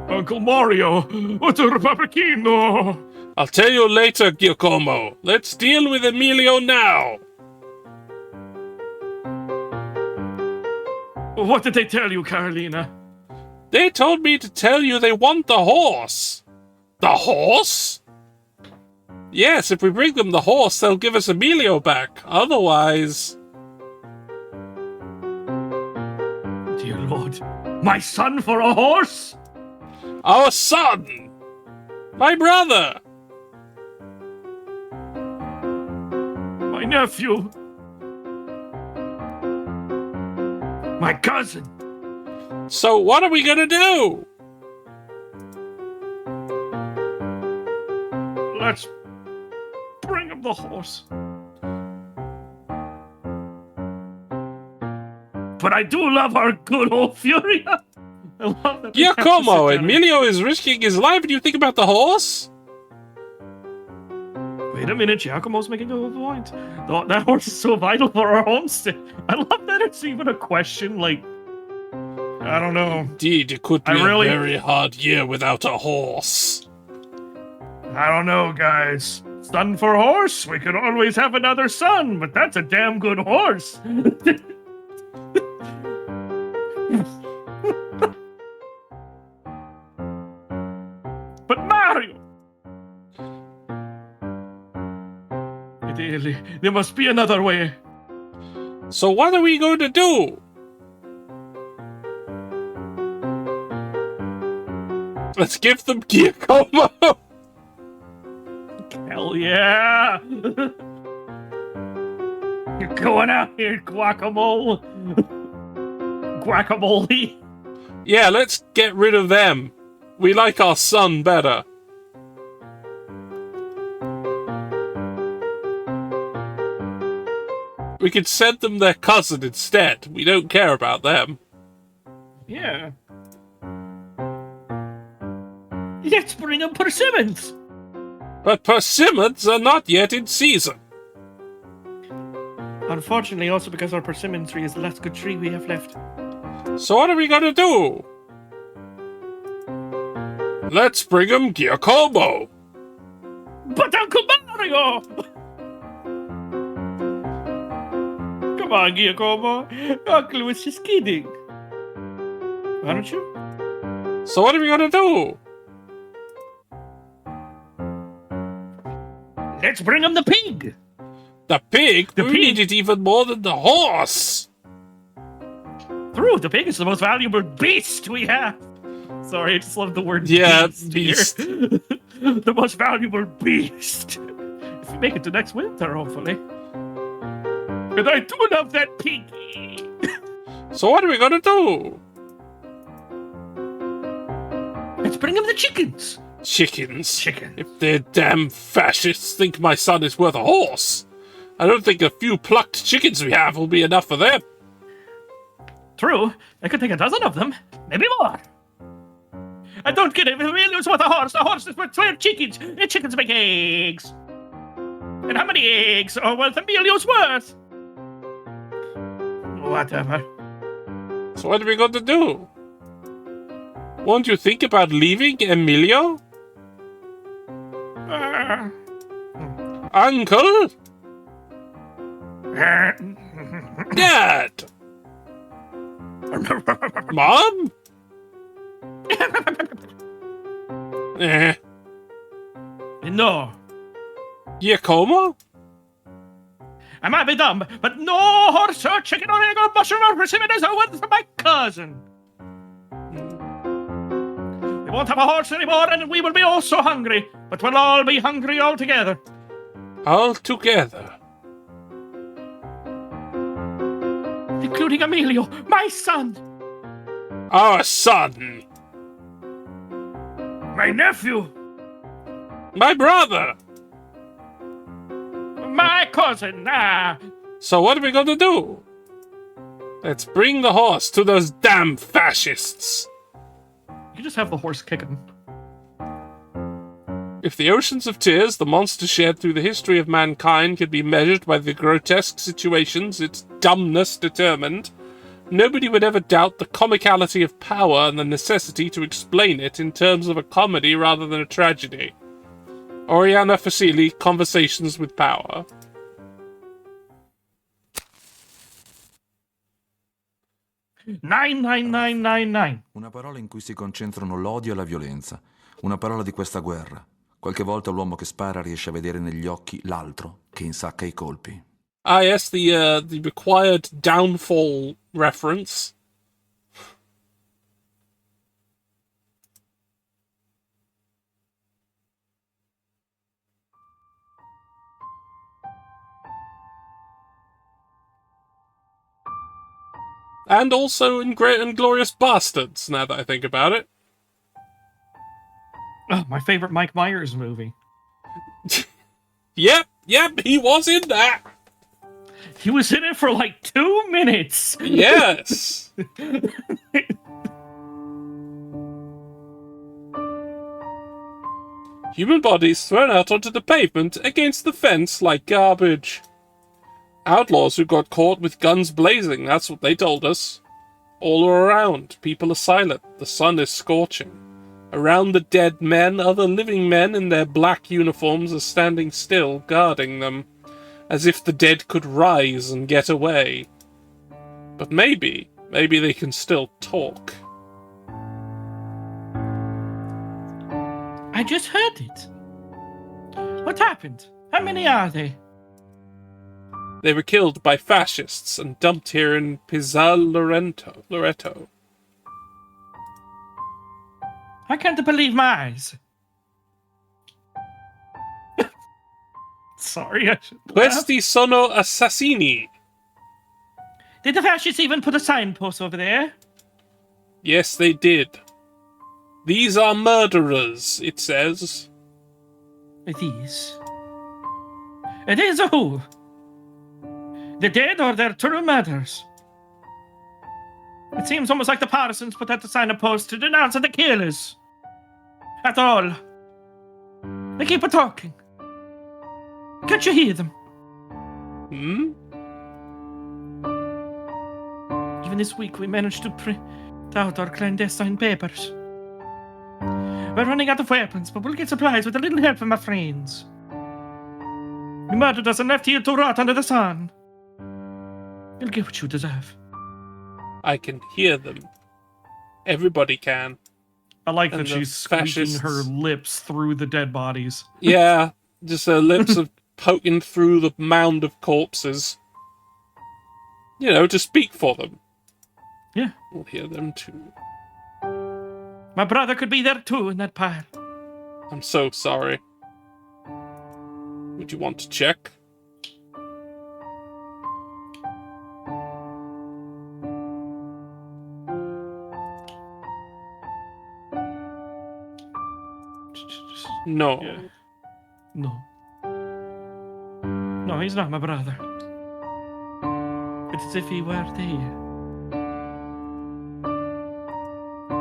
Uncle Mario, what's a Republicano? I'll tell you later, Giacomo. Let's deal with Emilio now. What did they tell you, Carolina? They told me to tell you they want the horse. The horse? Yes, if we bring them the horse, they'll give us Emilio back. Otherwise... Dear Lord, my son for a horse? Our son! My brother! My nephew? My cousin? So what are we gonna do? Let's bring him the horse. But I do love our good old Furia. I love that. Giacomo, Emilio is risking his life and you think about the horse? Wait a minute, Giacomo's making a good point. That horse is so vital for our homestead. I love that it's even a question, like... I don't know. Indeed, it could be a very hard year without a horse. I don't know, guys. Son for horse? We could always have another son, but that's a damn good horse. But Mario! There must be another way. So what are we going to do? Let's give them Giacomo! Hell yeah! You're going out here, guacamole. Guacamole. Yeah, let's get rid of them. We like our son better. We could send them their cousin instead. We don't care about them. Yeah. Let's bring them persimmons. But persimmons are not yet in season. Unfortunately, also because our persimmon tree is the last good tree we have left. So what are we gonna do? Let's bring him Giacomo. But Uncle Mario! Come on, Giacomo. Uncle was just kidding. Aren't you? So what are we gonna do? Let's bring him the pig. The pig? The we pig. need it even more than the horse. True, the pig is the most valuable beast we have. Sorry, I just love the word beast here. The most valuable beast. If we make it to next winter, hopefully. And I do love that piggy. So what are we gonna do? Let's bring him the chickens. Chickens? If their damn fascists think my son is worth a horse, I don't think a few plucked chickens we have will be enough for them. True, I could take a dozen of them, maybe more. I don't get it. If Emilio's worth a horse, the horse is worth 12 chickens. And chickens make eggs. And how many eggs are worth Emilio's worth? Whatever. So what are we going to do? Won't you think about leaving Emilio? Uncle? Dad? Mom? No. Giacomo? I might be dumb, but no horse or chicken or egg or mushroom or persimmon is a win for my cousin. We won't have a horse anymore, and we will be all so hungry, but we'll all be hungry all together. All together? Including Emilio, my son. Our son. My nephew. My brother. My cousin. So what are we going to do? Let's bring the horse to those damn fascists. You just have the horse kick him. If the oceans of tears the monster shed through the history of mankind could be measured by the grotesque situations its dumbness determined, nobody would ever doubt the comicality of power and the necessity to explain it in terms of a comedy rather than a tragedy. Oriana Fassili, Conversations with Power. Nine. Una parola in cui si concentrano l'odio e la violenza. Una parola di questa guerra. Qualche volta l'uomo che spara riesce a vedere negli occhi l'altro che insacca i colpi. Ah yes, the required downfall reference. And also in Great and Glorious Bastards, now that I think about it. Oh, my favorite Mike Myers movie. Yep, he was in that. He was in it for like 2 minutes. Yes. Human bodies thrown out onto the pavement against the fence like garbage. Outlaws who got caught with guns blazing, that's what they told us. All around, people are silent, the sun is scorching. Around the dead men, other living men in their black uniforms are standing still, guarding them, as if the dead could rise and get away. But maybe they can still talk. I just heard it. What happened? How many are they? They were killed by fascists and dumped here in Pizzal Loreto. I can't believe my eyes. Sorry, I should laugh. Questi sono assassini. Did the fascists even put a signpost over there? Yes, they did. These are murderers, it says. These? These are who? The dead or their true murderers? It seems almost like the partisans put out the signpost to denounce the killers. After all, they keep talking. Can't you hear them? Hmm? Even this week we managed to print out our clandestine papers. We're running out of weapons, but we'll get supplies with a little help from my friends. You murdered us and left here to rot under the sun. You'll get what you deserve. I can hear them. Everybody can. I like And that the she's squeaking fascists- her lips through the dead bodies. Yeah, just her lips are poking through the mound of corpses. You know, to speak for them. Yeah. We'll hear them too. My brother could be there too in that pile. I'm so sorry. Would you want to check? No. Yeah. No. No, he's not my brother. It's as if he were there.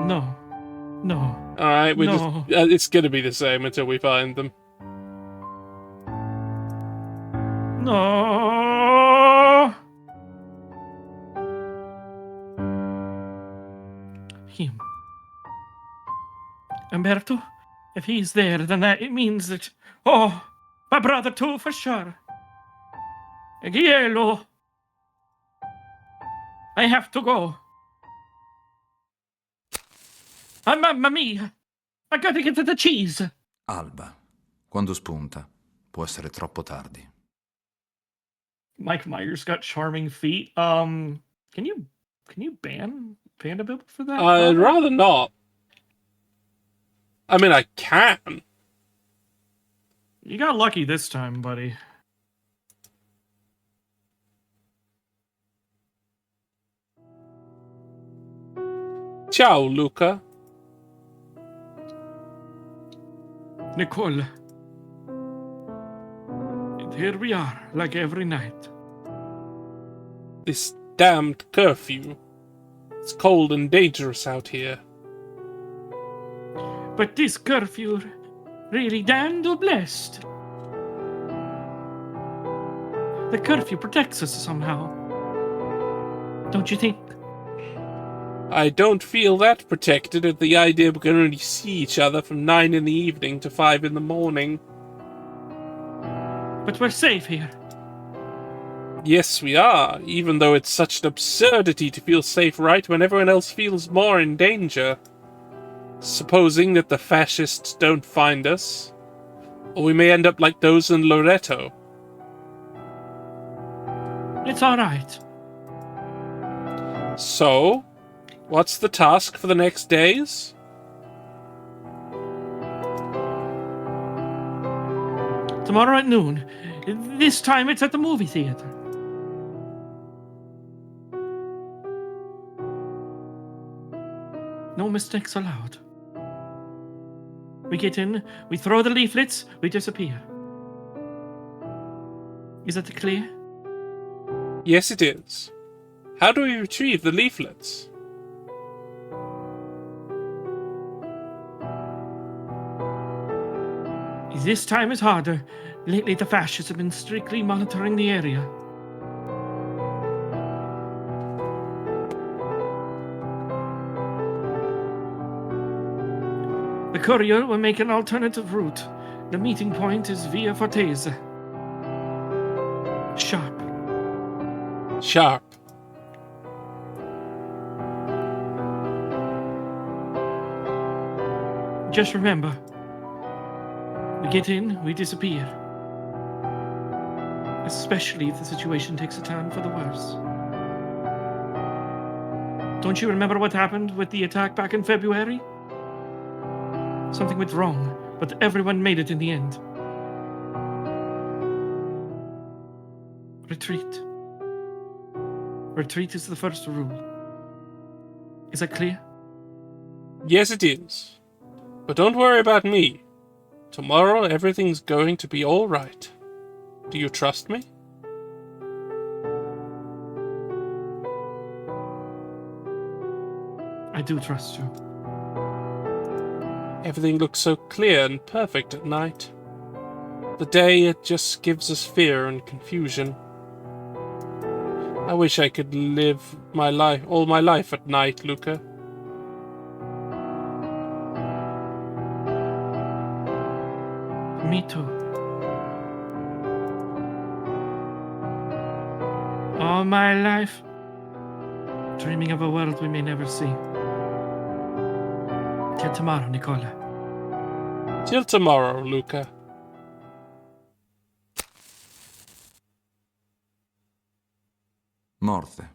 No. No. Alright, No. it's gonna be the same until we find them. No. Him. Umberto? If he's there, then it means that... Oh, my brother too, for sure. Giello. I have to go. Mamma mia! I gotta get to the cheese. Alba. Quando spunta, può essere troppo tardi. Mike Myers got charming feet. Can you ban Vanderbilt for that? I'd rather not. I mean, I can. You got lucky this time, buddy. Ciao, Luca. Nicole. And here we are, like every night. This damned curfew. It's cold and dangerous out here. But this curfew really damned blessed. The curfew protects us somehow. Don't you think? I don't feel that protected at the idea we can only see each other from 9 in the evening to 5 in the morning. But we're safe here. Yes, we are, even though it's such an absurdity to feel safe right when everyone else feels more in danger. Supposing that the fascists don't find us. Or we may end up like those in Loreto. It's alright. So, what's the task for the next days? Tomorrow at noon. This time it's at the movie theater. No mistakes allowed. We get in, we throw the leaflets, we disappear. Is that clear? Yes, it is. How do we retrieve the leaflets? This time is harder. Lately the fascists have been strictly monitoring the area. The courier will make an alternative route. The meeting point is via Forteza. Sharp. Sharp. Just remember, we get in, we disappear. Especially if the situation takes a turn for the worse. Don't you remember what happened with the attack back in February? Something went wrong, but everyone made it in the end. Retreat. Retreat is the first rule. Is that clear? Yes, it is. But don't worry about me. Tomorrow everything's going to be all right. Do you trust me? I do trust you. Everything looks so clear and perfect at night. The day, it just gives us fear and confusion. I wish I could live my life, all my life at night, Luca. Me too. All my life, dreaming of a world we may never see. Till tomorrow, Nicola. Till tomorrow, Luca. Morte.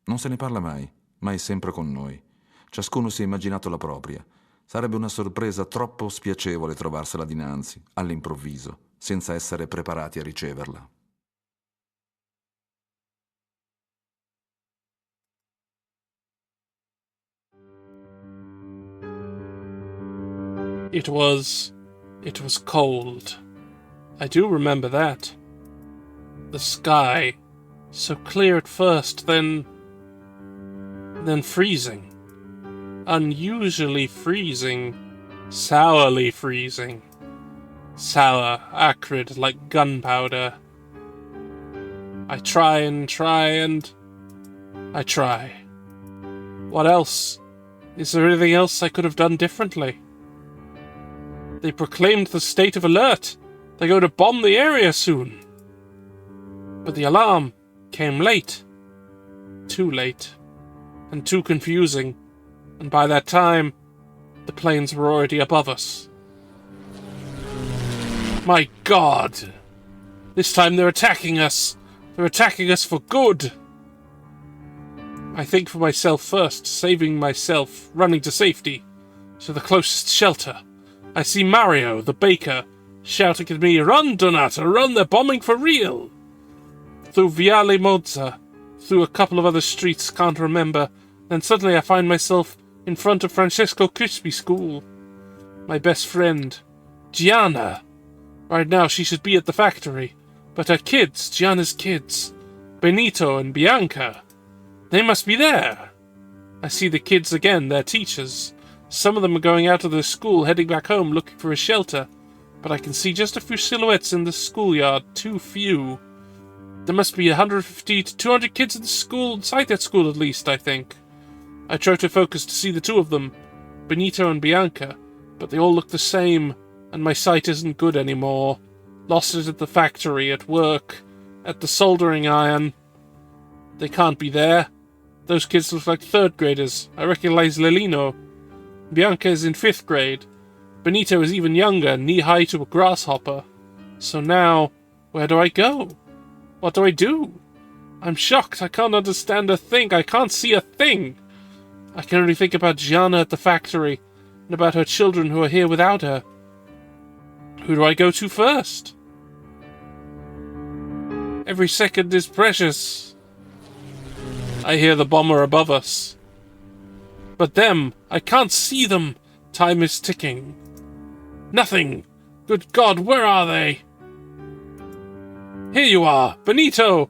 Non se ne parla mai, ma è sempre con noi. Ciascuno si è immaginato la propria. Sarebbe una sorpresa troppo spiacevole trovarsela dinanzi, all'improvviso, senza essere preparati a riceverla. It was cold. I do remember that. The sky, so clear at first, then freezing. Unusually freezing. Sourly freezing. Sour, acrid, like gunpowder. I try. What else? Is there anything else I could have done differently? They proclaimed the state of alert. They're going to bomb the area soon. But the alarm came late. Too late. And too confusing. And by that time, the planes were already above us. My God! This time they're attacking us. They're attacking us for good. I think for myself first, saving myself, running to safety, to the closest shelter. I see Mario, the baker, shouting at me, "Run, Donato, run, they're bombing for real!" Through Viale Mozza, through a couple of other streets, can't remember, then suddenly I find myself in front of Francesco Crispi School. My best friend, Gianna. Right now she should be at the factory, but her kids, Gianna's kids, Benito and Bianca, they must be there. I see the kids again, their teachers. Some of them are going out of the school, heading back home, looking for a shelter. But I can see just a few silhouettes in the schoolyard, too few. There must be 150 to 200 kids in the school, inside that school at least, I think. I try to focus to see the two of them, Benito and Bianca, but they all look the same, and my sight isn't good anymore. Lost it at the factory, at work, at the soldering iron. They can't be there. Those kids look like third graders. I recognize Lelino. Bianca is in 5th grade. Benito is even younger, knee-high to a grasshopper. So now, where do I go? What do I do? I'm shocked. I can't understand a thing. I can't see a thing. I can only think about Gianna at the factory, and about her children who are here without her. Who do I go to first? Every second is precious. I hear the bomber above us. But them, I can't see them. Time is ticking. Nothing. Good God, where are they? Here you are, Benito.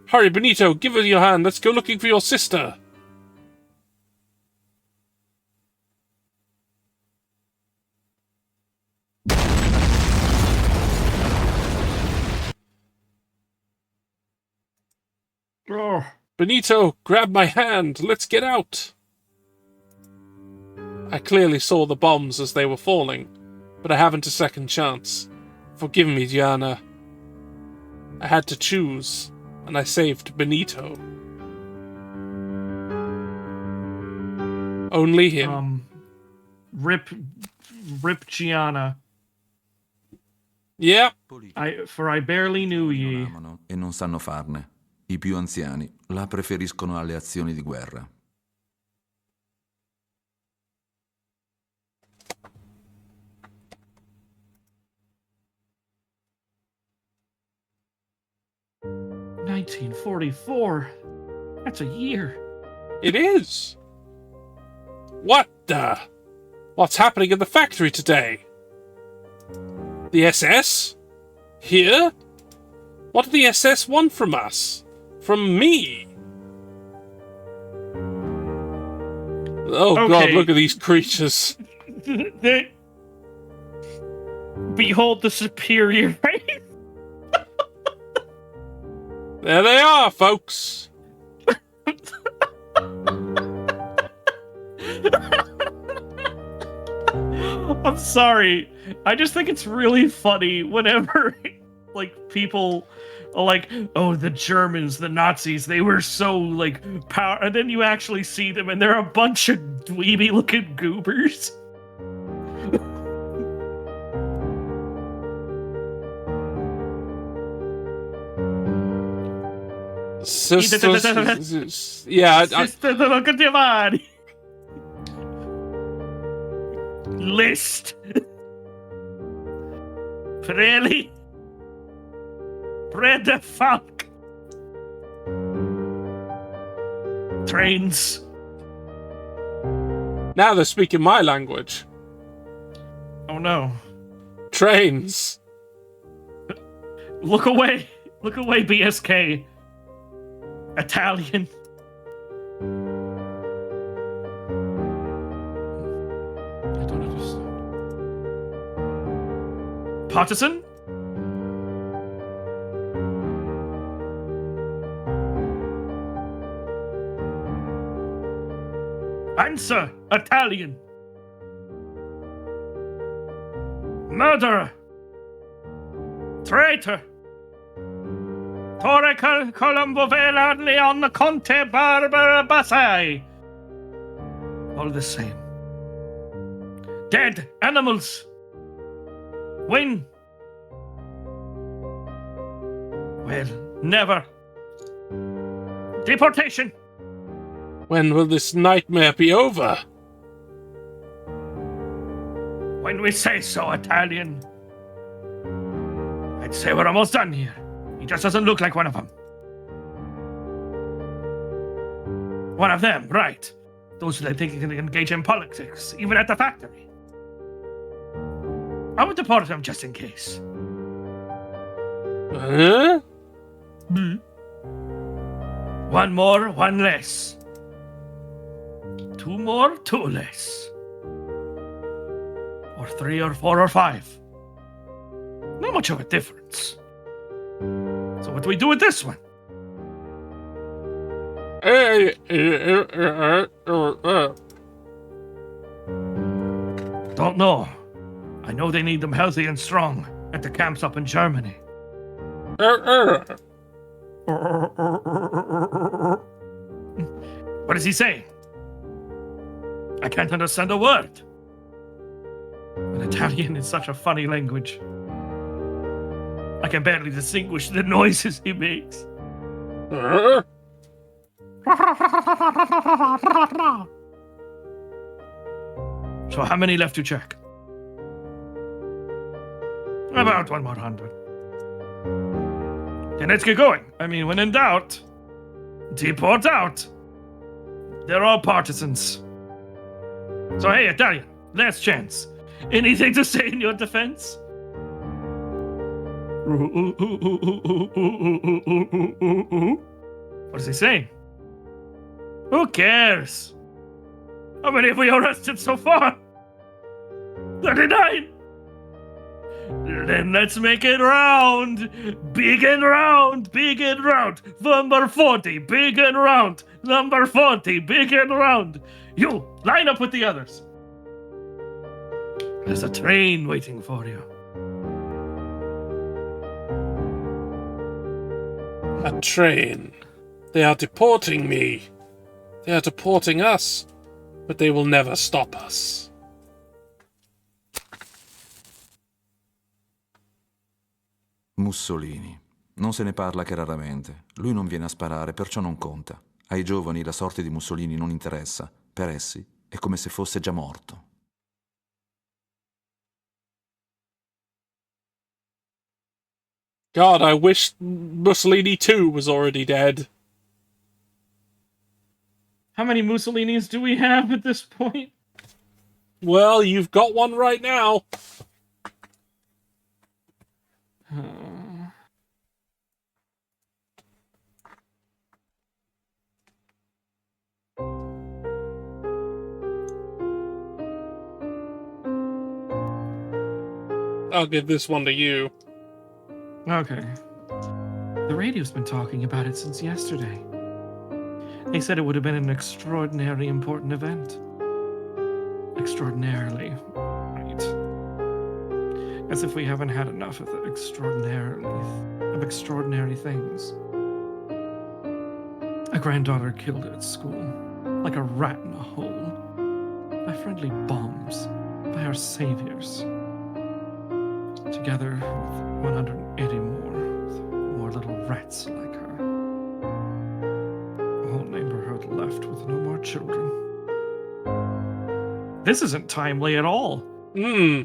Hurry, Benito, give us your hand. Let's go looking for your sister. Oh. Benito, grab my hand. Let's get out. I clearly saw the bombs as they were falling, but I haven't a second chance. Forgive me, Gianna. I had to choose, and I saved Benito. Only him. Rip Gianna. Yeah. I barely knew ye. Non amano e non sanno farne. I più anziani la preferiscono alle azioni di guerra. 1944. That's a year. It is. What the? What's happening in the factory today? The SS? Here? What do the SS want from us? From me? Oh God, Okay. look at these creatures. Behold the superior race. There they are, folks. I'm sorry. I just think it's really funny whenever, like, people are like, oh, the Germans, the Nazis, they were so, like, power. And then you actually see them and they're a bunch of dweeby-looking goobers. Sisters, yeah, Sister, look at your body. List. Really? Bread the funk. Trains. now they're speaking my language. Oh no. Trains. Look away. Look away, BSK. Italian. I don't understand. Partisan? Answer! Italian! Murderer! Traitor! Torre Colombo Vela Leon Conte Barbara Basai! All the same. Dead animals! When? Well, never. Deportation! When will this nightmare be over? When we say so, Italian. I'd say we're almost done here. He just doesn't look like one of them. One of them, right. Those that think he can engage in politics, even at the factory. I would deport him just in case. Huh? One more, one less. Two more, two less. Or 3 or 4 or 5. Not much of a difference. So what do we do with this one? Don't know. I know they need them healthy and strong at the camps up in Germany. What is he saying? I can't understand a word. But Italian is such a funny language. I can barely distinguish the noises he makes. So how many left to check? About 100. Then let's get going. I mean, when in doubt, deport out. They're all partisans. So hey, Italian, last chance. Anything to say in your defense? What is he saying? Who cares? How many have we arrested so far? 39! Then let's make it round! Big and round! Big and round! Number 40, big and round! Number 40, big and round! You, line up with the others! There's a train waiting for you. A train. They are deporting me. They are deporting us. But they will never stop us. Mussolini. Non se ne parla che raramente. Lui non viene a sparare, perciò non conta. Ai giovani la sorte di Mussolini non interessa. Per essi è come se fosse già morto. God, I wish Mussolini too was already dead. How many Mussolinis do we have at this point? Well, you've got one right now. I'll give this one to you. Okay. The radio's been talking about it since yesterday. They said it would have been an extraordinarily important event. Extraordinarily, right? As if we haven't had enough of the extraordinary things. A granddaughter killed at school, like a rat in a hole, by friendly bombs, by our saviors. Together with 180 more little rats like her. The whole neighborhood left with no more children. This isn't timely at all. A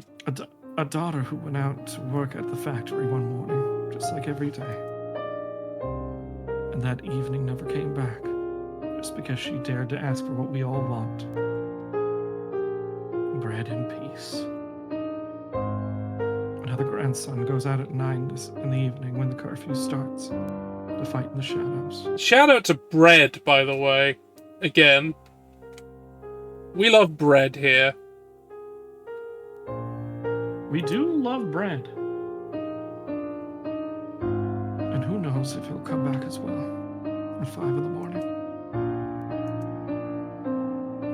daughter who went out to work at the factory one morning, just like every day. And that evening never came back, just because she dared to ask for what we all want. Bread and peace. Another grandson goes out at 9 in the evening when the curfew starts to fight in the shadows. Shout out to Bread, by the way. Again. We love Bread here. We do love bread. And who knows if he'll come back as well at 5 in the morning.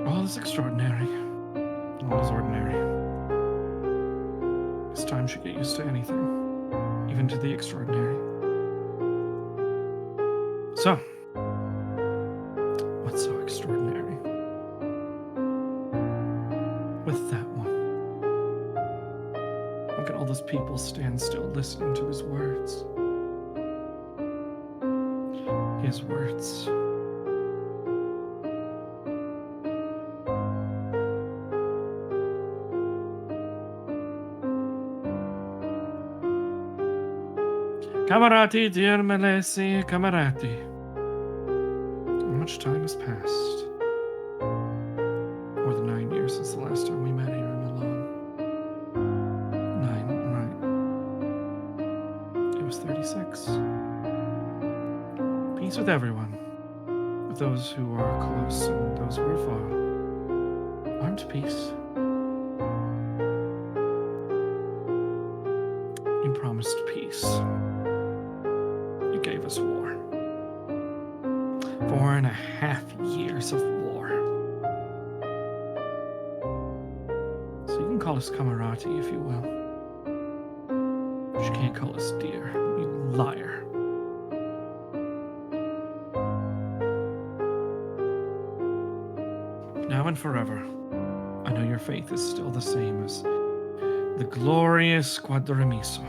All is extraordinary. All is ordinary. This time should get used to anything, even to the extraordinary. So, what's so extraordinary with that one? Look at all those people stand still listening to his words. His words. Camerati, dear Melesi, camerati. How much time has passed? More than 9 years since the last time we met here in Milan. 9, right. It was 36. Peace with everyone. With those who are close and those who are far. Armed peace. You promised peace. You gave us war. 4.5 years of war. So you can call us camerati if you will. But you can't call us dear, you liar. Now and forever, I know your faith is still the same as the glorious Quadrimiso.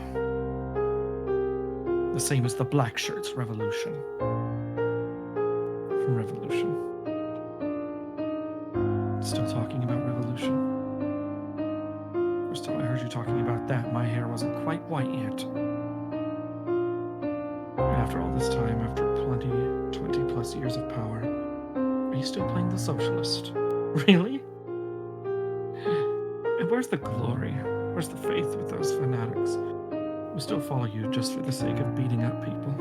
The same as the Black Shirts Revolution. From Revolution. Still talking about Revolution. First time I heard you talking about that, my hair wasn't quite white yet. And after all this time, after 20 plus years of power, are you still playing the socialist? Really? And where's the glory? Where's the faith with those fanatics who still follow you just for the sake of beating up people?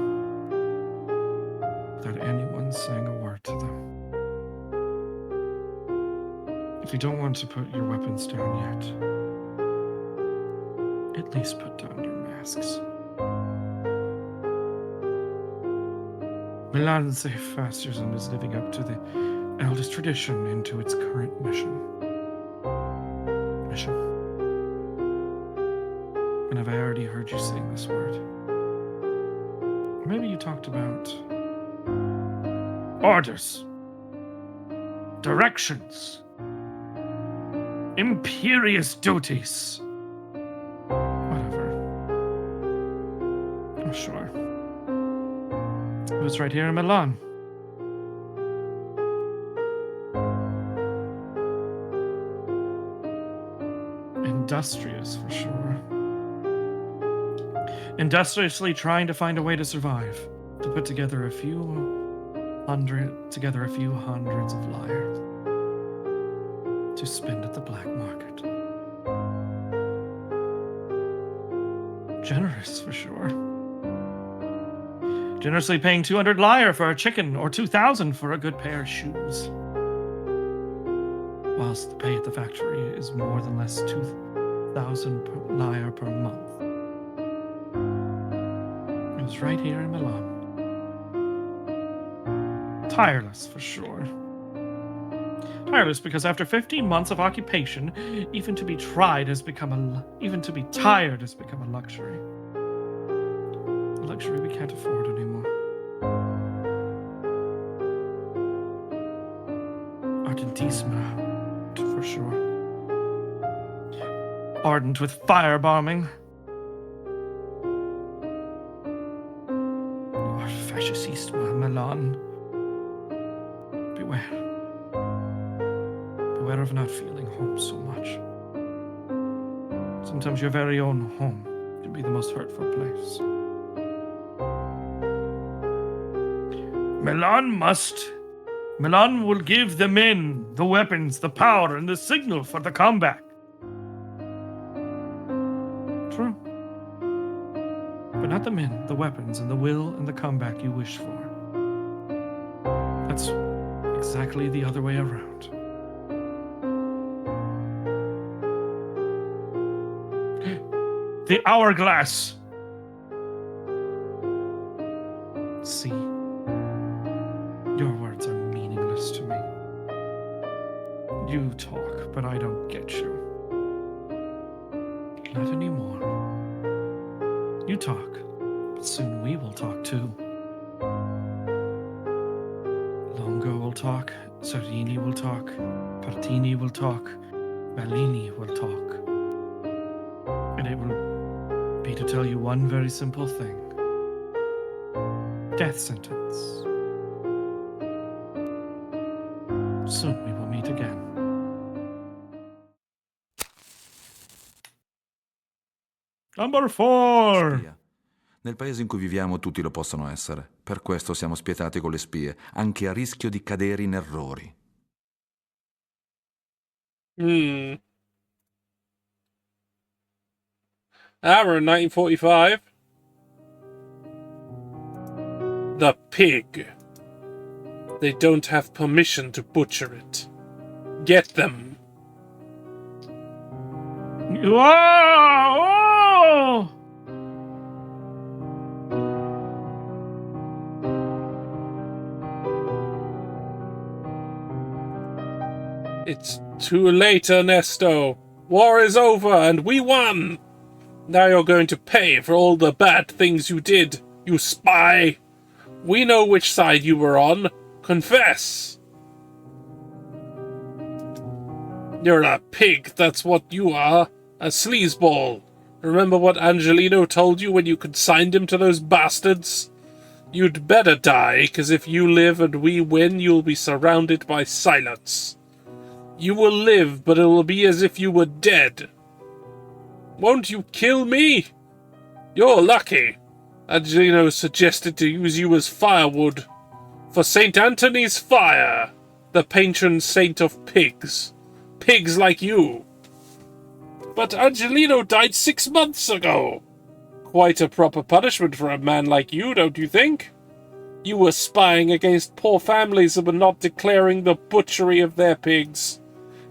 Without anyone saying a word to them. If you don't want to put your weapons down yet, at least put down your masks. Milan's fascism is living up to the eldest tradition and to its current mission. And have I already heard you saying this word? Or maybe you talked about orders, directions, imperious duties. Whatever. I'm sure. It was right here in Milan. Industrious, for sure. industriously trying to find a way to survive, to put together a few hundreds of liars to spend at the black market. Generous, for sure. Generously paying 200 lyre for a chicken or 2,000 for a good pair of shoes. Whilst the pay at the factory is more than less 2,000 lyre per month. It was right here in Milan. Tireless, for sure. Tireless because after 15 months of occupation, even to be tired has become a luxury. A luxury we can't afford anymore. Ardentissima, for sure. Ardent with firebombing. Oh, fascistisma, Milan. Beware. Beware of not feeling home so much. Sometimes your very own home can be the most hurtful place. Milan will give the men the weapons, the power, and the signal for the comeback. True. But not the men, the weapons, and the will and the comeback you wish for. That's exactly the other way around. The hourglass. See, your words are meaningless to me. You talk, but I don't get you. Not anymore. You talk, but soon we will talk too. Longo will talk, Sardini will talk, Partini will talk, Bellini will talk. And it will be to tell you one very simple thing. Death sentence. Soon we will meet again. Number 4. Spia. Nel paese in cui viviamo tutti lo possono essere. Per questo siamo spietati con le spie, anche a rischio di cadere in errori. We're in 1945. The pig. They don't have permission to butcher it. Get them. Whoa! It's too late, Ernesto. War is over and we won. Now you're going to pay for all the bad things you did, you spy. We know which side you were on. Confess. You're a pig, that's what you are. A sleazeball. Remember what Angelino told you when you consigned him to those bastards? You'd better die, 'cause if you live and we win, you'll be surrounded by silence. You will live, but it will be as if you were dead. Won't you kill me? You're lucky. Angelino suggested to use you as firewood. For St. Anthony's fire, the patron saint of pigs. Pigs like you. But Angelino died 6 months ago. Quite a proper punishment for a man like you, don't you think? You were spying against poor families and were not declaring the butchery of their pigs.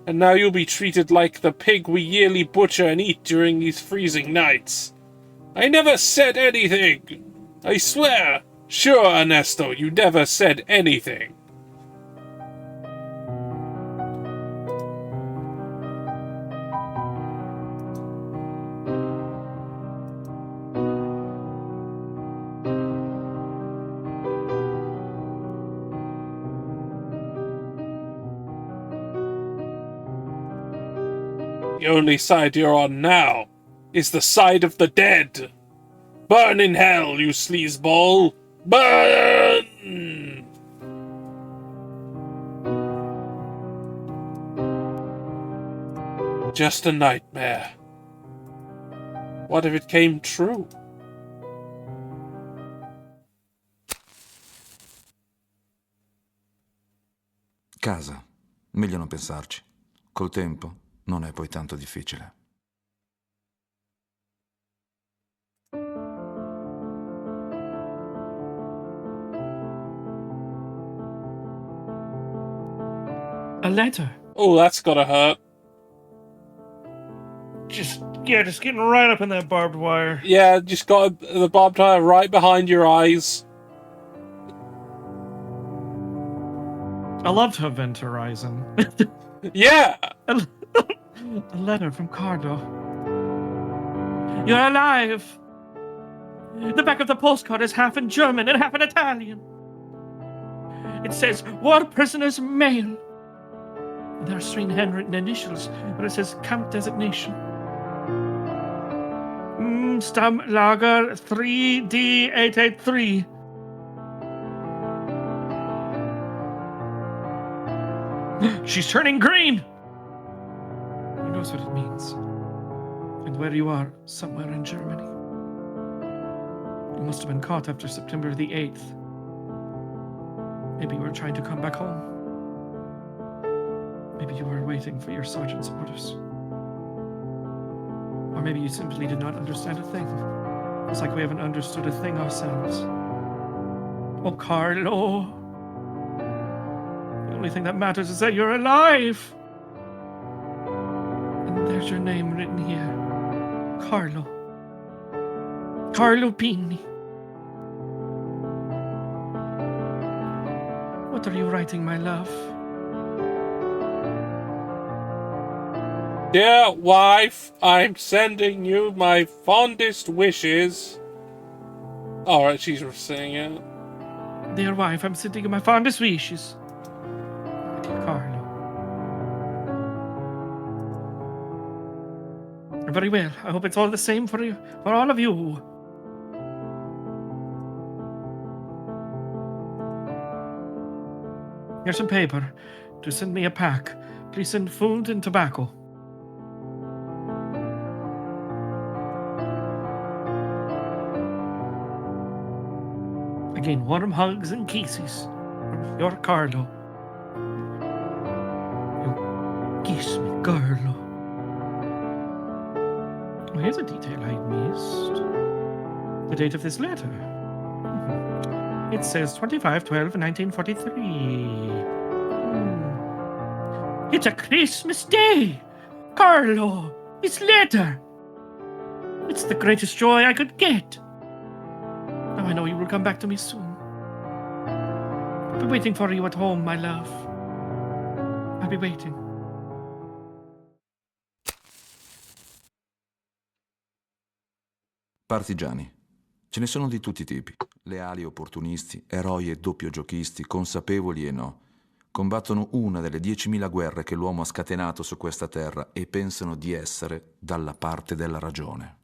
And now you'll be treated like the pig we yearly butcher and eat during these freezing nights. I never said anything. I swear. Sure, Ernesto, you never said anything. The only side you're on now is the side of the dead. Burn in hell, you sleazeball! Burn! Just a nightmare. What if it came true? Casa. Meglio non pensarci. Col tempo non è poi tanto difficile. A letter. Oh, that's gotta hurt. Just getting right up in that barbed wire. Yeah, just got the barbed wire right behind your eyes. I loved her Event Horizon. Yeah! A letter from Carlo. You're alive! The back of the postcard is half in German and half in Italian. It says, War prisoners mail. And there are strange handwritten initials, but it says camp designation. Stammlager 3D883. She's turning green! Who knows what it means? And where you are, somewhere in Germany. You must have been caught after September the 8th. Maybe you were trying to come back home. Maybe you were waiting for your sergeant's orders. Or maybe you simply did not understand a thing. It's like we haven't understood a thing ourselves. Oh, Carlo. The only thing that matters is that you're alive. And there's your name written here. Carlo. Carlo Pini. What are you writing, my love? Dear wife, I'm sending you my fondest wishes. Alright, she's saying it. Dear wife, I'm sending you my fondest wishes. Dear Carlo. Very well. I hope it's all the same for you, for all of you. Here's some paper to send me a pack. Please send food and tobacco. Again, warm hugs and kisses from your Carlo. You kiss me, Carlo. Oh, here's a detail I missed. The date of this letter. It says 25/12/1943. It's a Christmas day! Carlo! This letter! It's the greatest joy I could get. Now I know you will come back to me soon. I'll be waiting for you at home, my love. I'll be waiting. Partigiani. Ce ne sono di tutti i tipi. Leali opportunisti, eroi e doppio giochisti, consapevoli e no. Combattono una delle 10.000 guerre che l'uomo ha scatenato su questa terra e pensano di essere dalla parte della ragione.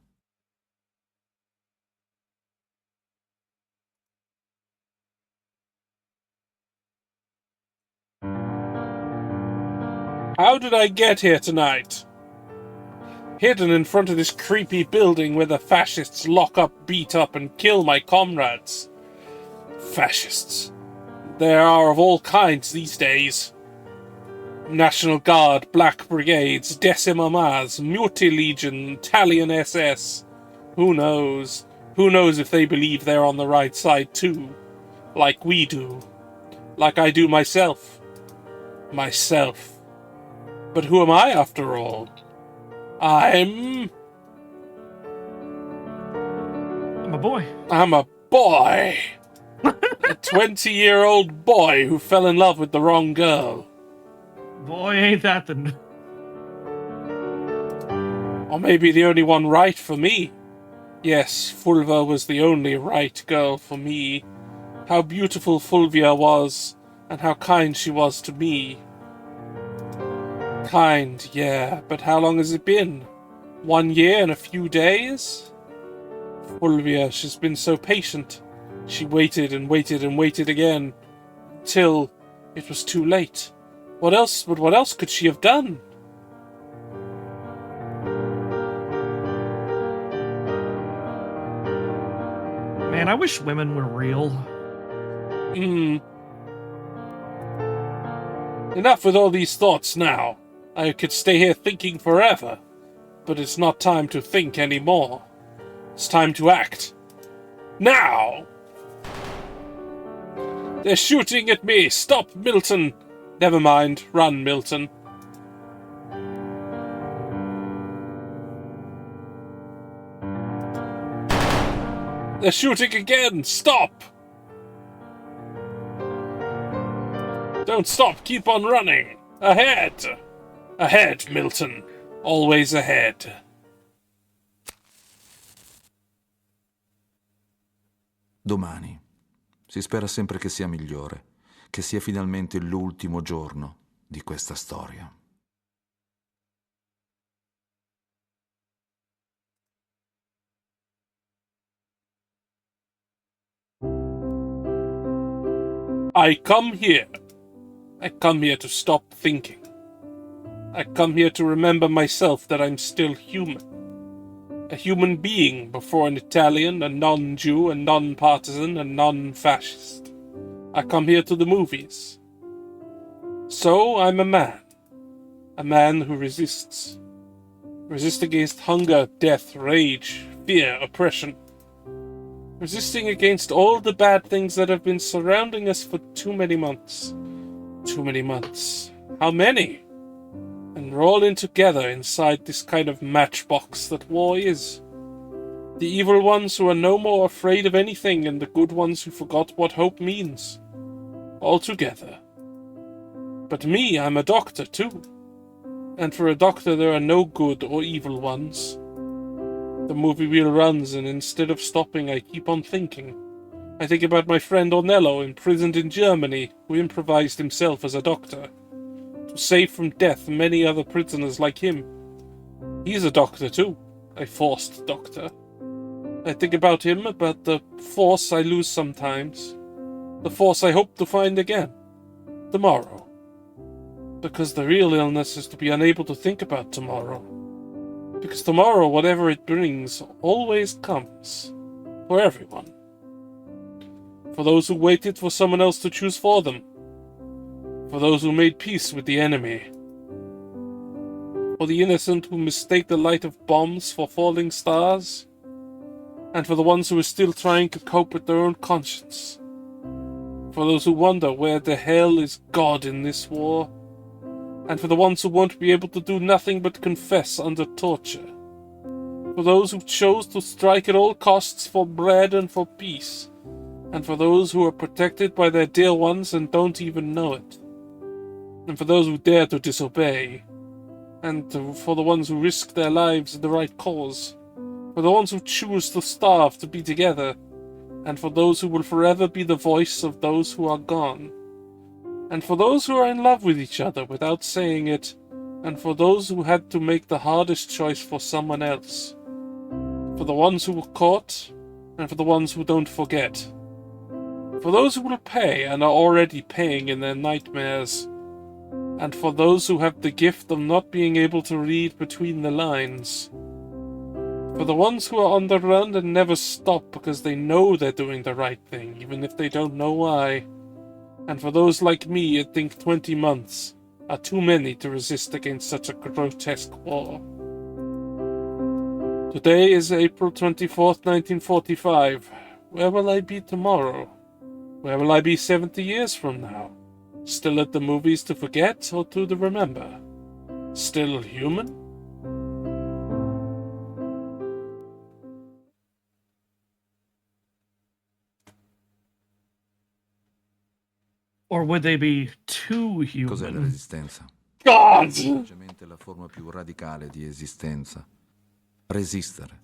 How did I get here tonight? Hidden in front of this creepy building where the fascists lock up, beat up, and kill my comrades. Fascists. There are of all kinds these days. National Guard, Black Brigades, Decima Mas, Multi-Legion, Italian SS. Who knows? Who knows if they believe they're on the right side too? Like we do. Like I do myself. Myself. But who am I after all? I'm a boy. I'm a boy. A 20-year-old boy who fell in love with the wrong girl. Boy, ain't that the... Or maybe the only one right for me. Yes, Fulva was the only right girl for me. How beautiful Fulvia was, and how kind she was to me. Kind, yeah, but how long has it been? 1 year and a few days? Fulvia, she's been so patient. She waited and waited and waited again, till it was too late. What else could she have done? Man, I wish women were real. Enough with all these thoughts now. I could stay here thinking forever, but it's not time to think anymore. It's time to act. Now! They're shooting at me! Stop, Milton! Never mind. Run, Milton. They're shooting again! Stop! Don't stop! Keep on running! Ahead! Ahead, Milton. Always ahead. Domani. Si spera sempre che sia migliore, che sia finalmente l'ultimo giorno di questa storia. I come here. I come here to stop thinking. I come here to remember myself that I'm still human. A human being before an Italian, a non-Jew, a non-partisan, a non-fascist. I come here to the movies. So I'm a man. A man who resists. Resist against hunger, death, rage, fear, oppression. Resisting against all the bad things that have been surrounding us for too many months. Too many months. How many? And we're all in together inside this kind of matchbox that war is. The evil ones who are no more afraid of anything, and the good ones who forgot what hope means. All together. But me, I'm a doctor too. And for a doctor there are no good or evil ones. The movie wheel runs, and instead of stopping, I keep on thinking. I think about my friend Ornello, imprisoned in Germany, who improvised himself as a doctor, to save from death many other prisoners like him. He's a doctor too, a forced doctor. I think about him, about the force I lose sometimes, the force I hope to find again, tomorrow. Because the real illness is to be unable to think about tomorrow. Because tomorrow, whatever it brings, always comes. For everyone. For those who waited for someone else to choose for them. For those who made peace with the enemy. For the innocent who mistake the light of bombs for falling stars. And for the ones who are still trying to cope with their own conscience. For those who wonder where the hell is God in this war. And for the ones who won't be able to do nothing but confess under torture. For those who chose to strike at all costs for bread and for peace. And for those who are protected by their dear ones and don't even know it. And for those who dare to disobey. And for the ones who risk their lives in the right cause. For the ones who choose to starve to be together. And for those who will forever be the voice of those who are gone. And for those who are in love with each other without saying it, and for those who had to make the hardest choice for someone else. For the ones who were caught, and for the ones who don't forget. For those who will pay and are already paying in their nightmares. And for those who have the gift of not being able to read between the lines. For the ones who are on the run and never stop because they know they're doing the right thing, even if they don't know why. And for those like me that think 20 months are too many to resist against such a grotesque war. Today is April 24th, 1945. Where will I be tomorrow? Where will I be 70 years from now? Still at the movies to forget or to remember? Still human? Or would they be too human? Cos'è la resistenza? God! Semplicemente la forma più radicale di esistenza. Resistere.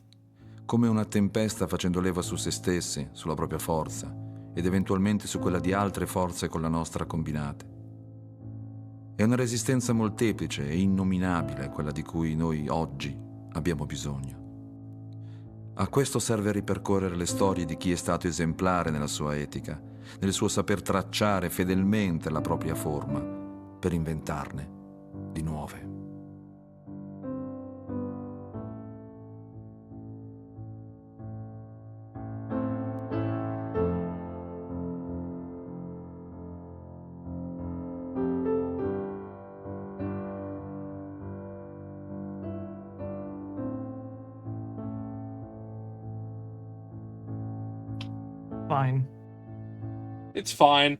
Come una tempesta facendo leva su se stessi, sulla propria forza, ed eventualmente su quella di altre forze con la nostra combinate. È una resistenza molteplice e innominabile quella di cui noi oggi abbiamo bisogno. A questo serve ripercorrere le storie di chi è stato esemplare nella sua etica, nel suo saper tracciare fedelmente la propria forma per inventarne di nuove. Fine. It's fine.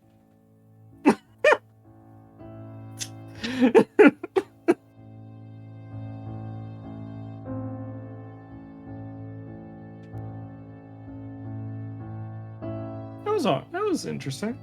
That was interesting.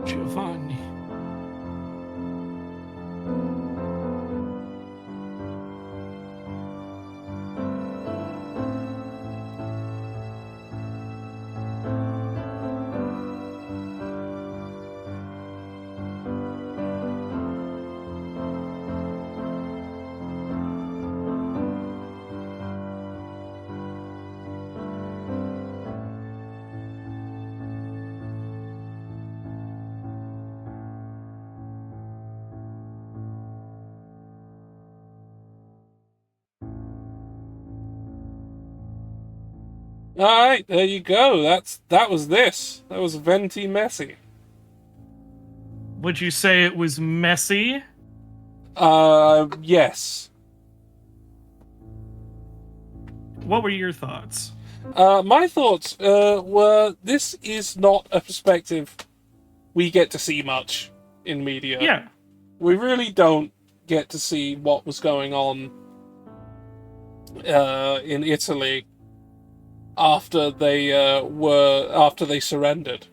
Giovanni. Alright, there you go. That was this. That was Venti Mesi. Would you say it was messy? Yes. What were your thoughts? My thoughts were this is not a perspective we get to see much in media. Yeah. We really don't get to see what was going on in Italy after they surrendered.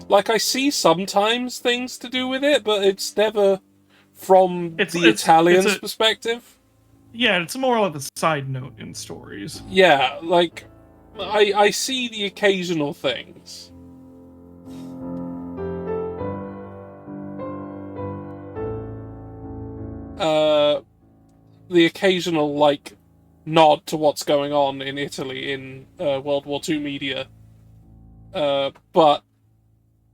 Like, I see sometimes things to do with it, but it's never from the Italians' perspective. Yeah, it's more of a side note in stories. Yeah, like, I see the occasional things. The occasional, like, nod to what's going on in Italy in World War II media. But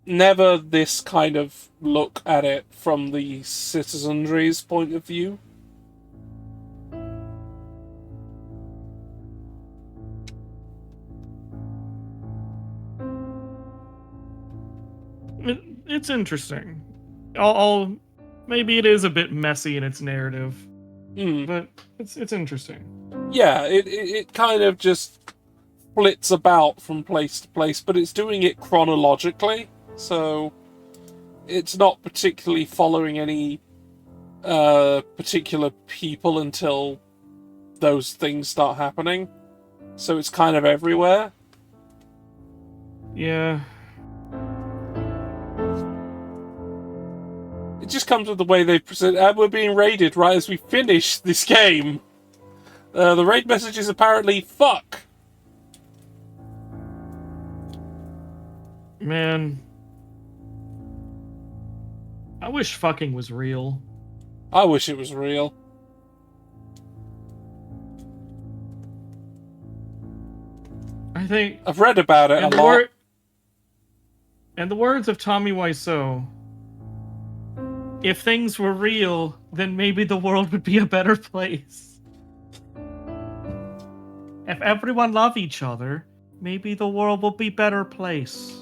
never this kind of look at it from the citizenry's point of view. It's interesting. I'll maybe it is a bit messy in its narrative, but it's interesting. Yeah, it kind of just flits about from place to place, but it's doing it chronologically, so it's not particularly following any particular people until those things start happening. So it's kind of everywhere. Yeah. It just comes with the way they present. And we're being raided right as we finish this game. The raid message is apparently fuck. Man. I wish fucking was real. I wish it was real. I think I've read about it a lot. In the words of Tommy Wiseau, if things were real, then maybe the world would be a better place. If everyone loved each other, maybe the world would be a better place.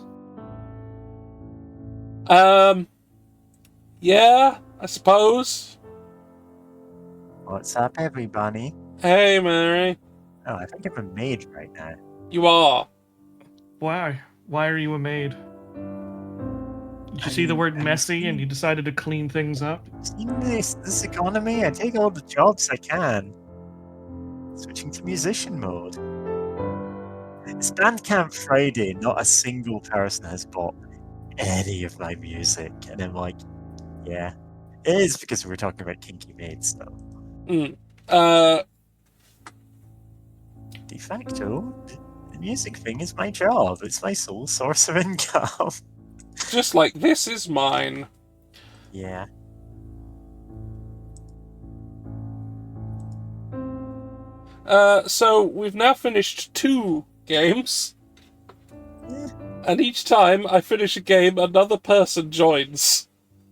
Yeah, I suppose. What's up, everybody? Hey, Mary. Oh, I think I'm a mage right now. You are. Why? Why are you a maid? Did you see the word messy and you decided to clean things up? In this economy, I take all the jobs I can. Switching to musician mode. It's Bandcamp Friday, not a single person has bought any of my music. And I'm like, yeah. It is because we were talking about kinky maids, though. De facto, the music thing is my job. It's my sole source of income. Just like this is mine. Yeah. So we've now finished 2 games. And each time I finish a game, another person joins.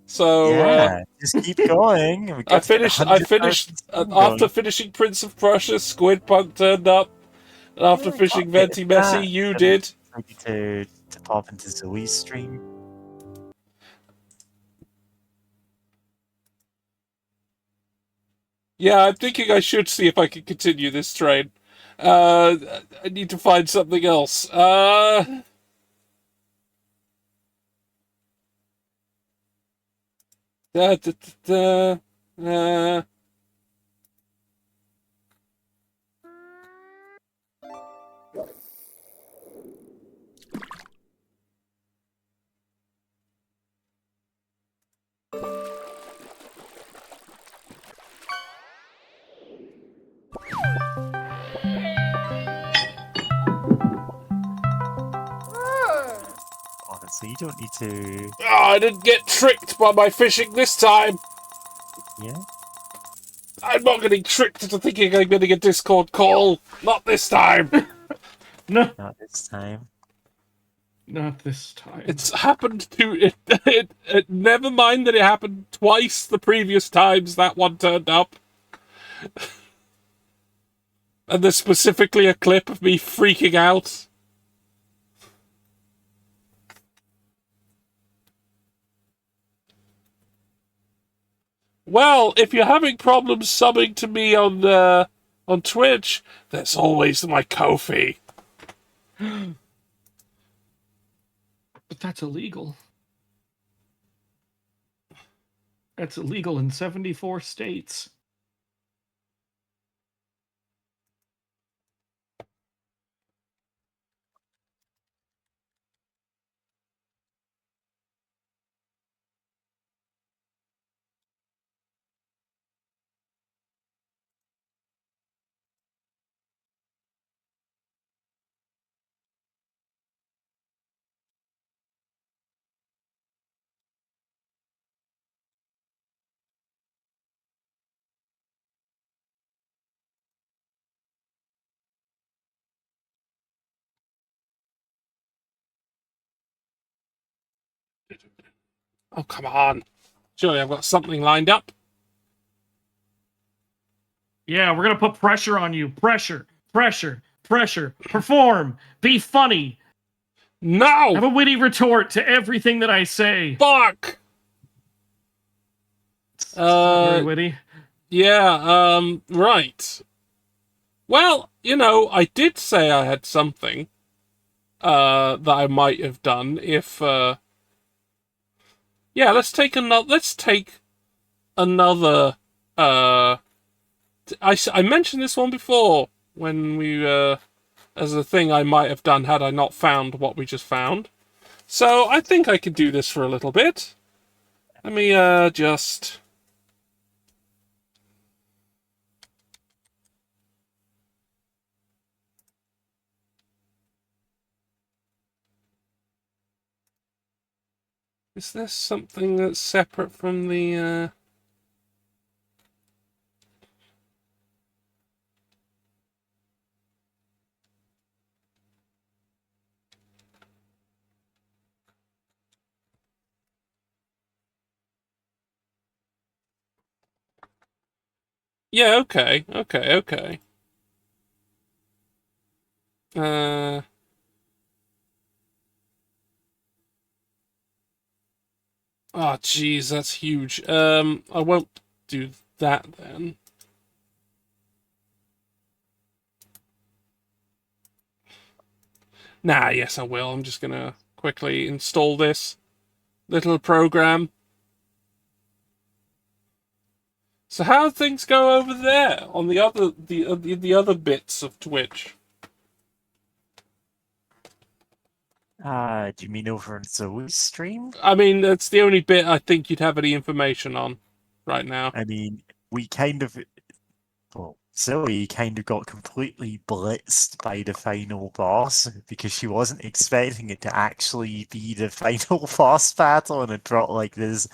So Yeah, just keep going. We I got to get finished 100 after going. finishing Prince of Prussia, Squidpunk turned up. And after finishing Venti Mesi, you did. Maybe to pop into Zoe's stream. Yeah, I'm thinking I should see if I can continue this train. I need to find something else. Da, da, da, da, Honestly, you don't need to... Oh, I didn't get tricked by my fishing this time. Yeah? I'm not getting tricked into thinking I'm getting a Discord call. Not this time. No. Not this time. Not this time. It's happened to... never mind that it happened twice the previous times that one turned up. And there's specifically a clip of me freaking out. Well, if you're having problems subbing to me on Twitch, there's always my Ko-fi. But that's illegal. That's illegal in 74 states. Oh, come on. Surely I've got something lined up. Yeah, we're gonna put pressure on you. Pressure, pressure, pressure. Perform. Be funny. No! Have a witty retort to everything that I say. Fuck! It's not very witty. Yeah, right. Well, you know, I did say I had something that I might have done if yeah, let's take another I mentioned this one before when we as a thing I might have done had I not found what we just found. So I think I could do this for a little bit. Let me just... Is there something that's separate from the... Yeah, okay. Oh, jeez, that's huge. I won't do that then. Nah, yes, I will. I'm just gonna quickly install this. little program. So how do things go over there on the other bits of Twitch? Do you mean over on Zoe's stream? I mean, that's the only bit I think you'd have any information on right now. I mean, we kind of, well, Zoe kind of got completely blitzed by the final boss because she wasn't expecting it to actually be the final boss battle, and it brought like this,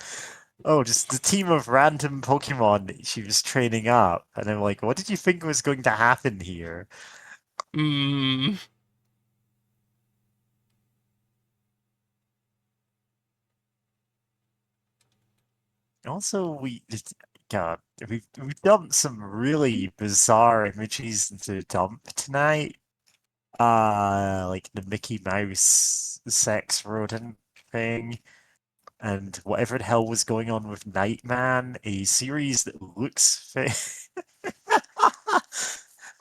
oh, just the team of random Pokemon that she was training up. And I'm like, what did you think was going to happen here? Hmm. Also, God, we've dumped some really bizarre images into the dump tonight. Like the Mickey Mouse sex rodent thing, and whatever the hell was going on with Nightman, a series that looks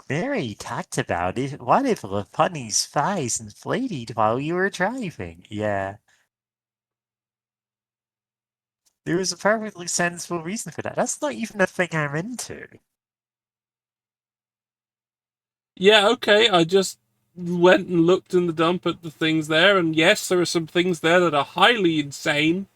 Mary talked about it. What if the bunny's thighs inflated while you were driving? Yeah. There was a perfectly sensible reason for that. That's not even a thing I'm into. Yeah, okay, I just went and looked in the dump at the things there, and yes, there are some things there that are highly insane.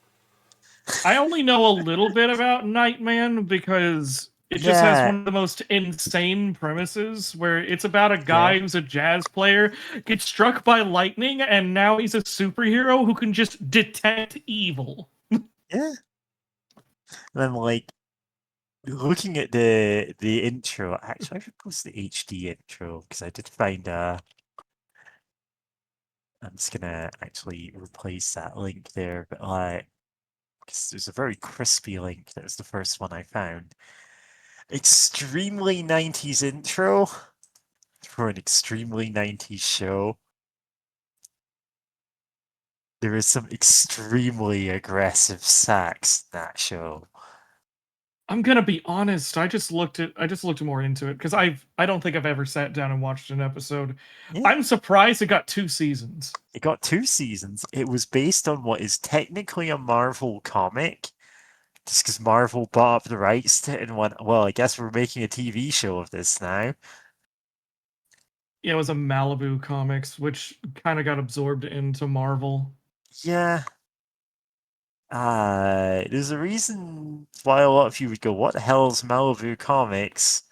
I only know a little bit about Nightman because it just has one of the most insane premises where it's about a guy who's a jazz player, gets struck by lightning, and now he's a superhero who can just detect evil. Yeah. And then, like, looking at the intro, actually, I should post the HD intro because I did find I'm just gonna actually replace that link there, but because there's a very crispy link. That was the first one I found. Extremely 90s intro for an extremely 90s show. There is some extremely aggressive sax in that show. I'm gonna be honest. I just looked more into it because I don't think I've ever sat down and watched an episode. Yeah. I'm surprised it got 2 seasons. It got 2 seasons. It was based on what is technically a Marvel comic, just because Marvel bought up the rights to it and went, well, I guess we're making a TV show of this now. Yeah, it was a Malibu Comics, which kind of got absorbed into Marvel. Yeah. There's a reason why a lot of you would go, what the hell's Malibu Comics?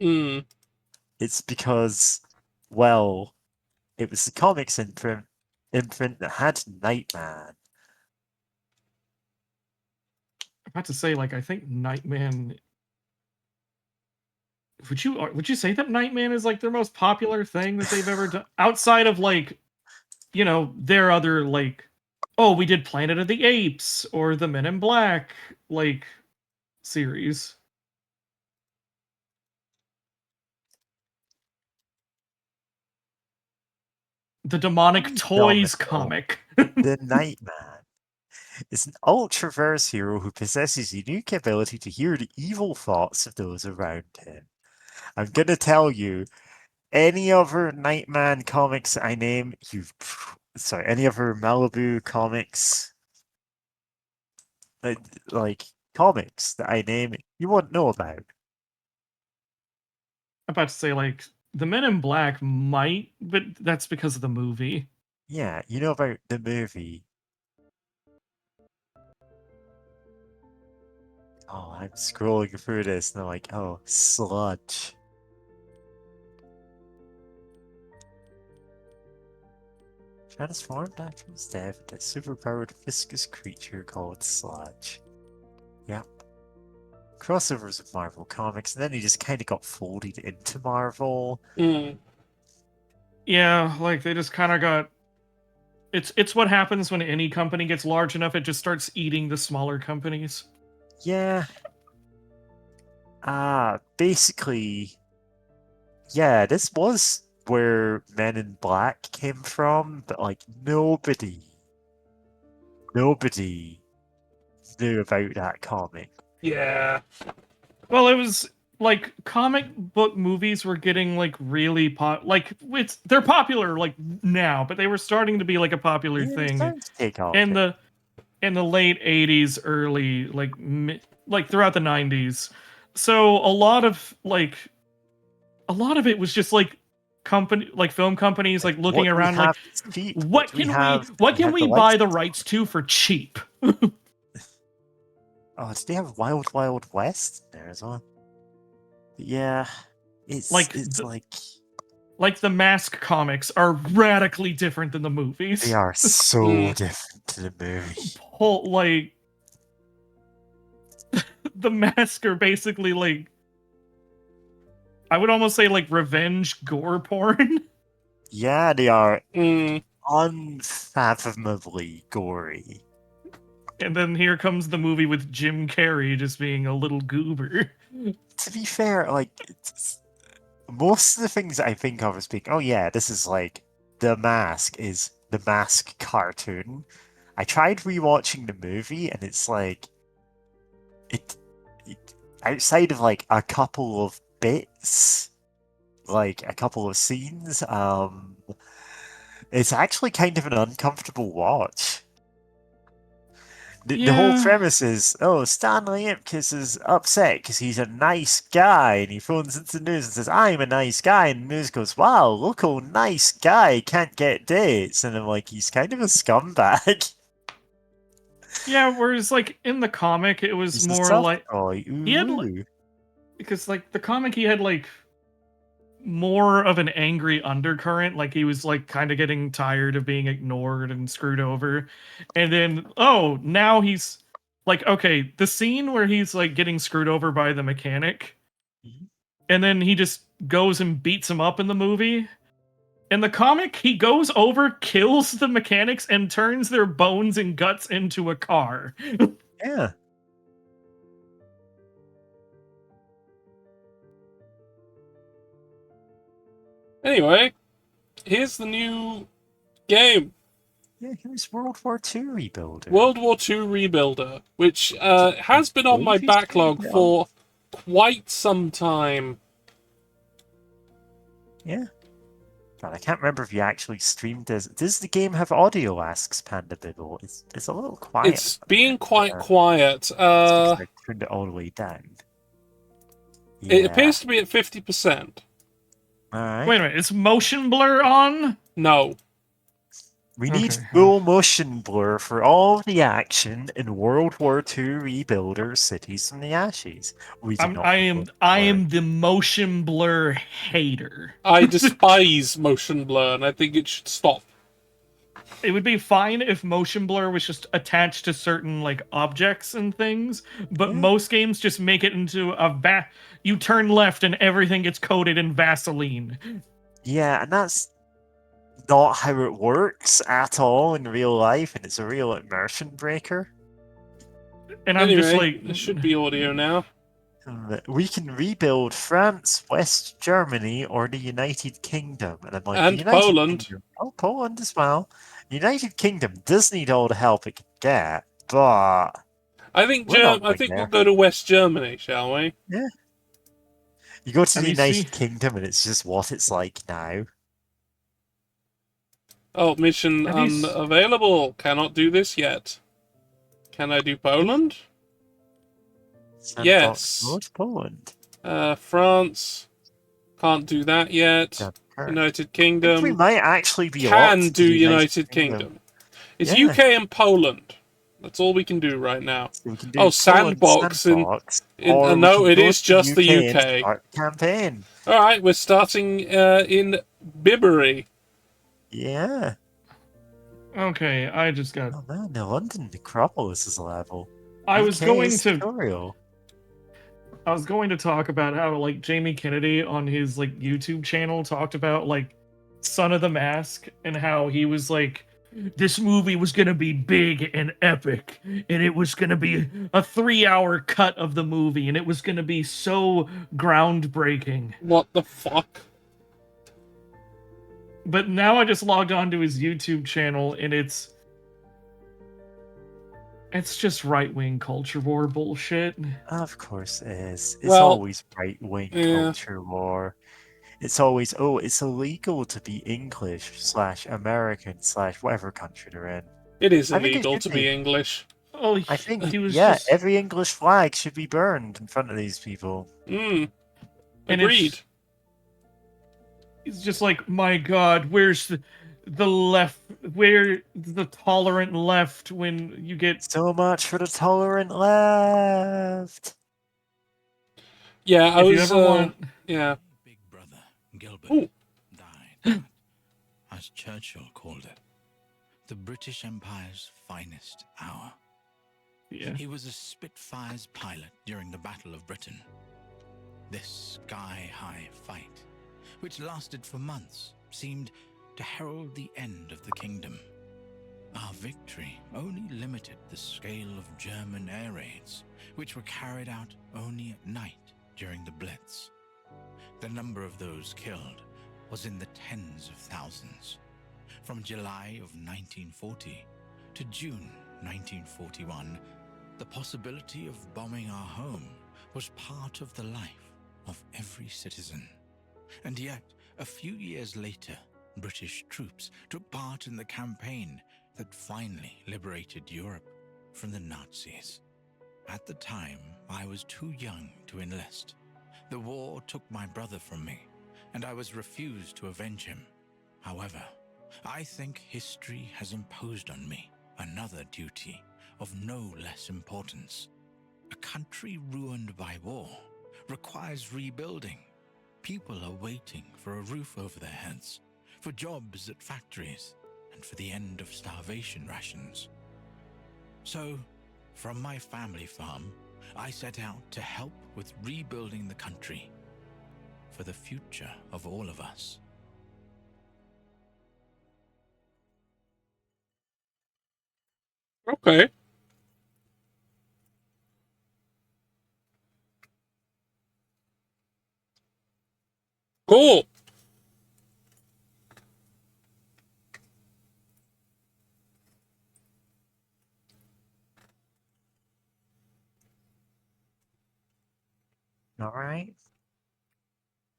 It's because, well, it was the comics imprint that had Nightman. I'm about to say, like, I think Nightman. Would you say that Nightman is like their most popular thing that they've ever done outside of like, their other like, oh, we did Planet of the Apes or the Men in Black like series. The Demonic Toys comic. The Nightman is an ultraverse hero who possesses a unique ability to hear the evil thoughts of those around him. I'm gonna tell you, any other Nightman comics I name, any other Malibu comics, like comics that I name, you wouldn't know about. I'm about to say, like, the Men in Black might, but that's because of the movie. Yeah, you know about the movie. Oh, I'm scrolling through this and I'm like, oh, sludge. Transformed after his death into a superpowered viscous creature called Sludge. Yep. Crossovers with Marvel Comics, and then he just kind of got folded into Marvel. Yeah, like they just kind of got. It's what happens when any company gets large enough; it just starts eating the smaller companies. Yeah. Basically, yeah, this was where Men in Black came from, but like nobody knew about that comic. Yeah. Well, it was like comic book movies were getting like really they're popular like now, but they were starting to be like a popular thing. Starting to take off. And in the late 80s, early like throughout the 90s. So a lot of it was just like film companies like looking What do we around like have that's cheap? what do we can have? what can have we the buy the license? rights to for cheap? Oh, did they have Wild Wild West there as well? But yeah, it's Like like the Mask comics are radically different than the movies. they are so different to the movie. Like the Mask are basically like I would almost say like revenge gore porn. Yeah, they are unfathomably gory. And then here comes the movie with Jim Carrey just being a little goober. To be fair, like most of the things I think of as being, oh yeah, this is like The Mask is the Mask cartoon. I tried rewatching the movie, and it's like it outside of like a couple of bits, like a couple of scenes, it's actually kind of an uncomfortable watch. The whole premise is, oh, Stanley Ipkiss is upset because he's a nice guy, and he phones into the news and says, I'm a nice guy, and the news goes, wow, look, oh, nice guy, can't get dates, and I'm like, he's kind of a scumbag. Yeah, whereas like in the comic, it was He's a more soft like boy, he had because like the comic he had like more of an angry undercurrent, like he was like kind of getting tired of being ignored and screwed over, and then now he's like, okay, the scene where he's like getting screwed over by the mechanic, and then he just goes and beats him up in the movie. In the comic, he goes over, kills the mechanics, and turns their bones and guts into a car. Yeah. Anyway, here's the new game. Yeah, here's World War II Rebuilder. World War II Rebuilder, which has been on my backlog for quite some time. Yeah. God, I can't remember if you actually streamed this. Does the game have audio? Asks Panda Bibble. It's a little quiet. It's being quite quiet. It's because I turned it all the way down. It appears to be at 50%. Alright. Wait a minute, is motion blur on? No. We need full motion blur for all the action in World War II Rebuilder Cities from the Ashes. I am the motion blur hater. I despise motion blur, and I think it should stop. It would be fine if motion blur was just attached to certain like objects and things, but most games just make it into you turn left and everything gets coated in Vaseline. Yeah, and that's not how it works at all in real life, and it's a real immersion breaker. And I'm just Anyway, like, there should be audio now. We can rebuild France, West Germany, or the United Kingdom. And I'm like, And the United Poland. Kingdom, Poland as well. The United Kingdom does need all the help it can get, but I think we'll go to West Germany, shall we? Yeah. You go to Have the you United Kingdom, and it's just what it's like now. Oh, mission unavailable. Cannot do this yet. Can I do Poland? Yes. Go to Poland. France. Can't do that yet. United Kingdom. We might actually be can do United Kingdom. It's UK and Poland. That's all we can do right now. So we can do Sandbox. or No, we it can go is to just the and UK. start the campaign. All right, we're starting in Bibbery. Yeah. okay, I just got. Oh man, the London Necropolis is a level. I was UK going is to. tutorial. I was going to talk about how like Jamie Kennedy on his like YouTube channel talked about like Son of the Mask and how he was like, this movie was gonna be big and epic, and it was gonna be a 3-hour cut of the movie, and it was gonna be so groundbreaking. What the fuck? But now I just logged onto his YouTube channel, and it's just right-wing culture war bullshit. Of course it is. It's Well, always right-wing yeah. culture war. It's always, oh, it's illegal to be English / American / whatever country they're in. It is I think it illegal should to be English. Oh, I think, he was yeah, just... every English flag should be burned in front of these people. And Agreed. It's just like, my God, where's the left? Where the tolerant left when you get so much for the tolerant left? Yeah, I If you was. ever want, Yeah. Big brother, Gilbert, Ooh. died at, as Churchill called it, the British Empire's finest hour. Yeah. He was a Spitfire's pilot during the Battle of Britain. This sky-high fight, which lasted for months, seemed to herald the end of the kingdom. Our victory only limited the scale of German air raids, which were carried out only at night during the Blitz. The number of those killed was in the tens of thousands. From July of 1940 to June 1941, the possibility of bombing our home was part of the life of every citizen. And yet, a few years later, British troops took part in the campaign that finally liberated Europe from the Nazis. At the time, I was too young to enlist. The war took my brother from me, and I was refused to avenge him. However, I think history has imposed on me another duty of no less importance. A country ruined by war requires rebuilding. People are waiting for a roof over their heads, for jobs at factories, and for the end of starvation rations. So, from my family farm, I set out to help with rebuilding the country for the future of all of us. Okay. Cool. All right.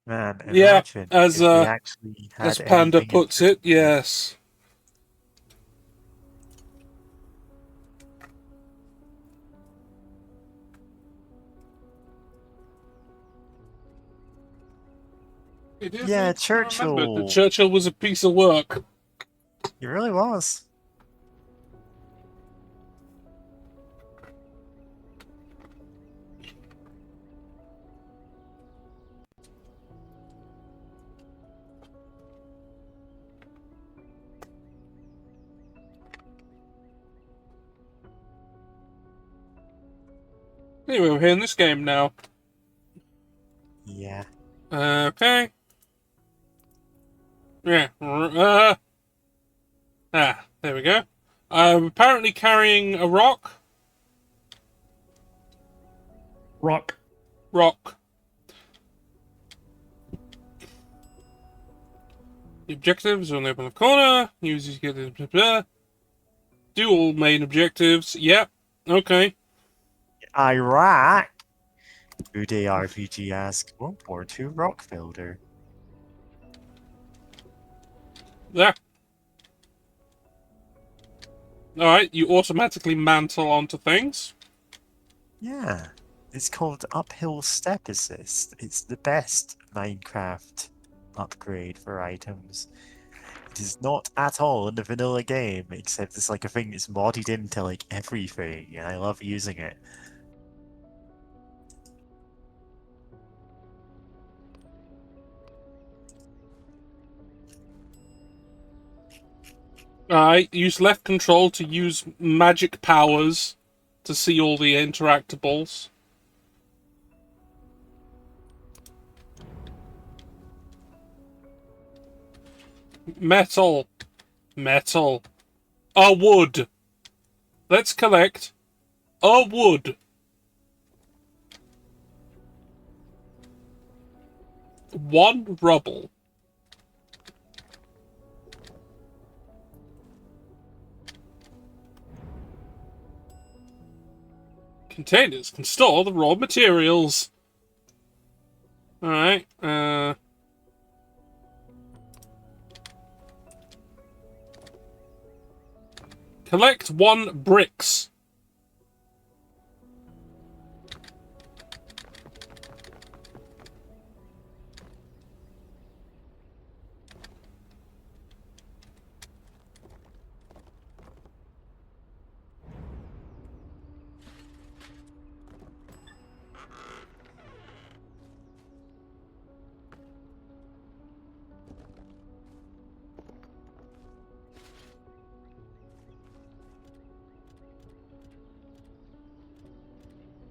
Man, Yeah, imagine as if we actually as had Panda anything puts it, interesting. yes. It is Yeah, easy to remember that Churchill. Churchill was a piece of work. He really was. Anyway, we're here in this game now. Yeah. Okay. Yeah. There we go. I'm apparently carrying a rock. rock. The objectives on the open left corner. Use these to get blah, blah. Do all main objectives. Yep. Okay. Iraq. Uday RPG asks World War II rock builder. Yeah. Alright, you automatically mantle onto things. Yeah. It's called Uphill Step Assist. It's the best Minecraft upgrade for items. It is not at all in the vanilla game, except it's like a thing that's modded into like everything, and I love using it. Alright, use left control to use magic powers to see all the interactables. Metal. A wood. Let's collect a wood. One rubble. Containers can store the raw materials. Alright, collect 1 bricks.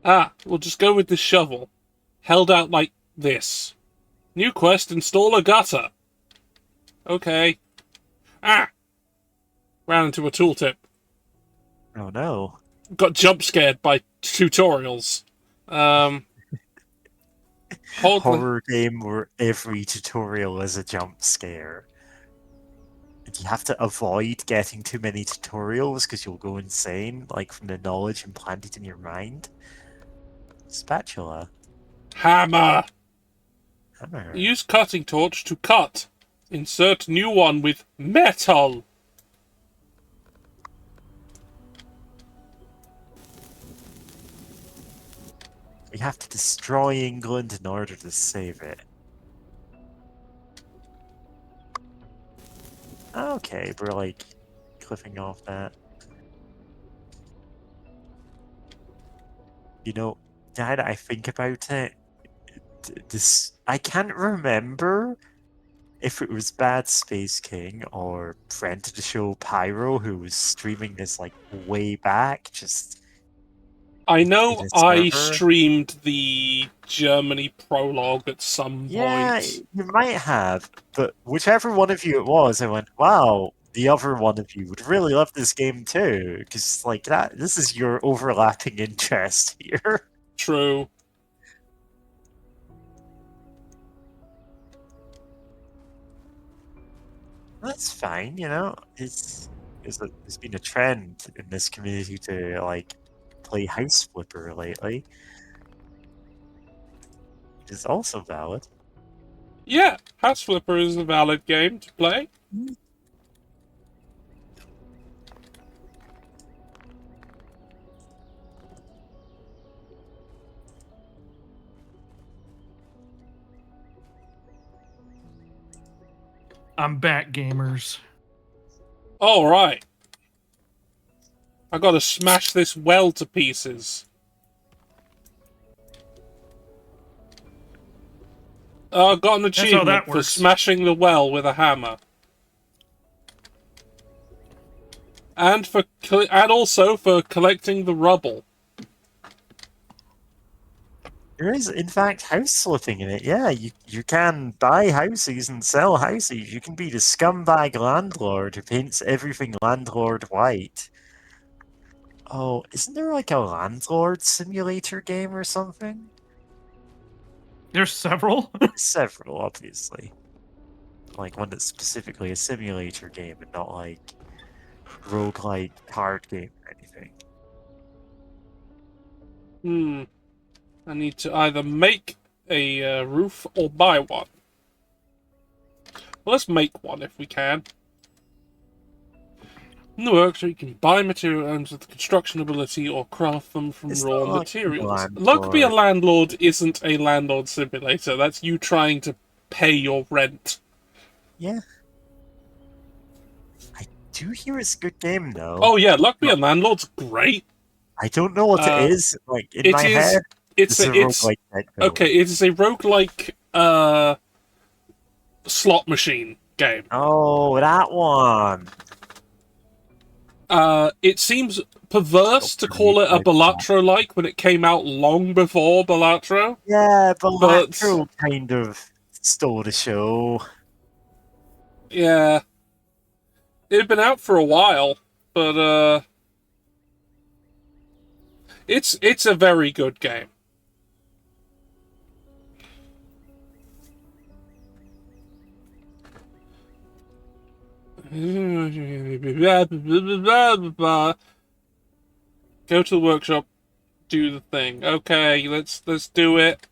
We'll just go with the shovel. Held out like this. New quest, install a gutter. Okay. Ran into a tooltip. Oh no. Got jump scared by tutorials. Horror game where every tutorial is a jump scare. And you have to avoid getting too many tutorials because you'll go insane, like from the knowledge implanted in your mind. Spatula. Hammer. Hammer. Use cutting torch to cut. Insert new one with metal. We have to destroy England in order to save it. Okay, we're like cliffing off that. You know, now that I think about it, this I can't remember if it was BadSpaceKing or friend of the show Pyro who was streaming this like way back, just I in know a I server. streamed the Germany prologue at some Yeah, point. you might have, but whichever one of you it was, I went, wow, the other one of you would really love this game too, because like that, this is your overlapping interest here. True. That's fine, you know. It's been a trend in this community to like play House Flipper lately. Which is also valid. Yeah, House Flipper is a valid game to play. I'm back, gamers. All right. I gotta smash this well to pieces. I got an That's how achievement that for works. smashing the well with a hammer. And also for collecting the rubble. There is, in fact, house flipping in it. Yeah, you can buy houses and sell houses. You can be the scumbag landlord who paints everything landlord white. Oh, isn't there like a landlord simulator game or something? There's several. Several, obviously. Like one that's specifically a simulator game and not like roguelike card game or anything. I need to either make a roof or buy one. Well, let's make one if we can. In the workshop, you can buy materials with construction ability or craft them from It's raw not like materials. landlord. Luck be a landlord isn't a landlord simulator. That's you trying to pay your rent. Yeah. I do hear it's a good game though. Oh yeah, Luck be a landlord's great. I don't know what it is. Like in it my is- head, it's a roguelike type build. okay. It is a roguelike slot machine game. Oh, that one. It seems perverse to call it a Balatro-like when it came out long before Balatro. Yeah, Balatro kind of stole the show. Yeah. It had been out for a while, but it's a very good game. Go to the workshop, do the thing. Okay, let's do it.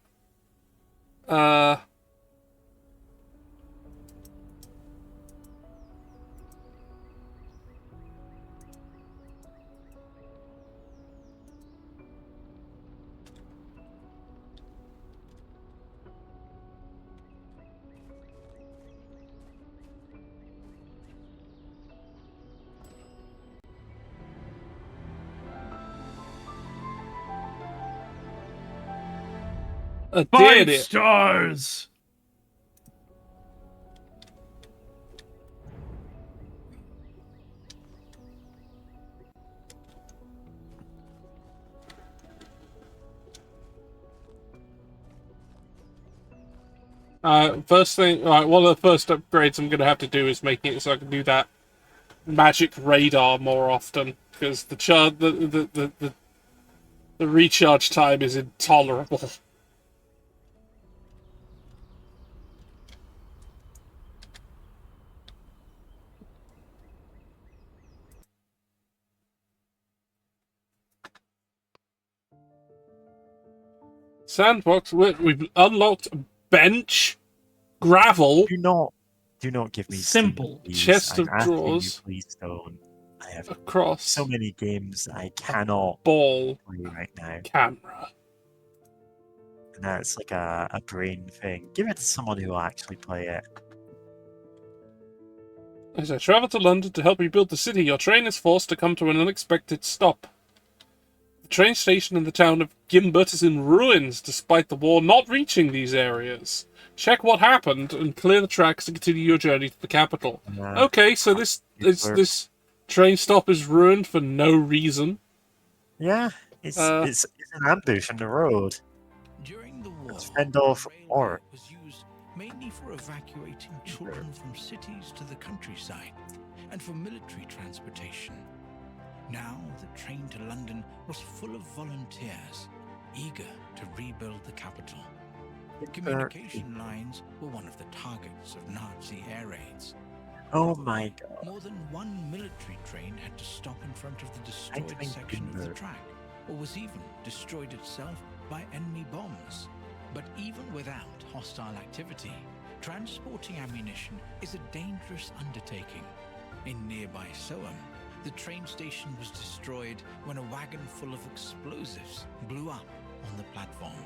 I did it. Stars. First thing, right, one of the first upgrades I'm going to have to do is making it so I can do that magic radar more often, because the recharge time is intolerable. Sandbox, we've unlocked bench, gravel. Do not give me Simple. Steam, please. Chest I'm of asking you, drawers. please don't. I have Across. so many games I cannot Ball. play right now. Camera. And that's like a brain thing. Give it to someone who will actually play it. As I travel to London to help rebuild the city, your train is forced to come to an unexpected stop. The train station in the town of Gimbert is in ruins, despite the war not reaching these areas. Check what happened and clear the tracks to continue your journey to the capital. Okay, so this train stop is ruined for no reason. Yeah, it's an ambush on the road. During the war, fend off or was used mainly for evacuating children from cities to the countryside and for military transportation. Now the train to London was full of volunteers, eager to rebuild the capital. Communication lines were one of the targets of Nazi air raids. Oh my god. More than one military train had to stop in front of the destroyed section of the track, or was even destroyed itself by enemy bombs. But even without hostile activity, transporting ammunition is a dangerous undertaking. In nearby Soham, the train station was destroyed when a wagon full of explosives blew up on the platform.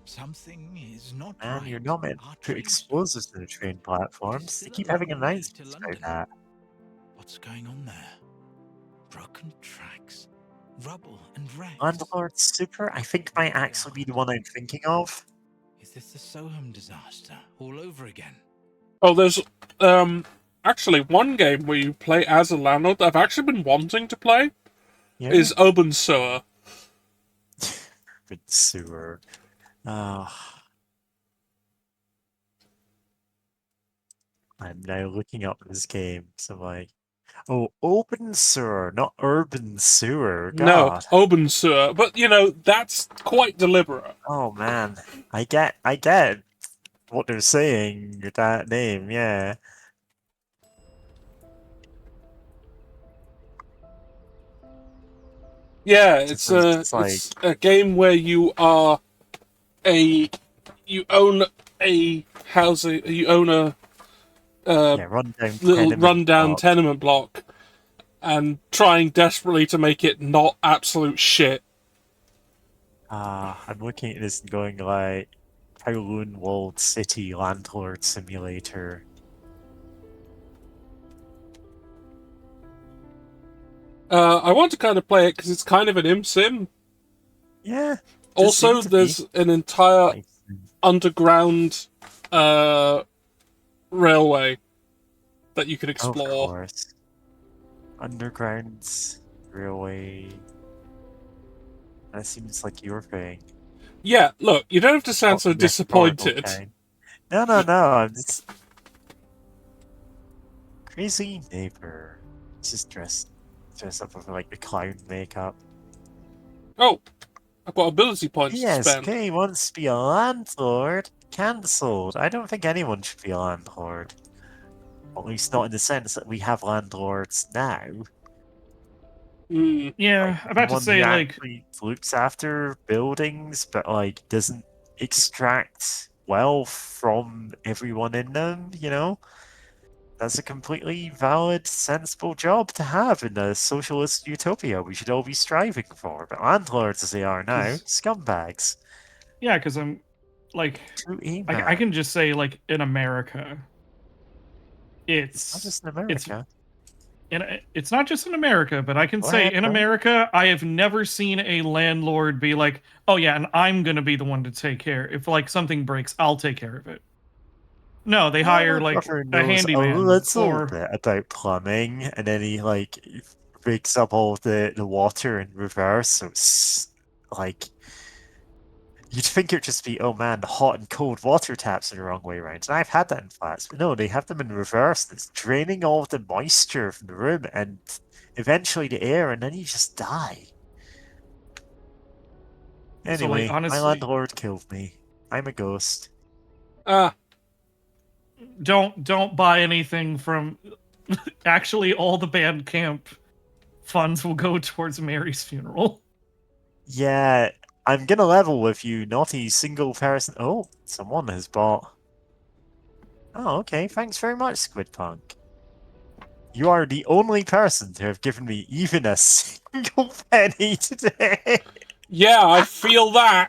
Something is not Man, right. you're not meant to put explosives to the train platforms. They keep having announcements about that. What's going on there? Broken tracks, rubble and wrecks. Landlord Super, I think might actually be the one I'm thinking of. Is this the Soham disaster all over again? Oh, there's actually one game where you play as a landlord that I've actually been wanting to play. Yeah. Is Urban Sewer. Urban Sewer. I'm now looking up this game, so I'm like, oh, Open Sewer, not Urban Sewer. God. No, Urban Sewer. But, you know, that's quite deliberate. Oh, man. I get what they're saying with that name, yeah. Yeah, it's a game where you are you own a housing, you own a little rundown tenement block, and trying desperately to make it not absolute shit. I'm looking at this and going like, Kowloon Walled City Landlord Simulator. I want to kind of play it because it's kind of an ImSim. Yeah. Also, there's an entire underground railway that you can explore. Of course. Underground railway. That seems like your thing. Yeah, look, you don't have to sound so disappointed. No, I'm just... Crazy neighbor. Just dress up with like the clown makeup. Oh, I've got ability points to spend. PSK wants to be a landlord. Cancelled. I don't think anyone should be a landlord. At least not in the sense that we have landlords now. Yeah, like, about to say, like, looks after buildings, but like doesn't extract wealth from everyone in them. You know, that's a completely valid, sensible job to have in a socialist utopia we should all be striving for. But landlords, as they are now, scumbags. Yeah, because I'm like, I can just say, like, in America, it's not just in America. It's not just in America, but I can say in America, I have never seen a landlord be like, "Oh yeah, and I'm gonna be the one to take care. If like something breaks, I'll take care of it." No, they hire like a handyman a little bit about plumbing, and then he like breaks up all the water in reverse. So it's like You'd think it'd just be, oh man, the hot and cold water taps are the wrong way around. And I've had that in flats, but no, they have them in reverse. It's draining all of the moisture from the room and eventually the air, and then you just die. Anyway, honestly, my landlord killed me. I'm a ghost. Don't buy anything from. Actually, all the Bandcamp funds will go towards Mary's funeral. Yeah, I'm gonna level with you, naughty single person. Oh, someone has bought. Oh, okay. Thanks very much, Squidpunk. You are the only person to have given me even a single penny today. Yeah, I feel that.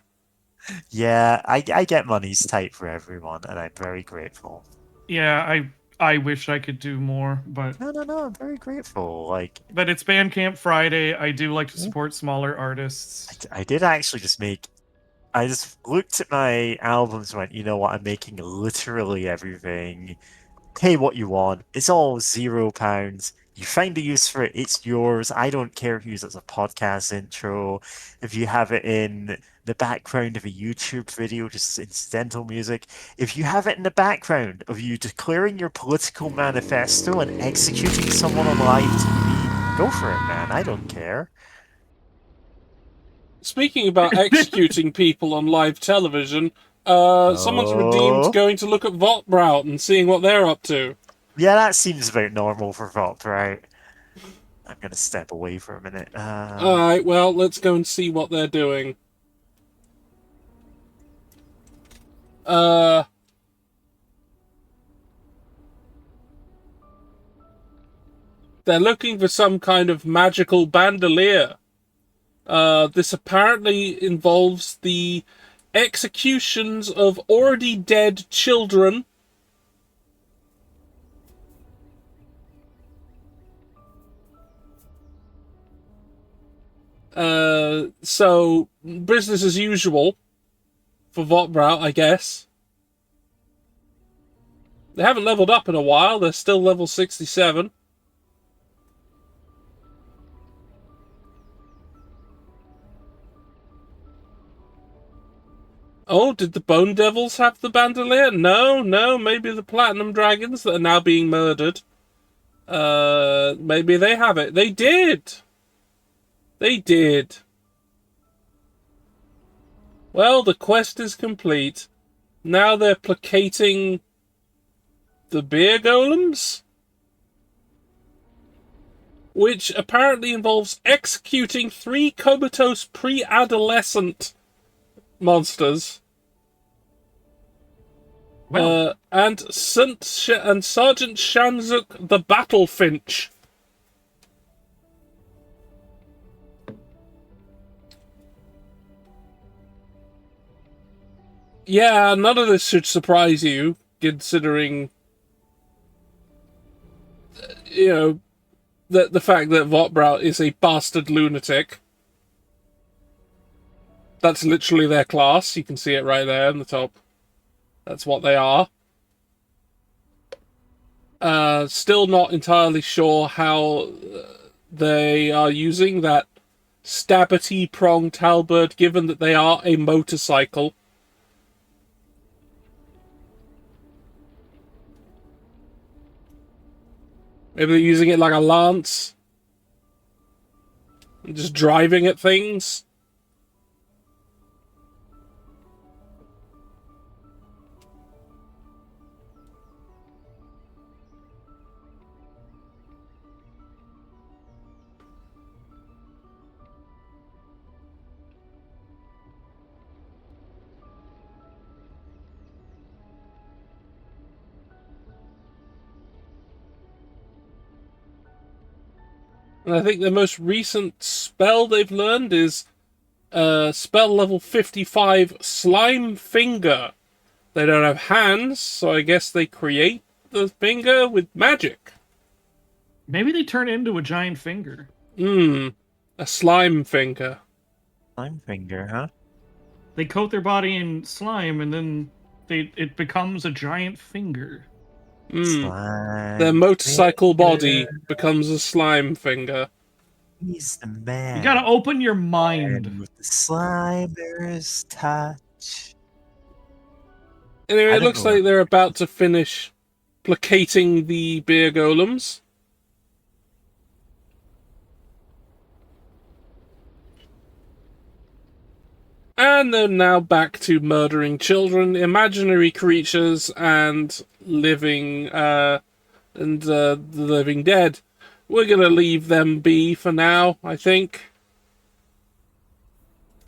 Yeah, I get money's tight for everyone, and I'm very grateful. Yeah, I wish I could do more, but no, I'm very grateful. But it's Bandcamp Friday. I do like to support smaller artists. I did actually just make. I just looked at my albums and went, you know what? I'm making literally everything. Pay what you want. It's all £0. You find a use for it, it's yours. I don't care if you use it as a podcast intro, if you have it in the background of a YouTube video, just as incidental music. If you have it in the background of you declaring your political manifesto and executing someone on live TV, go for it, man. I don't care. Speaking about executing people on live television, someone's redeemed going to look at Votbraut and seeing what they're up to. Yeah, that seems about normal for Votbraut. I'm gonna step away for a minute. Alright, well, let's go and see what they're doing. They're looking for some kind of magical bandolier. This apparently involves the executions of already dead children. So, business as usual for Votbraut, I guess. They haven't leveled up in a while, they're still level 67. Oh, did the Bone Devils have the bandolier? No, maybe the Platinum Dragons that are now being murdered. Maybe they have it. They did! They did. Well, the quest is complete. Now they're placating the beer golems? Which apparently involves executing 3 comatose pre-adolescent monsters. And Sergeant Shanzuk the Battlefinch. Yeah, none of this should surprise you, considering, you know, the fact that Votbraut is a bastard lunatic. That's literally their class. You can see it right there in the top. That's what they are. Still not entirely sure how they are using that stabity pronged halberd, given that they are a motorcycle. Maybe they're using it like a lance. Just driving at things. And I think the most recent spell they've learned is spell level 55, Slime Finger. They don't have hands, so I guess they create the finger with magic. Maybe they turn into a giant finger. A slime finger. Slime finger, huh? They coat their body in slime, and then it becomes a giant finger. Their motorcycle body becomes a slime finger. He's the man. You gotta open your mind. With the Slimer's tattoo. Anyway, I it think looks we'll- like they're about to finish placating the beer golems. And they're now back to murdering children, imaginary creatures, and the living dead. We're gonna leave them be for now, I think.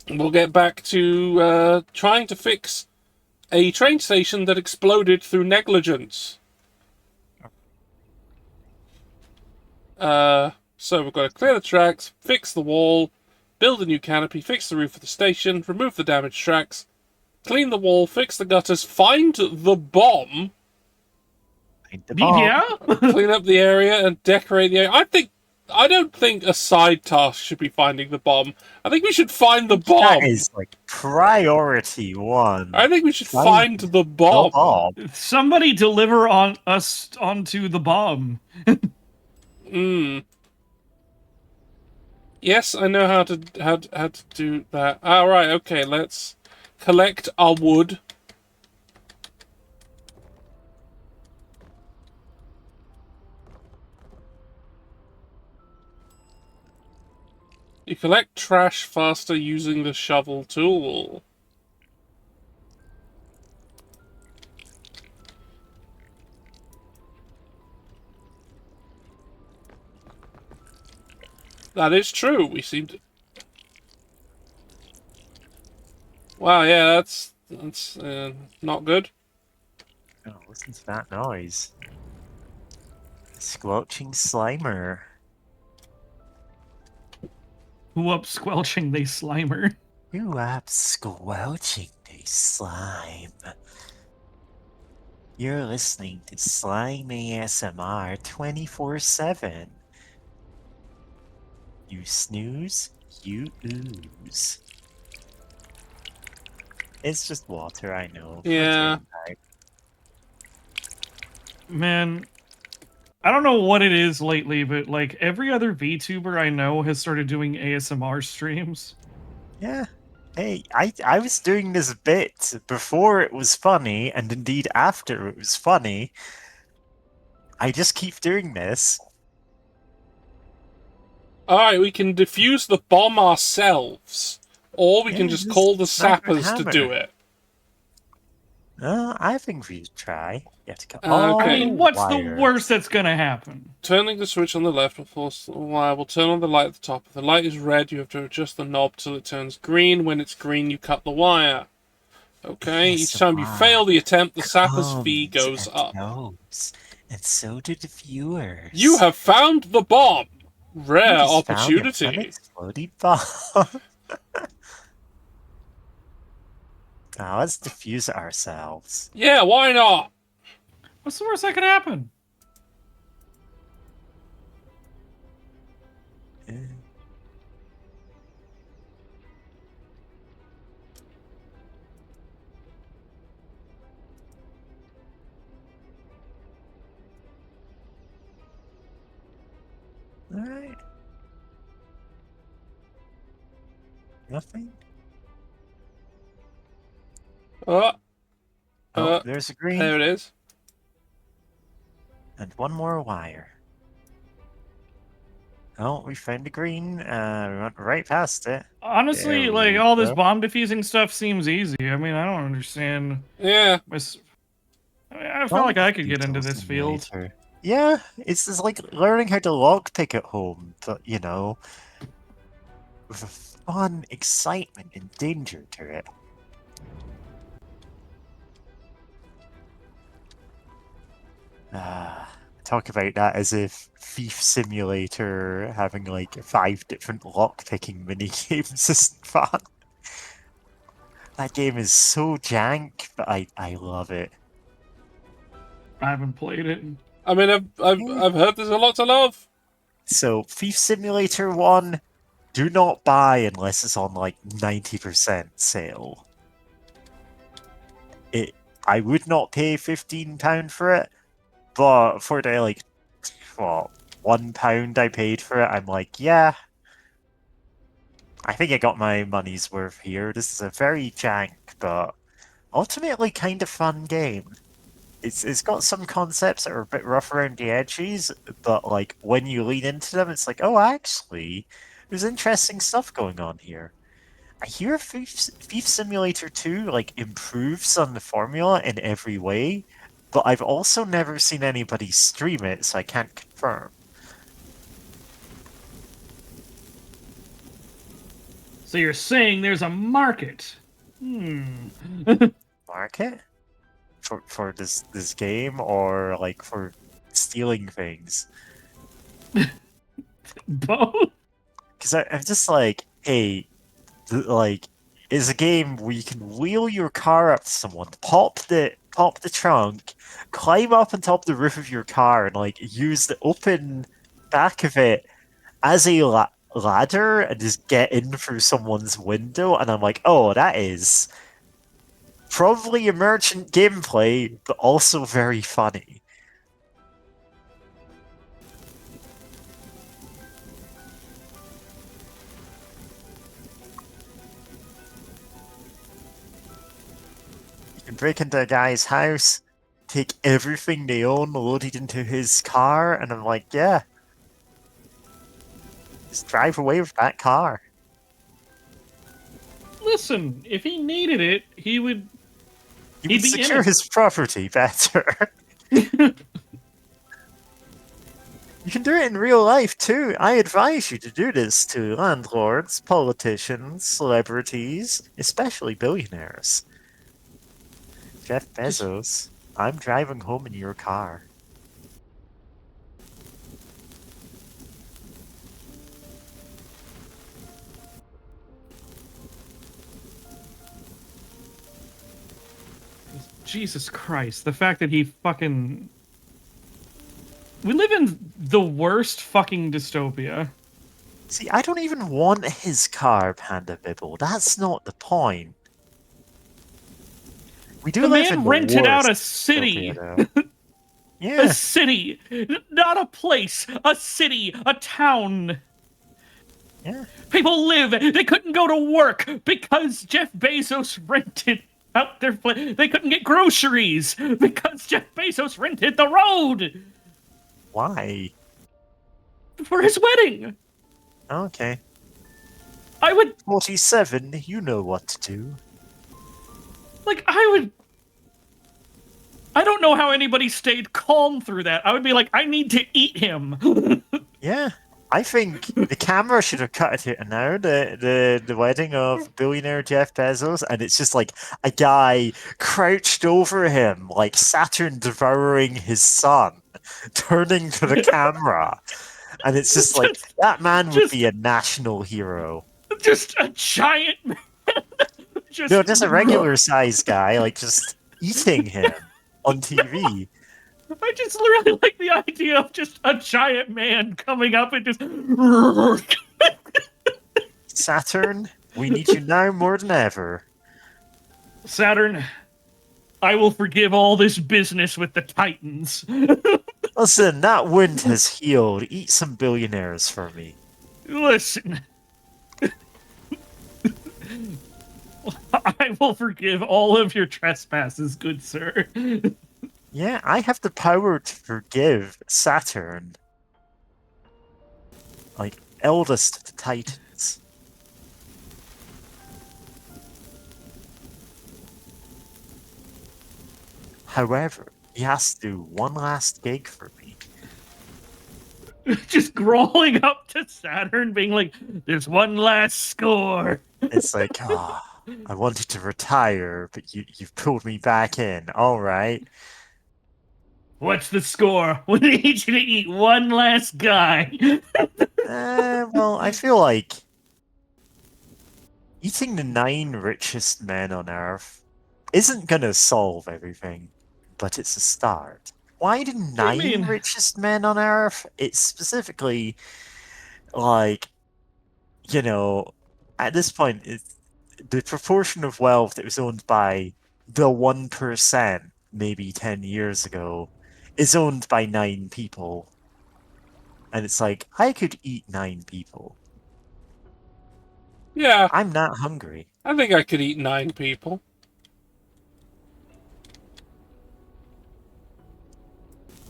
We'll get back to trying to fix a train station that exploded through negligence. So we've got to clear the tracks, fix the wall, build a new canopy, fix the roof of the station, remove the damaged tracks, clean the wall, fix the gutters, find the bomb, Yeah? clean up the area, and decorate the area. I don't think a side task should be finding the bomb. I think we should find the bomb. That is like priority one. I think we should find the bomb. Somebody deliver on us onto the bomb. Yes, I know how to do that. All right, okay. Let's collect our wood. You collect trash faster using the shovel tool. That is true. We seem to... Wow, yeah, that's not good. Oh, listen to that noise. Squelching Slimer. Who up squelching they slimer? Who up squelching they slime? You're listening to Slime ASMR 24/7. You snooze, you ooze. It's just water, I know. Yeah. Man, I don't know what it is lately, but like every other VTuber I know has started doing ASMR streams. Yeah. Hey, I was doing this bit before it was funny, and indeed after it was funny. I just keep doing this. Alright, we can defuse the bomb ourselves. Or we can Yeah, just call the smack with sappers to hammer. do it. I think we should try. You have to cut Okay. all I mean, what's wires. the worst that's gonna happen? Turning the switch on the left will force the wire. Will turn on the light at the top. If the light is red, you have to adjust the knob till it turns green. When it's green, you cut the wire. Okay, each time you fail the attempt, the sapper's fee goes up. Knows. And so do the viewers. You have found the bomb! Rare We just found an opportunity. unexploded bomb. Now let's defuse it ourselves. Yeah, why not? What's the worst that could happen? Alright. Nothing? Oh, there's a green. There it is. And one more wire. Oh, we found a green. We went right past it. Honestly, There like we all this go. bomb defusing stuff seems easy. I mean, I don't understand. Yeah. I felt like I could get into this field. Yeah, it's just like learning how to lockpick at home, but you know, with a fun excitement and danger to it. Talk about that as if Thief Simulator having like 5 different lockpicking mini games isn't fun. That game is so jank, but I love it. I haven't played it. I mean, I've heard there's a lot to love. So, Thief Simulator 1, do not buy unless it's on like 90% sale. I would not pay £15 for it, but for the like, what, £1 I paid for it, I'm like, yeah, I think I got my money's worth here. This is a very jank, but ultimately kind of fun game. It's got some concepts that are a bit rough around the edges, but like when you lean into them, it's like, oh, actually, there's interesting stuff going on here. I hear Thief Simulator 2 like improves on the formula in every way, but I've also never seen anybody stream it, so I can't confirm. So you're saying there's a market? Market? For this game, or like for stealing things? Both? Because I'm just like, hey, like, is a game where you can wheel your car up to someone, pop the trunk, climb up on top of the roof of your car, and like use the open back of it as a ladder and just get in through someone's window. And I'm like, oh, that is probably emergent gameplay, but also very funny. You can break into a guy's house, take everything they own, load it into his car, and I'm like, yeah. Just drive away with that car. Listen, if he needed it, he'd would be secure in it. his property better. You can do it in real life too. I advise you to do this to landlords, politicians, celebrities, especially billionaires. Jeff Bezos, I'm driving home in your car. Jesus Christ, the fact that he fucking... We live in the worst fucking dystopia. See, I don't even want his car, Panda Bibble. That's not the point. We do The live man in the rented out a worst city. dystopia, though. Yeah. A city. Not a place. A city. A town. Yeah. People live. They couldn't go to work because Jeff Bezos rented out their place. They couldn't get groceries because Jeff Bezos rented the road. Why? For his wedding. Okay. I would... 47, you know what to do. Like, I don't know how anybody stayed calm through that. I would be like, I need to eat him. Yeah. I think the camera should have cut it now, the wedding of billionaire Jeff Bezos, and it's just like a guy crouched over him, like Saturn devouring his son, turning to the camera. And it's just like, that man would be a national hero. Just a giant man. Just a regular sized guy, like just eating him on TV. I just really like the idea of just a giant man coming up and just... Saturn, we need you now more than ever. Saturn, I will forgive all this business with the Titans. Listen, that wound has healed. Eat some billionaires for me. Listen. I will forgive all of your trespasses, good sir. Yeah, I have the power to forgive Saturn. Like, eldest of the Titans. However, he has to do one last gig for me. Just crawling up to Saturn, being like, there's one last score. It's like, I wanted to retire, but you've pulled me back in. Alright. What's the score? We need you to eat one last guy. Well, I feel like eating the 9 richest men on Earth isn't gonna solve everything, but it's a start. Why the 9 richest men on Earth? It's specifically, like, you know, at this point, the proportion of wealth that was owned by the 1% maybe 10 years ago is owned by 9 people. And it's like, I could eat 9 people. Yeah. I'm not hungry. I think I could eat 9 people.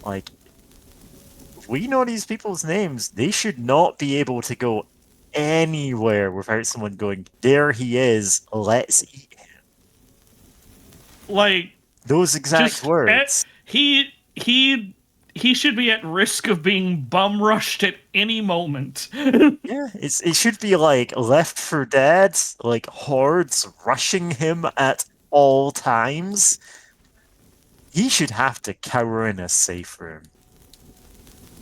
Like, if we know these people's names, they should not be able to go anywhere without someone going, "There he is, let's eat him." Like, those exact words. He should be at risk of being bum rushed at any moment. Yeah, it should be like Left 4 Dead, like hordes rushing him at all times. He should have to cower in a safe room.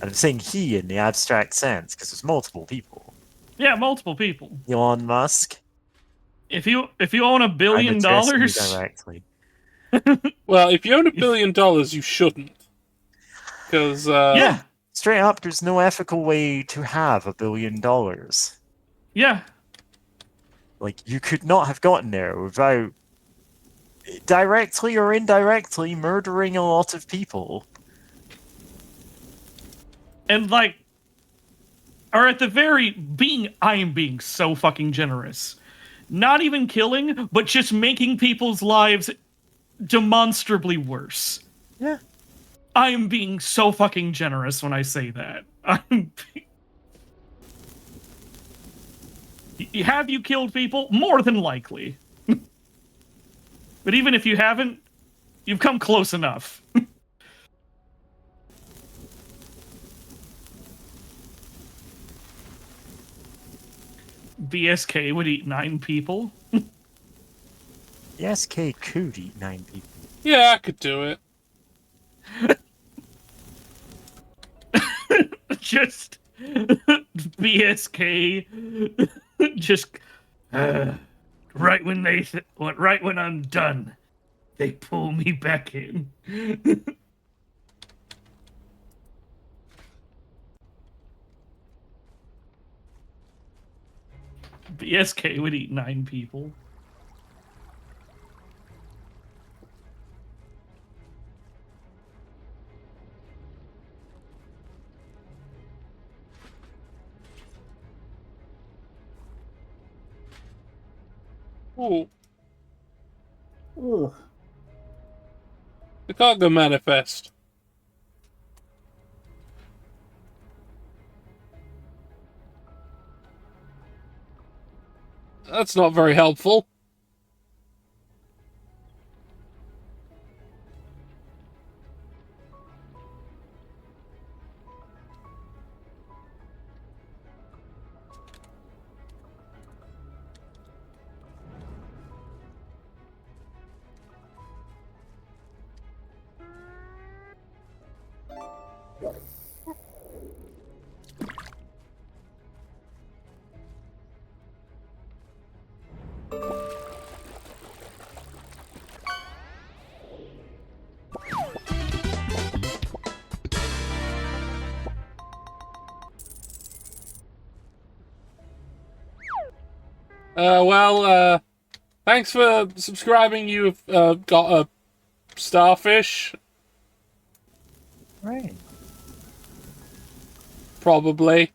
And I'm saying he in the abstract sense, because there's multiple people. Yeah, multiple people. Elon Musk. If you own $1 billion, I'm addressing you directly. Well, if you own $1 billion, you shouldn't. Because yeah, straight up, there's no ethical way to have $1 billion. Yeah. Like, you could not have gotten there without directly or indirectly murdering a lot of people. And like, or at the very I am being so fucking generous. Not even killing, but just making people's lives demonstrably worse. Yeah. I am being so fucking generous when I say that. Have you killed people? More than likely. But even if you haven't, you've come close enough. BSK would eat 9 people. BSK could eat 9 people. Yeah, I could do it. Just BSK. Just right when I'm done, they pull me back in. BSK would eat 9 people. Ooh. Ooh. The cargo manifest. That's not very helpful. Thanks for subscribing. You've got a starfish. Right. Probably.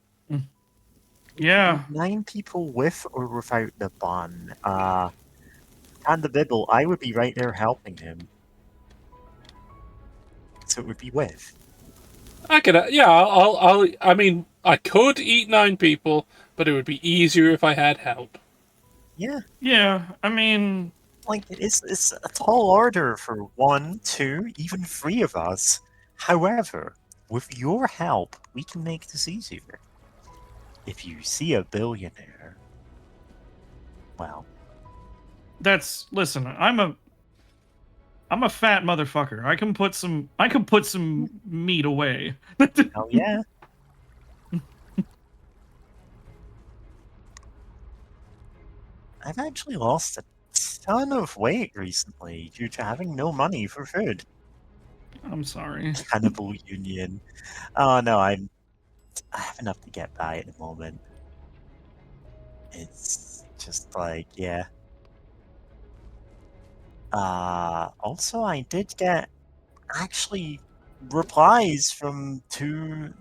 Yeah. 9 people with or without the bun. And the Bibble, I would be right there helping him. So it would be with. I could, yeah, I mean, I could eat 9 people, but it would be easier if I had help. Yeah. Yeah, I mean... Like, it's a tall order for 1, 2, even 3 of us. However, with your help, we can make this easier. If you see a billionaire, well... Listen, I'm a fat motherfucker. I can put some meat away. Hell yeah. I've actually lost a ton of weight recently due to having no money for food. I'm sorry. Cannibal Union. Oh no, I have enough to get by at the moment. It's just like, yeah. Also, I did get actually replies from two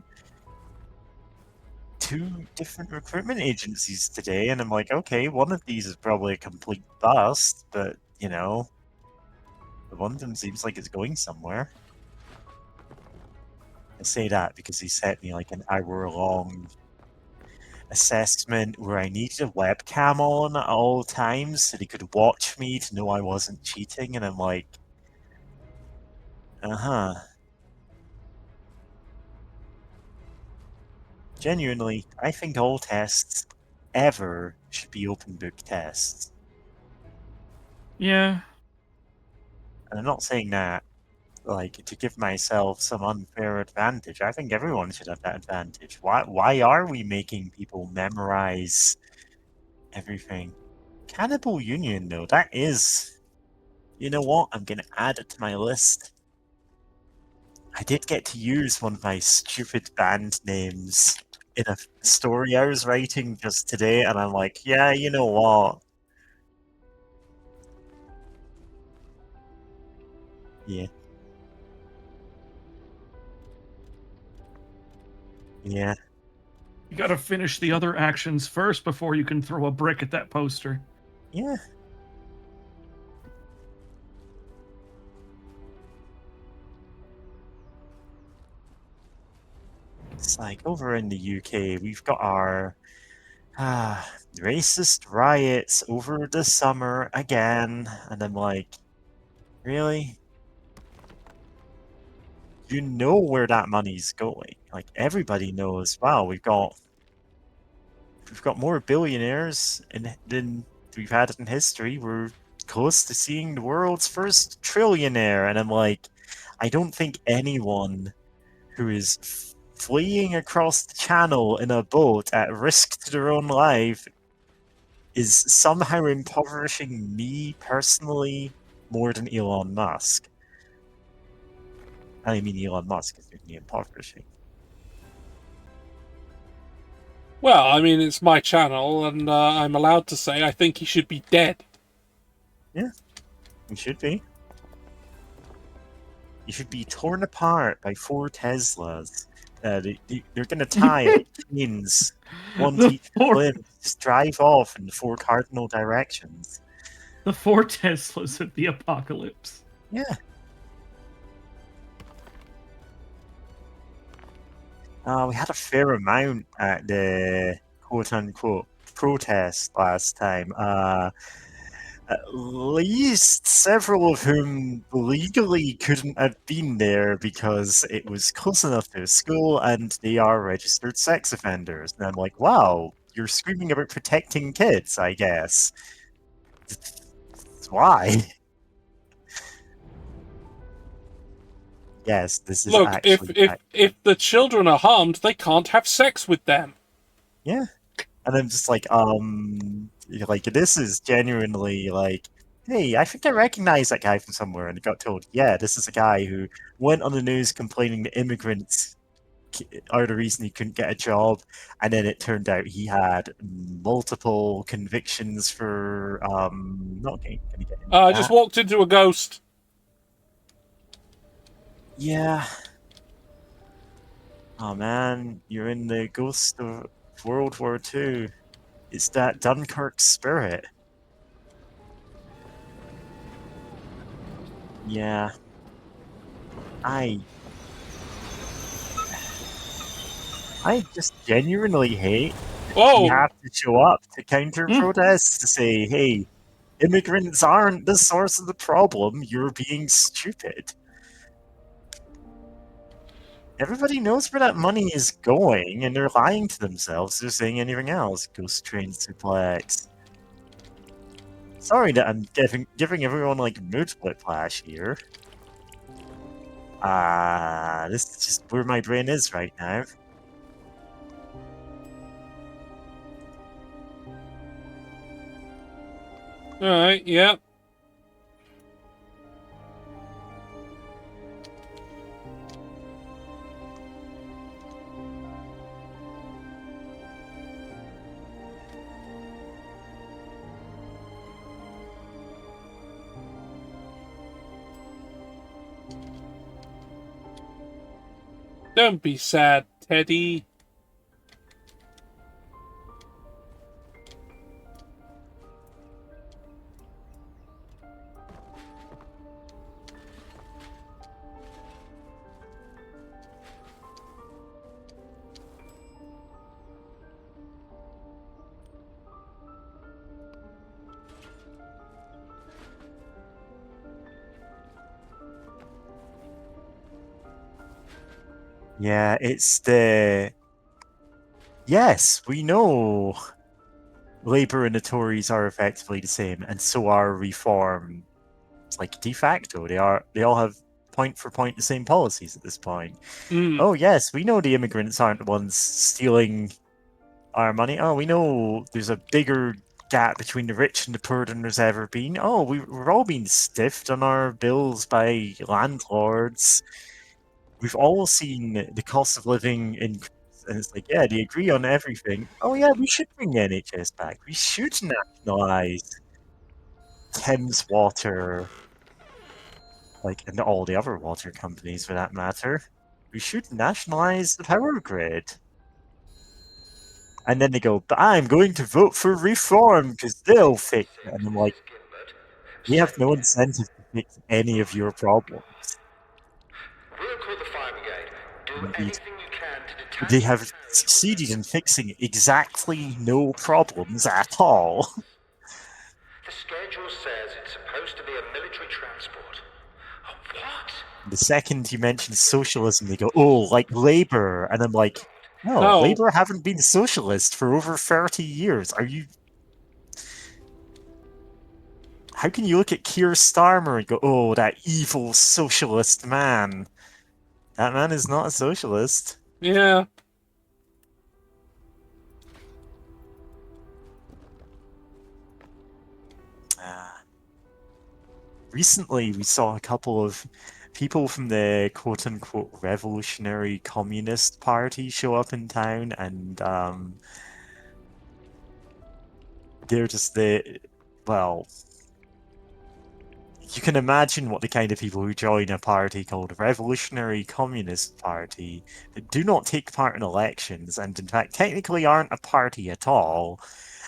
2 different recruitment agencies today, and I'm like, okay, one of these is probably a complete bust, but, you know, one of them seems like it's going somewhere. I say that because he sent me like an hour-long assessment where I needed a webcam on at all times so they could watch me to know I wasn't cheating, and I'm like, uh-huh. Genuinely, I think all tests ever should be open book tests. Yeah. And I'm not saying that like to give myself some unfair advantage. I think everyone should have that advantage. Why are we making people memorize everything? Cannibal Union though, that is, you know what? I'm gonna add it to my list. I did get to use one of my stupid band names in a story I was writing just today, and I'm like, yeah, you know what? Yeah. Yeah. You gotta finish the other actions first before you can throw a brick at that poster. Yeah. It's like over in the UK, we've got our racist riots over the summer again, and I'm like, really? You know where that money's going. Like everybody knows. Wow, we've got more billionaires than we've had in history. We're close to seeing the world's first trillionaire, and I'm like, I don't think anyone who is fleeing across the channel in a boat at risk to their own life is somehow impoverishing me personally more than Elon Musk. I mean, Elon Musk is doing the impoverishing. Well, I mean, it's my channel, and I'm allowed to say I think he should be dead. Yeah, he should be. He should be torn apart by 4 Teslas. They're going to tie chains, one to each limb, just drive off in the 4 cardinal directions. The 4 Teslas of the apocalypse. Yeah. We had a fair amount at the quote-unquote protest last time. At least several of whom legally couldn't have been there because it was close enough to a school and they are registered sex offenders. And I'm like, wow, you're screaming about protecting kids, I guess. Why? Yes, this is Look, actually... if the children are harmed, they can't have sex with them. Yeah. And I'm just like, this is genuinely like, hey, I think I recognize that guy from somewhere. And I got told, yeah, this is a guy who went on the news complaining that immigrants are the reason he couldn't get a job. And then it turned out he had multiple convictions for, not getting, can you get into I that? just walked into a ghost. Yeah. Oh man, you're in the ghost of World War II. It's that Dunkirk spirit. Yeah. I just genuinely hate that we have to show up to counter protests to say, hey, immigrants aren't the source of the problem, you're being stupid. Everybody knows where that money is going, and they're lying to themselves. They're saying anything else. Ghost Train Suplex. Sorry that I'm giving everyone like mood whiplash here. This is just where my brain is right now. Alright, yeah. Don't be sad, Teddy. Yeah, it's the... Yes, we know Labour and the Tories are effectively the same, and so are Reform. It's like de facto. They all have point for point the same policies at this point. Oh yes, we know the immigrants aren't the ones stealing our money. Oh, we know there's a bigger gap between the rich and the poor than there's ever been. Oh, we're all being stiffed on our bills by landlords. We've all seen the cost of living increase, and it's like, yeah, they agree on everything. Oh yeah, we should bring the NHS back. We should nationalise Thames Water, like, and all the other water companies for that matter. We should nationalise the power grid. And then they go, but I'm going to vote for reform because they'll fix it. And I'm like, we have no incentive to fix any of your problems. We'll call the fire brigade. Do Indeed. anything you can to detach They have succeeded in fixing exactly no problems at all. The schedule says it's supposed to be a military transport. Oh, what? The second you mention socialism, they go, oh, like Labour. And I'm like, no, No. Labour haven't been socialist for over 30 years. Are you... How can you look at Keir Starmer and go, oh, that evil socialist man? That man is not a socialist. Yeah. Recently, we saw a couple of people from the quote-unquote revolutionary communist party show up in town, and they're just well, you can imagine what the kind of people who join a party called a Revolutionary Communist Party that do not take part in elections, and in fact technically aren't a party at all,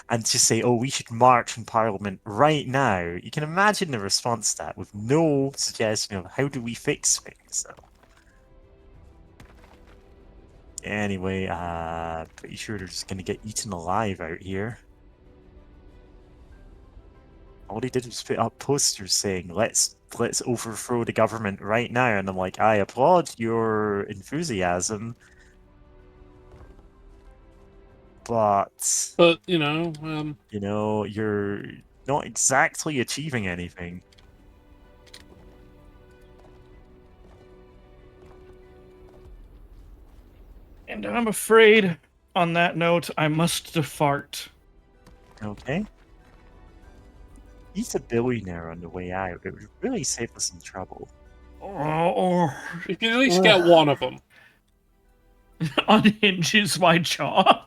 and just say, oh, we should march in Parliament right now. You can imagine the response to that with no suggestion of how do we fix things. So. Anyway, pretty sure they're just going to get eaten alive out here. All they did was put up posters saying, let's overthrow the government right now. And I'm like, I applaud your enthusiasm. But you know, you're not exactly achieving anything. And I'm afraid, on that note, I must depart. Okay. Eat a billionaire on the way out. It would really save us some trouble. You can at least get one of them. Unhinges my jaw.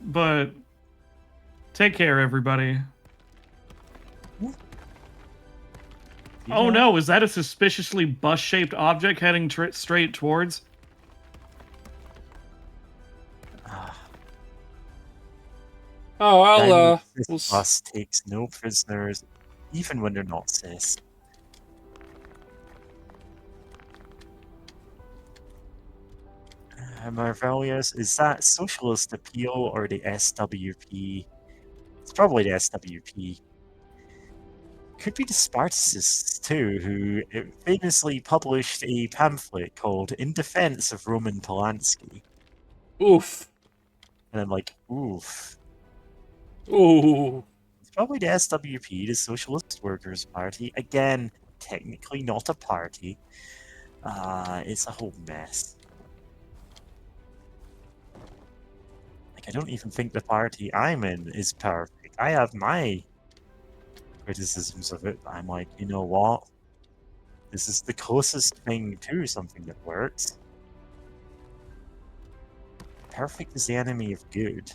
But take care, everybody. Oh no, is that a suspiciously bus-shaped object heading straight towards? Oh, This bus takes no prisoners, even when they're not cis. Marvelius, is that Socialist Appeal or the SWP? It's probably the SWP. Could be the Spartacists too, who famously published a pamphlet called In Defense of Roman Polanski. Oof. And I'm like, oof. Ooh. It's probably the SWP, the Socialist Workers' Party. Again, technically not a party. It's a whole mess. Like, I don't even think the party I'm in is perfect. I have my criticisms of it, but I'm like, you know what? This is the closest thing to something that works. Perfect is the enemy of good.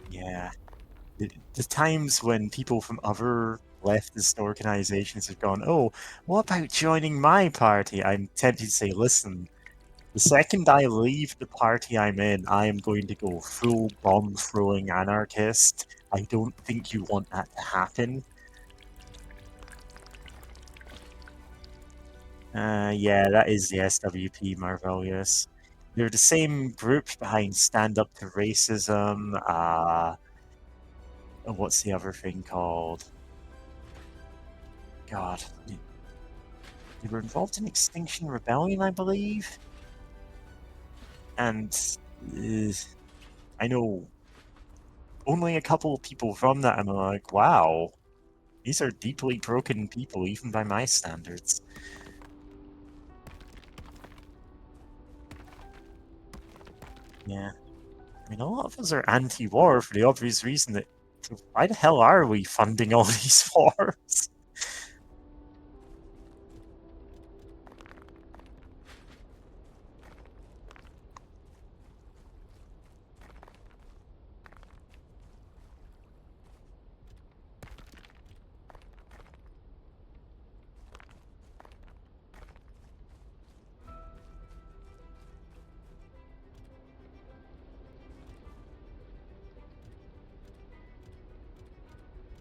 Yeah. The times when people from other leftist organizations have gone, oh, what about joining my party? I'm tempted to say, listen, the second I leave the party I'm in, I am going to go full bomb-throwing anarchist. I don't think you want that to happen. Yeah, that is the SWP, Marvelius. They're the same group behind Stand Up to Racism. What's the other thing called? God. They were involved in Extinction Rebellion, I believe. And I know only a couple of people from that, and I'm like, wow, these are deeply broken people, even by my standards. Yeah. I mean, a lot of us are anti-war for the obvious reason that why the hell are we funding all these wars?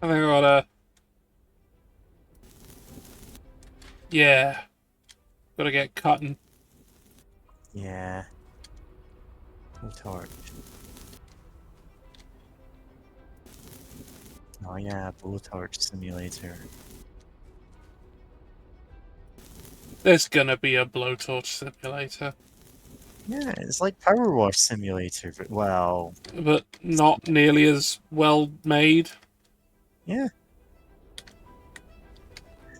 I think I gotta... Yeah. Gotta get cutting. Yeah. Torch. Oh yeah, Blowtorch Simulator. There's gonna be a blowtorch simulator. Yeah, it's like Power Wash Simulator, but well... But not nearly as well made. Yeah.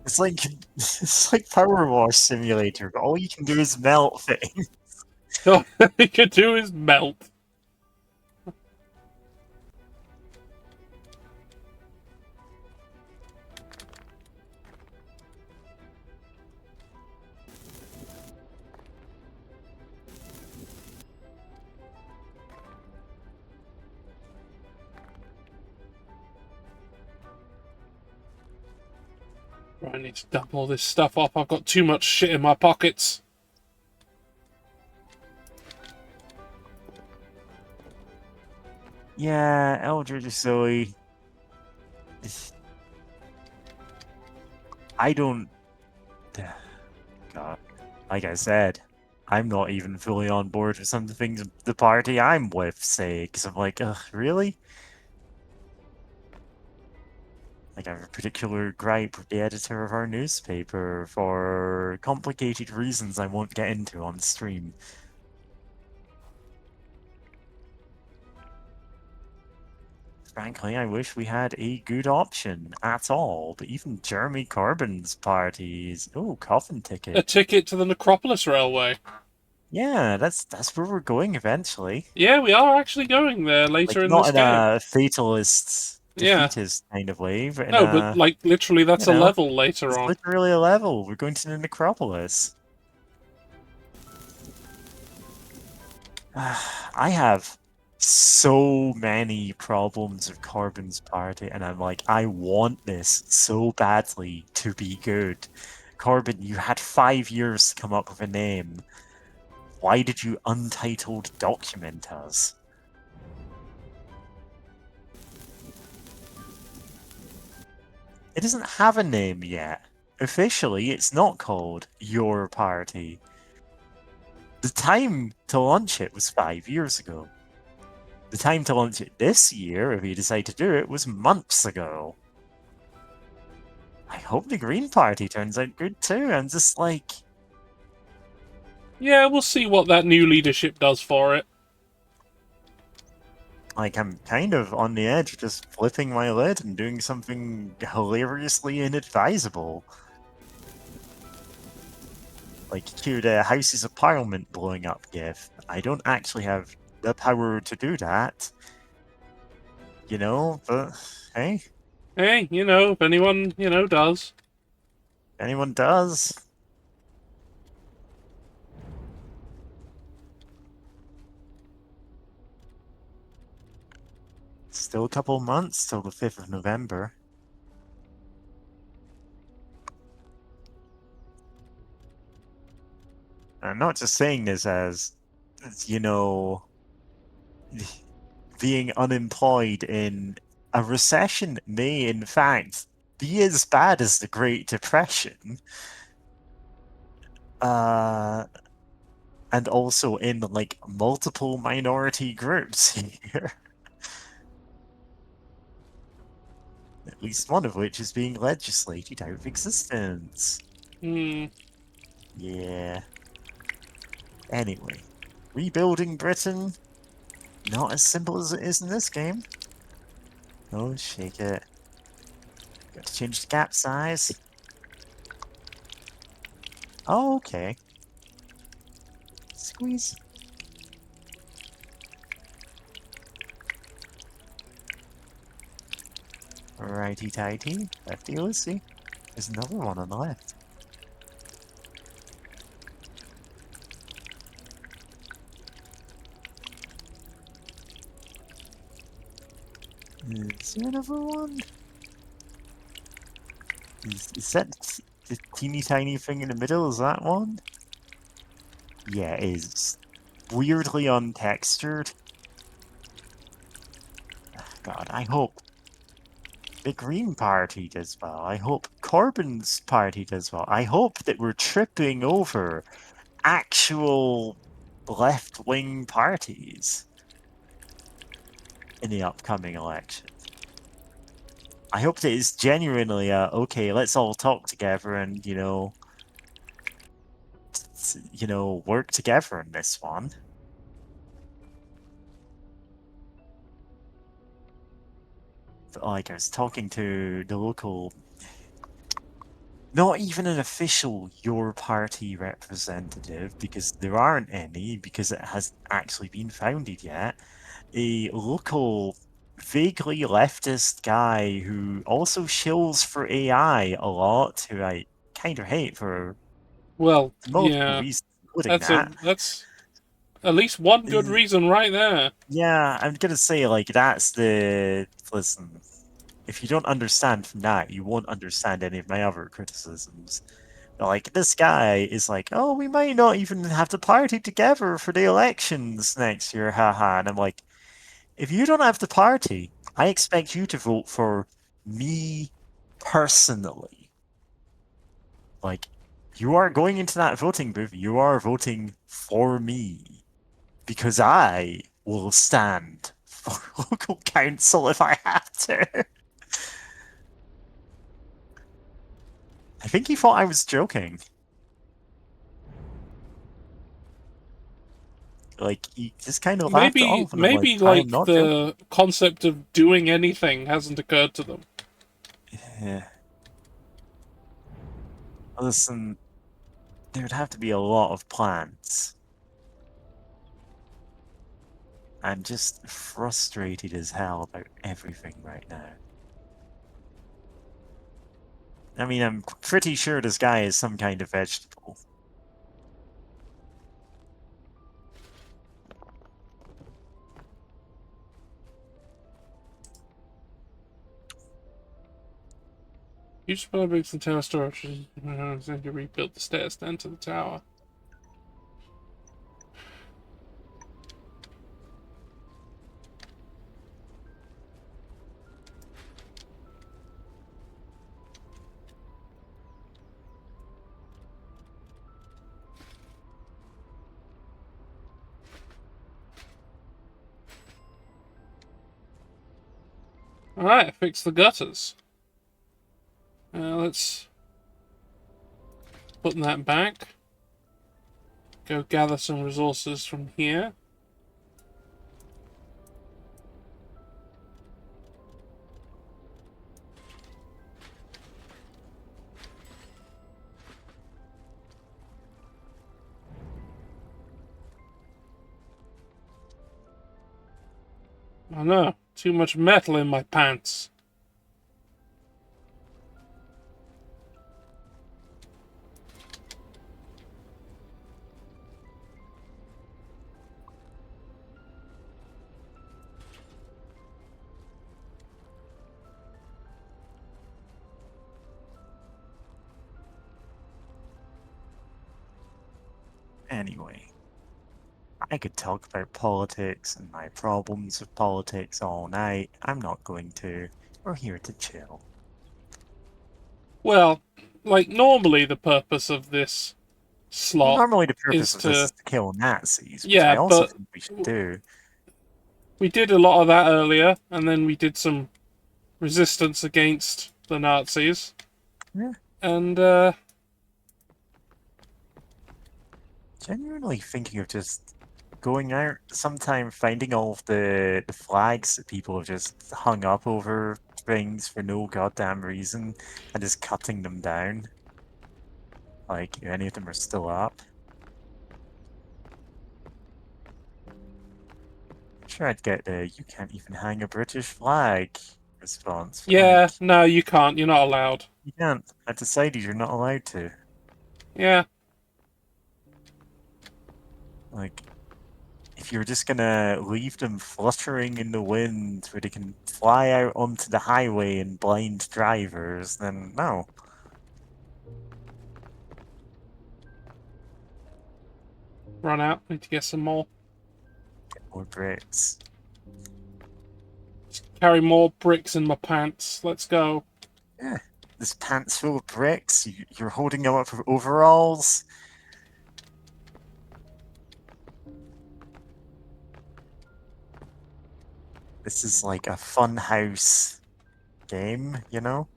It's like Power Wash Simulator, but all you can do is melt things. All you can do is melt. Right, I need to dump all this stuff off. I've got too much shit in my pockets. Yeah, Eldritch Zoe. I don't... God. Like I said, I'm not even fully on board with some of the things the party I'm with say, because I'm like, ugh, really? Like, I have a particular gripe with the editor of our newspaper for complicated reasons I won't get into on stream. Frankly, I wish we had a good option at all, but even Jeremy Corbyn's party is... Oh, coffin ticket. A ticket to the Necropolis Railway. Yeah, that's where we're going eventually. Yeah, we are actually going there later Like, in not this in game. a fatalist, Yeah. defeatist kind of way, but in No, a... but like literally that's you a know, level later it's on. literally a level. We're going to the Necropolis. I have so many problems with Corbyn's party, and I'm like, I want this so badly to be good. Corbyn, you had 5 years to come up with a name. Why did you untitled document us? It doesn't have a name yet. Officially, it's not called Your Party. The time to launch it was 5 years ago. The time to launch it this year, if you decide to do it, was months ago. I hope the Green Party turns out good too. I'm just like... Yeah, we'll see what that new leadership does for it. Like, I'm kind of on the edge of just flipping my lid and doing something hilariously inadvisable. Like, cue the Houses of Parliament blowing up gif. I don't actually have the power to do that. You know, but hey. Hey, you know, if anyone, you know, does. If anyone does. Still a couple months till the 5th of November. I'm not just saying this as, you know, being unemployed in a recession may, in fact, be as bad as the Great Depression. and also in like multiple minority groups here. At least one of which is being legislated out of existence. Hmm. Yeah. Anyway, rebuilding Britain, not as simple as it is in this game. Oh, shake it. Got to change the gap size. Oh, okay. Squeeze. Righty-tighty. Lefty-loosey. There's another one on the left. Is there another one? Is that the teeny tiny thing in the middle? Is that one? Yeah, it is. Weirdly untextured. God, I hope the Green Party does well. I hope Corbyn's party does well. I hope that we're tripping over actual left-wing parties in the upcoming election. I hope that it's genuinely okay, let's all talk together and, work together in this one. But, like, I was talking to the local, not even an official Your Party representative, because there aren't any, because it hasn't actually been founded yet. A local, vaguely leftist guy who also shills for AI a lot, who I kind of hate for Well, multiple yeah. reasons, including That's at least one good reason right there. Yeah, I'm gonna say, like, that's the... Listen, if you don't understand from that, you won't understand any of my other criticisms. Like, this guy is like, oh, we might not even have to party together for the elections next year, haha. And I'm like, if you don't have to party, I expect you to vote for me personally. Like, you are going into that voting booth, you are voting for me. Because I will stand for local council if I have to. I think he thought I was joking. Like, he just kind of laughed it off, and I'm Maybe like, I like am not the concept of doing anything hasn't occurred to them. Yeah. Listen, there would have to be a lot of plans. I'm just frustrated as hell about everything right now. I mean, I'm pretty sure this guy is some kind of vegetable. Huge spell bricks and tower storage. To rebuild the stairs down to the tower. Alright, fix the gutters. Let's put that back. Go gather some resources from here. Oh no, too much metal in my pants. Anyway, I could talk about politics and my problems with politics all night. I'm not going to. We're here to chill. Well, like, normally the purpose of this slot Normally the is purpose of this to is to kill Nazis, which yeah, I also but think we should do. we did a lot of that earlier, and then we did some resistance against the Nazis. Yeah. And Genuinely thinking of just going out sometime, finding all of the flags that people have just hung up over things for no goddamn reason, and just cutting them down. Like, if any of them are still up. I'm sure I'd get the "you can't even hang a British flag" response. But yeah, like, no, you can't. You're not allowed. you can't. I've decided you're not allowed to. Yeah. Like, if you're just gonna leave them fluttering in the wind where they can fly out onto the highway and blind drivers, then no. Run out. Need to get some more. Get more bricks. Carry more bricks in my pants. Let's go. Yeah. This pants full of bricks. You're holding them up with overalls. This is like a fun house game, you know?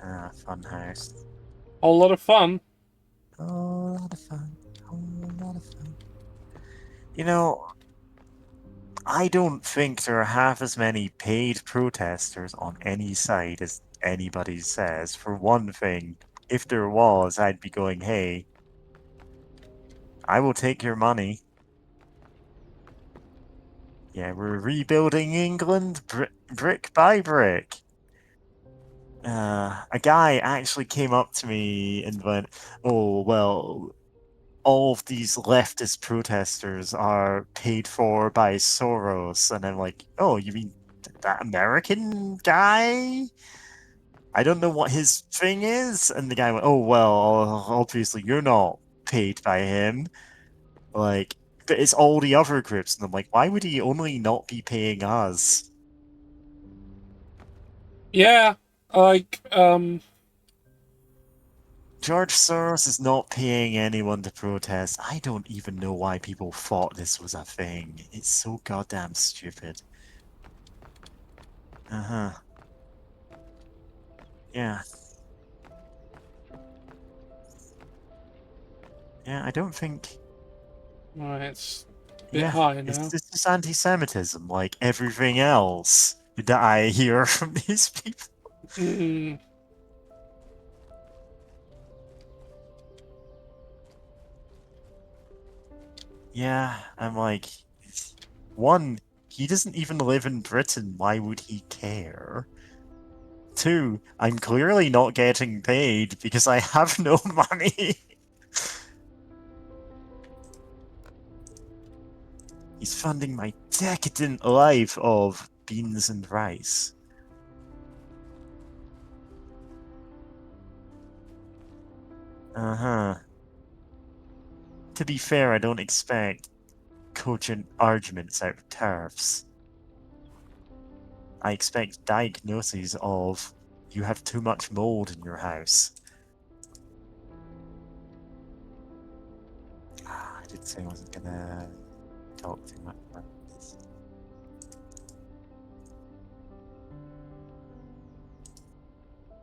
Ah, fun house. Whole lot of fun. A lot of fun. A lot of fun. You know, I don't think there are half as many paid protesters on any side as anybody says. For one thing, if there was, I'd be going, hey, I will take your money. Yeah, we're rebuilding England brick by brick. A guy actually came up to me and went, oh, well, all of these leftist protesters are paid for by Soros. And I'm like, oh, you mean that American guy? I don't know what his thing is. And the guy went, oh, well, obviously you're not paid by him. Like, but it's all the other groups. And I'm like, why would he only not be paying us? Yeah, like, George Soros is not paying anyone to protest. I don't even know why people thought this was a thing. It's so goddamn stupid. Uh-huh. Yeah. Yeah, I don't think... Right, it's a bit high now. It's just anti-Semitism, like everything else that I hear from these people. Mm. Yeah, I'm like... One, he doesn't even live in Britain, why would he care? Two, I'm clearly not getting paid because I have no money. He's funding my decadent life of beans and rice. Uh-huh. To be fair, I don't expect cogent arguments out of tariffs. I expect diagnoses of, you have too much mold in your house. I did say I wasn't gonna talk too much about this.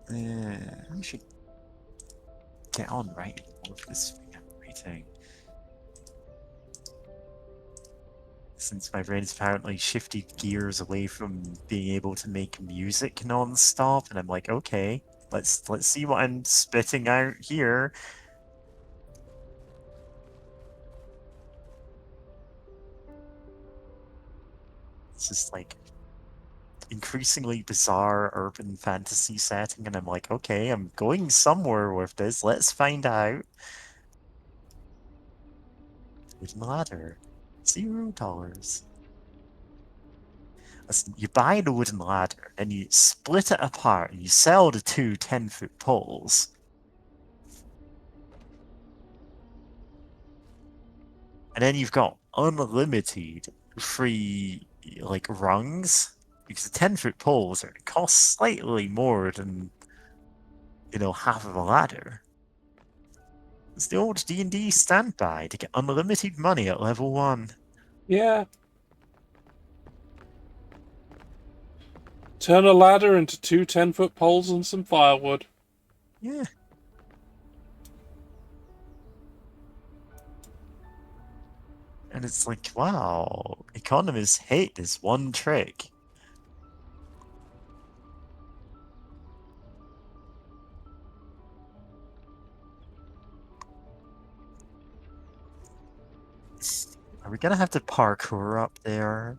I should get on writing all of this thing I'm writing. Since my brain's apparently shifted gears away from being able to make music non-stop, and I'm like, okay, let's see what I'm spitting out here. It's just like increasingly bizarre urban fantasy setting, and I'm like, okay, I'm going somewhere with this. Let's find out. Wooden ladder, $0. Listen, you buy the wooden ladder, and you split it apart, and you sell the two 10-foot poles. And then you've got unlimited free, like, rungs. Because the 10-foot poles cost slightly more than half of a ladder. It's the old D&D standby to get unlimited money at level 1. Yeah. Turn a ladder into 2 10-foot poles and some firewood. Yeah. And it's like, wow, economists hate this one trick. Are we gonna have to parkour up there?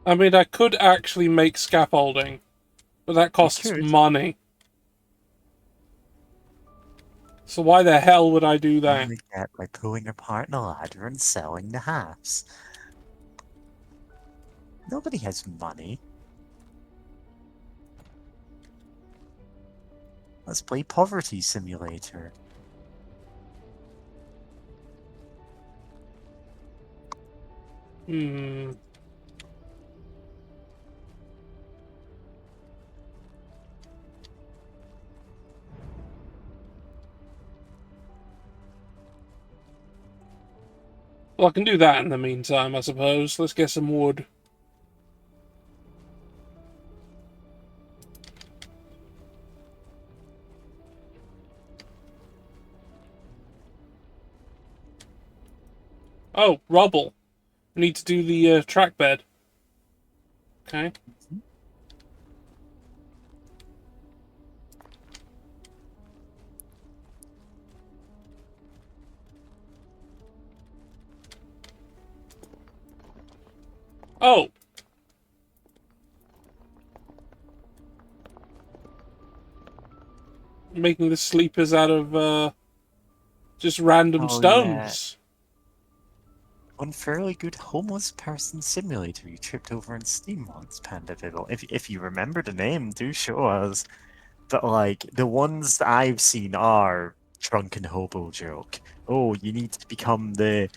I mean, I could actually make scaffolding, but that costs money. So why the hell would I do that? Only get by pulling apart the ladder and selling the halves. Nobody has money. Let's play Poverty Simulator. Hmm. Well, I can do that in the meantime, I suppose. Let's get some wood. Oh, rubble. We need to do the track bed. Okay. Oh! Making the sleepers out of, just random stones. Yeah. One fairly good homeless person simulator you tripped over in Steam once, Panda Biddle. If you remember the name, do show us. But like the ones that I've seen are drunken hobo joke. Oh, you need to become the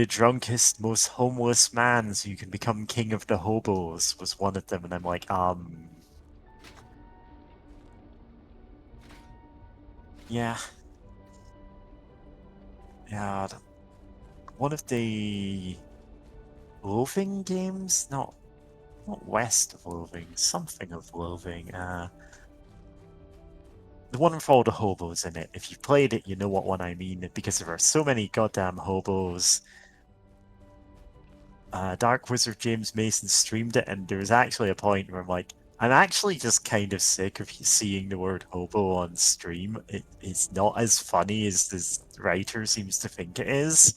drunkest, most homeless man so you can become king of the hobos was one of them, and I'm like, yeah. Yeah. One of the Loathing games? Not West of Loathing, something of Loathing. The one with all the hobos in it. If you've played it, you know what one I mean, because there are so many goddamn hobos. Dark Wizard James Mason streamed it, and there was actually a point where I'm like, I'm actually just kind of sick of seeing the word hobo on stream. It's not as funny as this writer seems to think it is.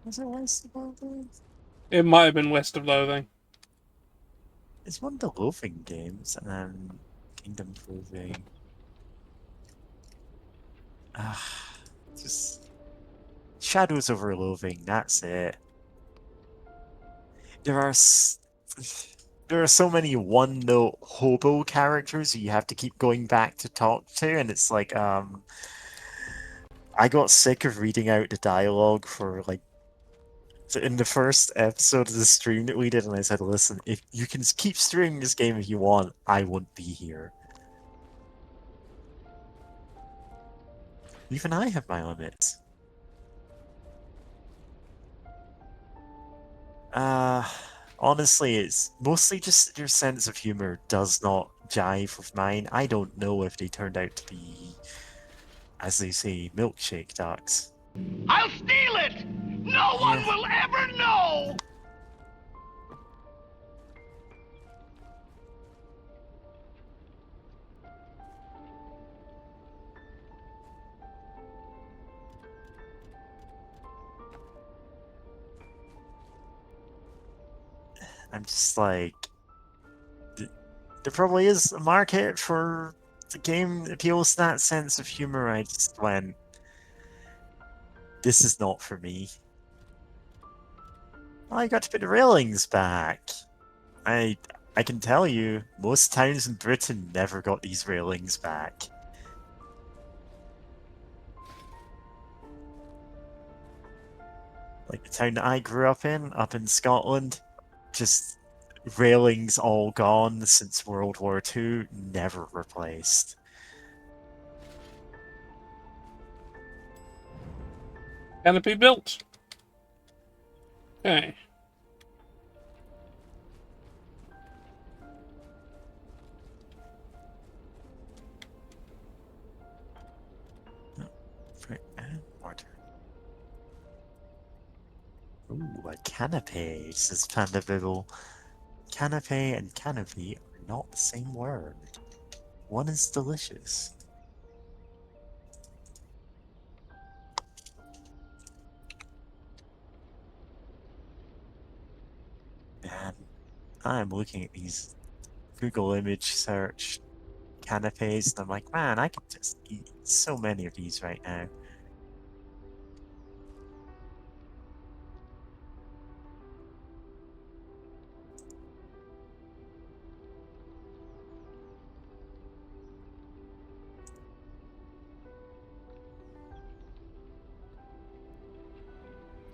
Was it West of Loathing? It might have been West of Loathing. It's one of the Loathing games, and then Kingdom Proving. Just Shadows over Loathing. That's it. There are so many one-note hobo characters you have to keep going back to talk to, and it's like I got sick of reading out the dialogue for like in the first episode of the stream that we did, and I said, listen, if you can keep streaming this game if you want, I won't be here. Even I have my limits. Honestly, it's mostly just your sense of humor does not jive with mine. I don't know if they turned out to be, as they say, milkshake ducks. I'll steal it! No one will ever know! I'm just like, there probably is a market for the game that appeals to that sense of humor. I just went, this is not for me. Oh, I got to put the railings back. I can tell you, most towns in Britain never got these railings back. Like the town that I grew up in Scotland, just railings all gone since World War II, never replaced. Canopy built. Okay. Water. Ooh, a canopy, says Panda Bibble. Canopy and canopy are not the same word. One is delicious. Man, I'm looking at these Google image search canapes, and I'm like, man, I could just eat so many of these right now.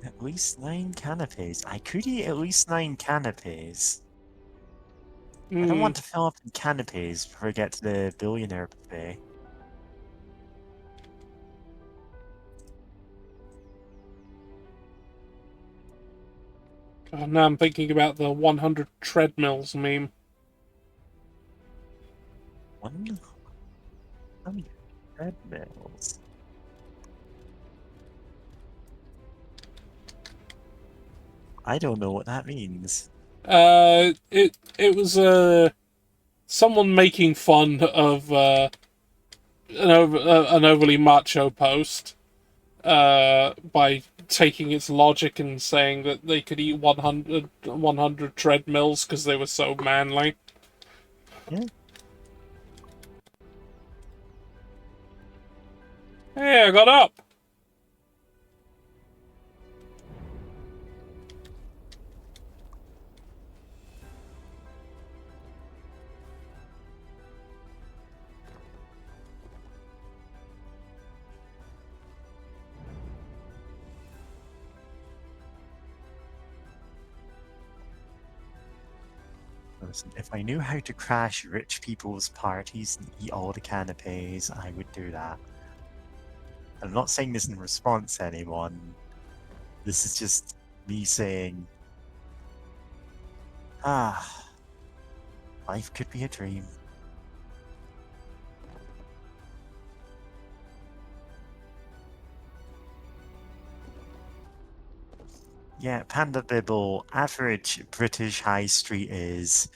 At least 9 canapes. I could eat at least 9 canapes. I don't want to fill up in canapes before I get to the billionaire buffet. God, now I'm thinking about the 100 treadmills meme. 100 treadmills. I don't know what that means. It was someone making fun of an overly macho post by taking its logic and saying that they could eat 100 treadmills because they were so manly. Yeah. Hey, I got up. Listen, if I knew how to crash rich people's parties and eat all the canapes, I would do that. I'm not saying this in response to anyone. This is just me saying, life could be a dream. Yeah, Panda Bibble, average British high street is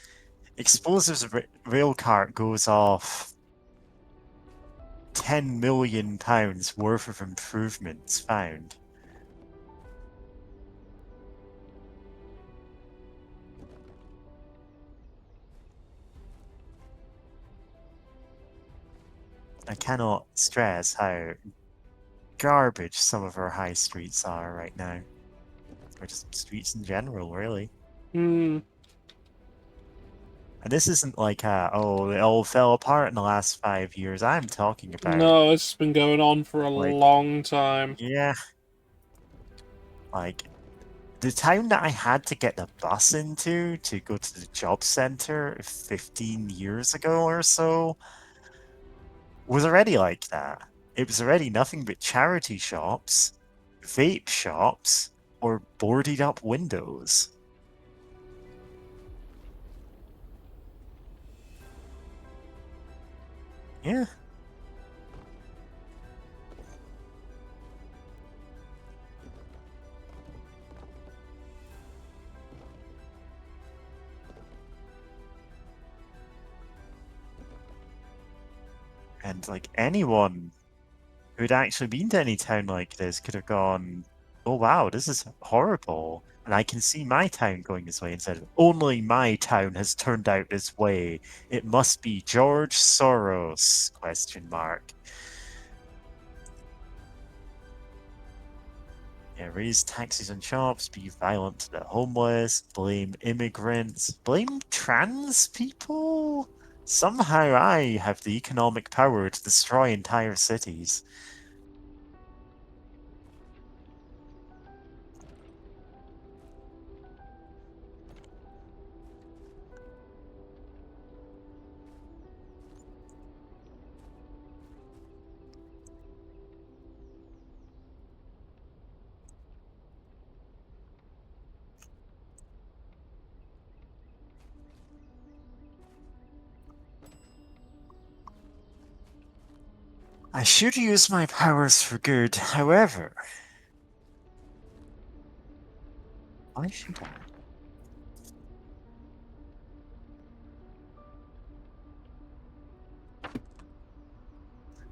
explosives rail cart goes off £10 million worth of improvements found. I cannot stress how garbage some of our high streets are right now. Or just streets in general, really. Hmm. And this isn't like, oh, it all fell apart in the last 5 years. I'm talking about... No, it's been going on for a Like, long time. Yeah. Like, the town that I had to get the bus into to go to the job center 15 years ago or so was already like that. It was already nothing but charity shops, vape shops, or boarded up windows. Yeah. And like anyone who'd actually been to any town like this could have gone, oh wow, this is horrible. And I can see my town going this way and said, only my town has turned out this way. It must be George Soros, question mark. Yeah, raise taxes on shops, be violent to the homeless, blame immigrants, blame trans people? Somehow I have the economic power to destroy entire cities. I should use my powers for good, however. Why should I?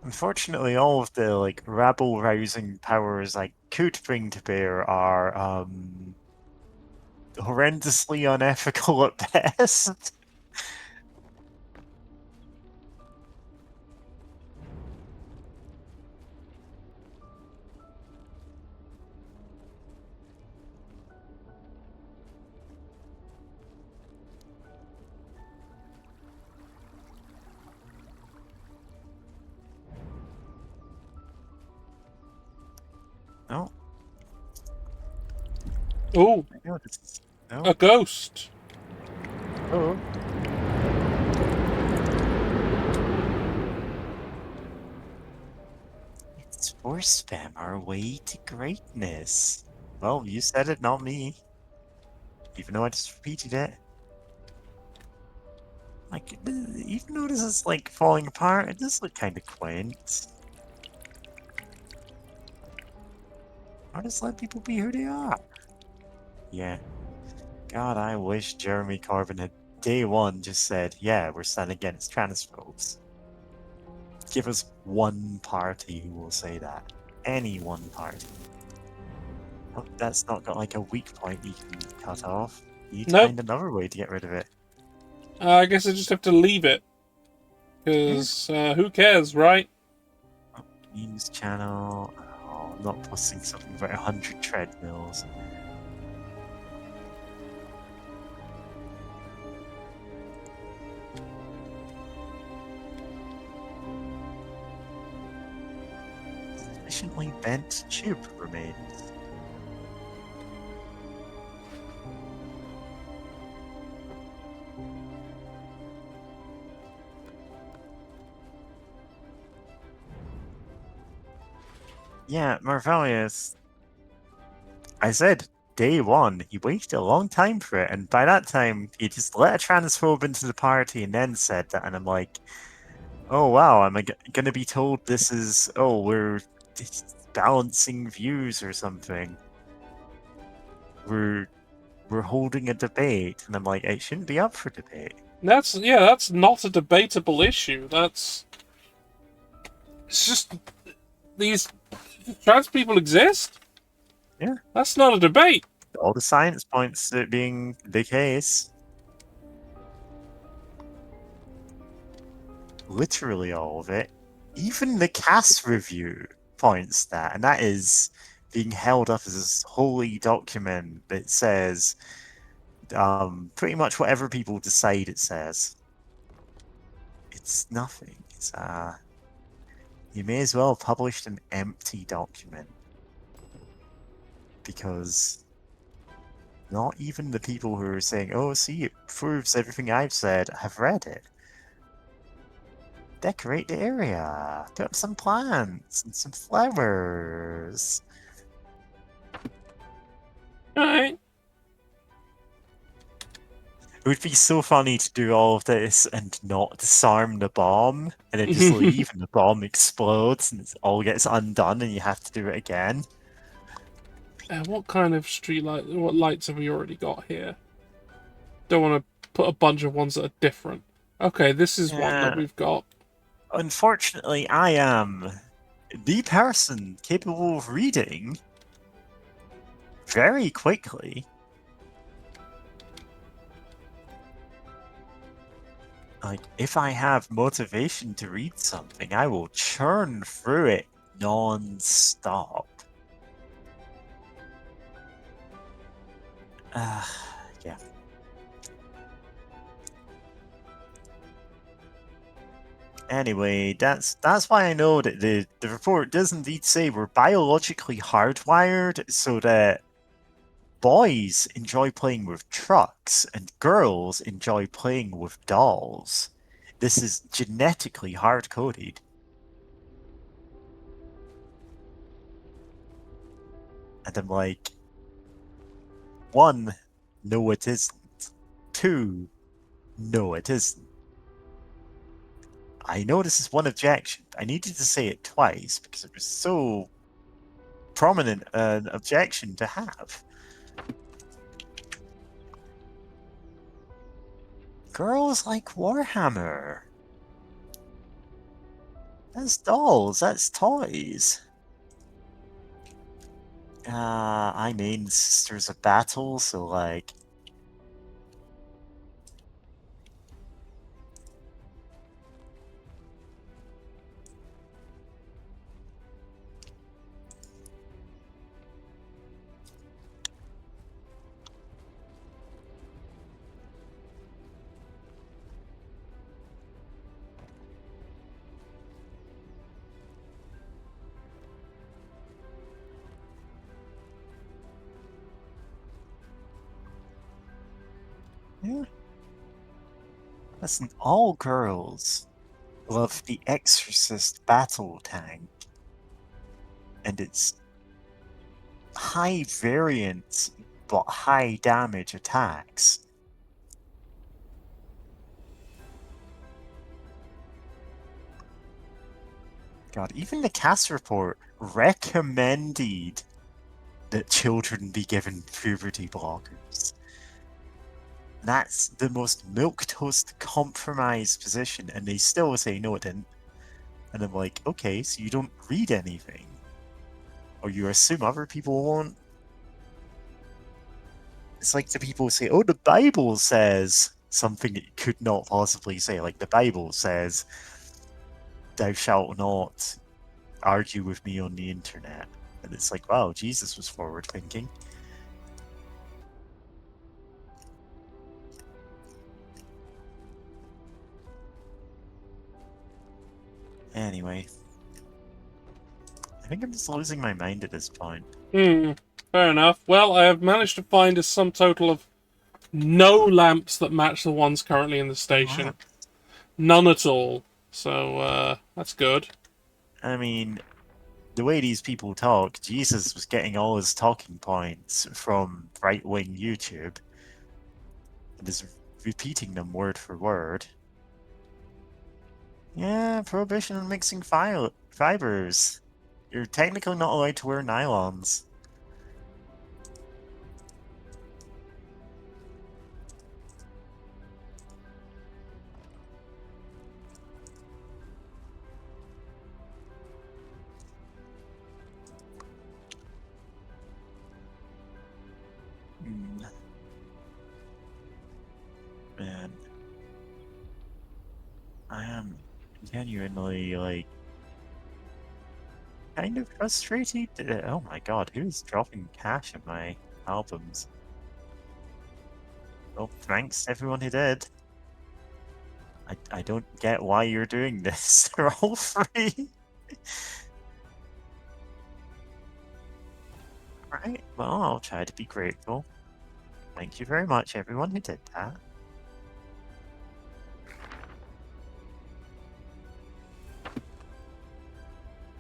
Unfortunately, all of the like rabble-rousing powers I could bring to bear are horrendously unethical at best. No. Oh, No. a ghost. Oh. It's force spam, our way to greatness. Well, you said it, not me. Even though I just repeated it. Like, even though this is like falling apart, it does look kind of quaint. I'll just let people be who they are. Yeah. God, I wish Jeremy Corbyn had day one just said, yeah, we're standing against transphobes. Give us one party who will say that. Any one party. Oh, that's not got like a weak point you can cut off. You need to Nope. find another way to get rid of it. I guess I just have to leave it. Because who cares, right? News channel. Oh, I'm not posting something about 100 treadmills. Sufficiently bent tube remains. Yeah, Marvellius. I said day one, he waited a long time for it, and by that time, he just let a transphobe into the party and then said that, and I'm like, oh wow, am I gonna be told this is, oh, we're balancing views or something? We're holding a debate, and I'm like, it shouldn't be up for debate. That's not a debatable issue. It's just these trans people exist. Yeah. That's not a debate. All the science points to it being the case. Literally all of it. Even the cast review points that, and that is being held up as this holy document that says pretty much whatever people decide it says. It's nothing. It's you may as well have published an empty document. Because not even the people who are saying, oh, see, it proves everything I've said, have read it. Decorate the area. Put up some plants and some flowers. Alright. It would be so funny to do all of this and not disarm the bomb, and then just leave, and the bomb explodes, and it all gets undone, and you have to do it again. What kind of street light? What lights have we already got here? Don't want to put a bunch of ones that are different. Okay, this is one that we've got. Unfortunately, I am the person capable of reading very quickly. Like, if I have motivation to read something, I will churn through it non-stop. Yeah. Anyway, that's why I know that the report does indeed say we're biologically hardwired so that boys enjoy playing with trucks and girls enjoy playing with dolls. This is genetically hard-coded. And I'm like, 1, no it isn't. 2, no it isn't. I know this is one objection. I needed to say it twice because it was so prominent an objection to have. Girls like Warhammer. That's dolls, that's toys. I mean Sisters of Battle, so like... Yeah. Listen, all girls love the Exorcist battle tank. And its high variance but high damage attacks. God, even the cast report recommended that children be given puberty blockers. That's the most milquetoast compromised position, and they still say no, it didn't. And I'm like, okay, so you don't read anything, or you assume other people won't. It's like the people say, oh, the Bible says something it could not possibly say. Like the Bible says, "Thou shalt not argue with me on the internet," and it's like, wow, Jesus was forward thinking. Anyway, I think I'm just losing my mind at this point. Fair enough. Well, I have managed to find a sum total of no lamps that match the ones currently in the station. Wow. None at all. So, that's good. I mean, the way these people talk, Jesus was getting all his talking points from right-wing YouTube and is repeating them word for word. Yeah, prohibition on mixing fibers. You're technically not allowed to wear nylons. Man. I am genuinely, like, kind of frustrated. Oh my god, who's dropping cash in my albums? Well, thanks to everyone who did. I don't get why you're doing this. They're all free. Right, well, I'll try to be grateful. Thank you very much, everyone who did that.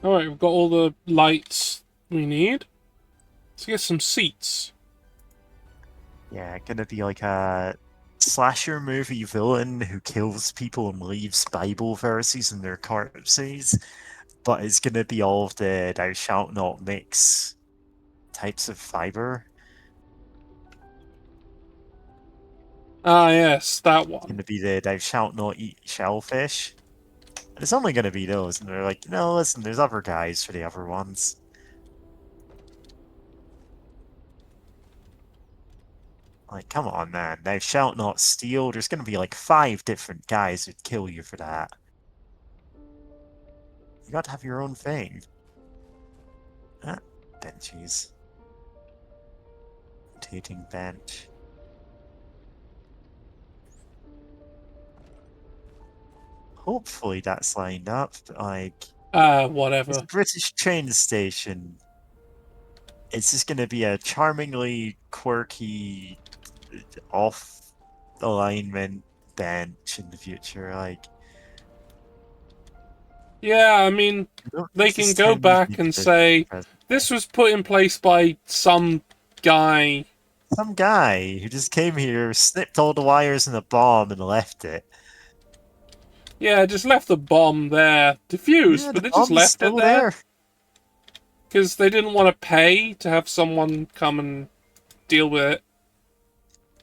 Alright, we've got all the lights we need. Let's get some seats. Yeah, gonna be like a slasher movie villain who kills people and leaves Bible verses in their corpses, but it's gonna be all of the "thou shalt not mix" types of fiber. Ah, yes, that one. It's gonna be the "thou shalt not eat shellfish." And it's only gonna be those, and they're like, no, listen, there's other guys for the other ones. Like, come on, man. Thou shalt not steal. There's gonna be like 5 different guys who'd kill you for that. You gotta have your own thing. Ah, benches. Rotating bench. Hopefully that's lined up, but like... whatever. This British train station. It's just gonna be a charmingly quirky, off-alignment bench in the future, like... Yeah, I mean, they can go back and say, this was put in place by some guy. Some guy who just came here, snipped all the wires in a bomb and left it. Yeah, just left the bomb there. Diffused, Yeah, but the they just bomb's left still it there. there. Because they didn't want to pay to have someone come and deal with it.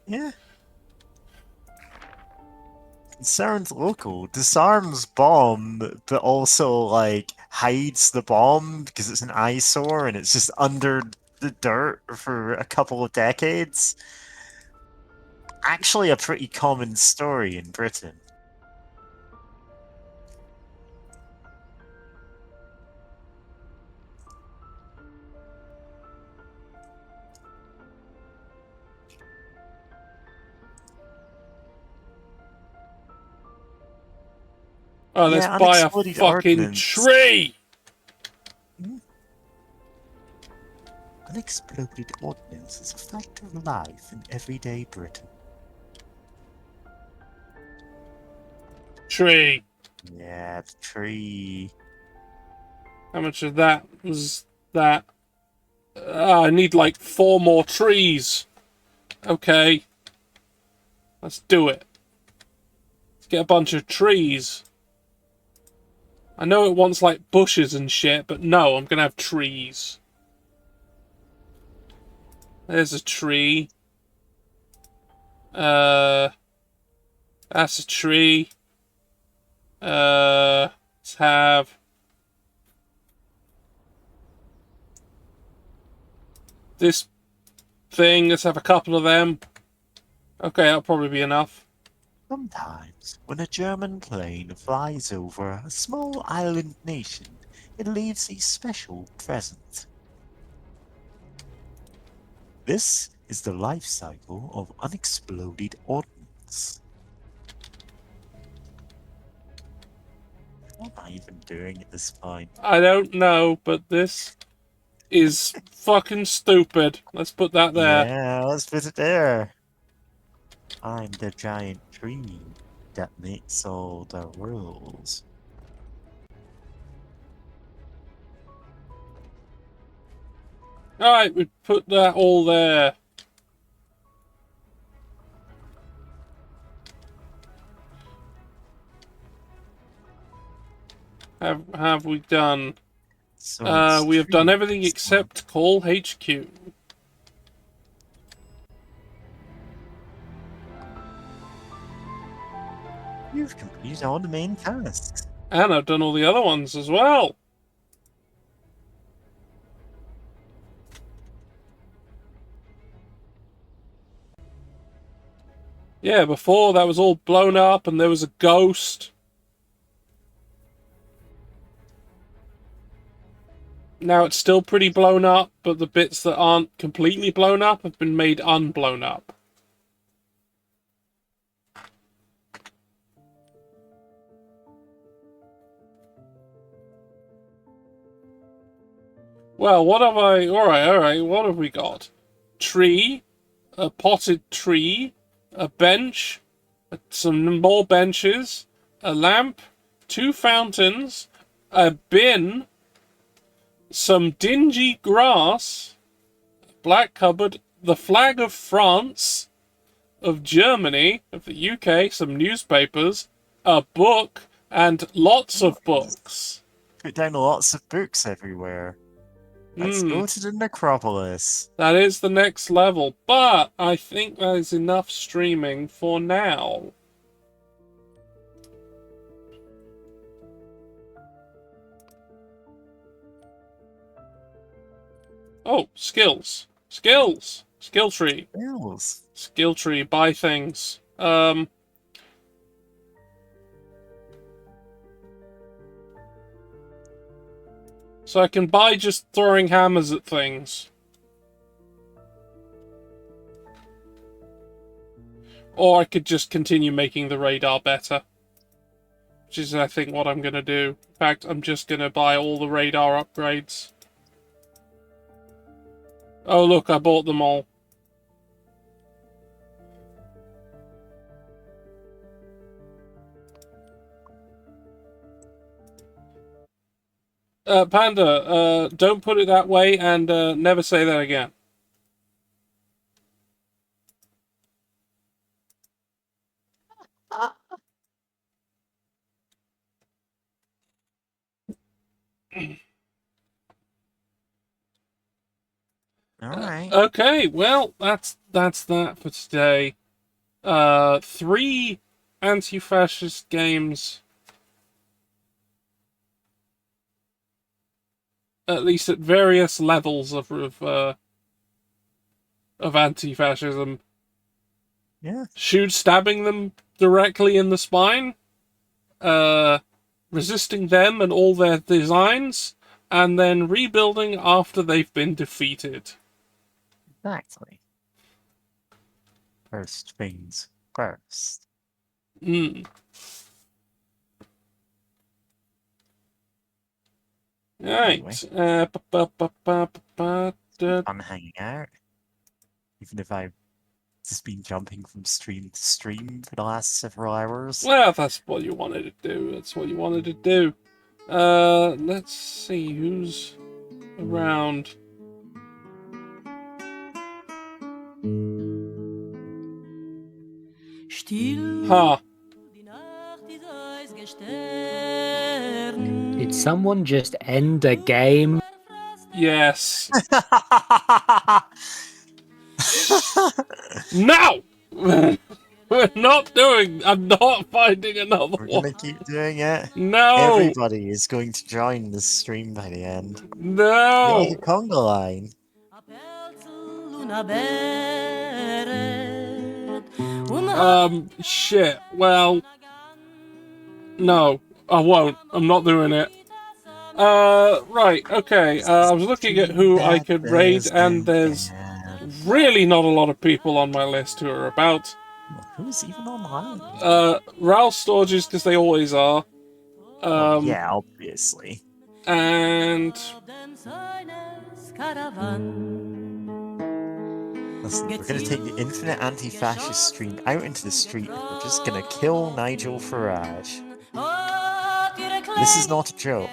Yeah. Concerned local disarms bomb, but also like hides the bomb because it's an eyesore and it's just under the dirt for a couple of decades. Actually, a pretty common story in Britain. Oh, let's Yeah, buy a unexploded fucking ordnance. tree! Unexploded ordnance is a fact of life in everyday Britain. Tree. Yeah, the tree. How much of that was that? I need like 4 more trees. Okay. Let's do it. Let's get a bunch of trees. I know it wants like bushes and shit, but no, I'm gonna have trees. There's a tree. That's a tree. Let's have this thing. Let's have a couple of them. Okay, that'll probably be enough. Sometimes, when a German plane flies over a small island nation, it leaves a special present. This is the life cycle of unexploded ordnance. What am I even doing at this point? I don't know, but this is fucking stupid. Let's put that there. Yeah, let's put it there. I'm the giant tree that makes all the rules. Alright, we put that all there. Have we done? So We have done tree everything except call HQ. You've completed all the main tasks. And I've done all the other ones as well. Yeah, before that was all blown up and there was a ghost. Now it's still pretty blown up, but the bits that aren't completely blown up have been made unblown up. Well, what have I... Alright, what have we got? Tree, a potted tree, a bench, some more benches, a lamp, 2 fountains, a bin, some dingy grass, black cupboard, the flag of France, of Germany, of the UK, some newspapers, a book, and lots of books. Put down lots of books everywhere. Let's go to the necropolis. That is the next level, but I think that is enough streaming for now. Oh, skills. Skills! Skill tree. Skills. Skill tree, buy things. So I can buy just throwing hammers at things. Or I could just continue making the radar better. Which is, I think, what I'm going to do. In fact, I'm just going to buy all the radar upgrades. Oh, look, I bought them all. Panda, don't put it that way and never say that again. Alright. Okay, well, that's that for today. 3 anti-fascist games, at least at various levels of anti-fascism. Yeah. Stabbing them directly in the spine, resisting them and all their designs, and then rebuilding after they've been defeated. Exactly. First things first. Mm. Right. I'm hanging out. Even if I've just been jumping from stream to stream for the last several hours. Well, that's what you wanted to do. That's what you wanted to do. Let's see who's around. Huh. Did someone just end a game? Yes. No! We're not doing. I'm not finding another We're one. gonna keep doing it. No! Everybody is going to join this stream by the end. No! You're like a conga line. Shit. Well, no, I won't. I'm not doing it. Right, okay. I was looking at who I could raid, and there's really not a lot of people on my list who are about. Who's even online? Ralph Storges, because they always are. Yeah, obviously. And listen, we're gonna take the infinite anti-fascist stream out into the street. We're just gonna kill Nigel Farage. This is not a joke.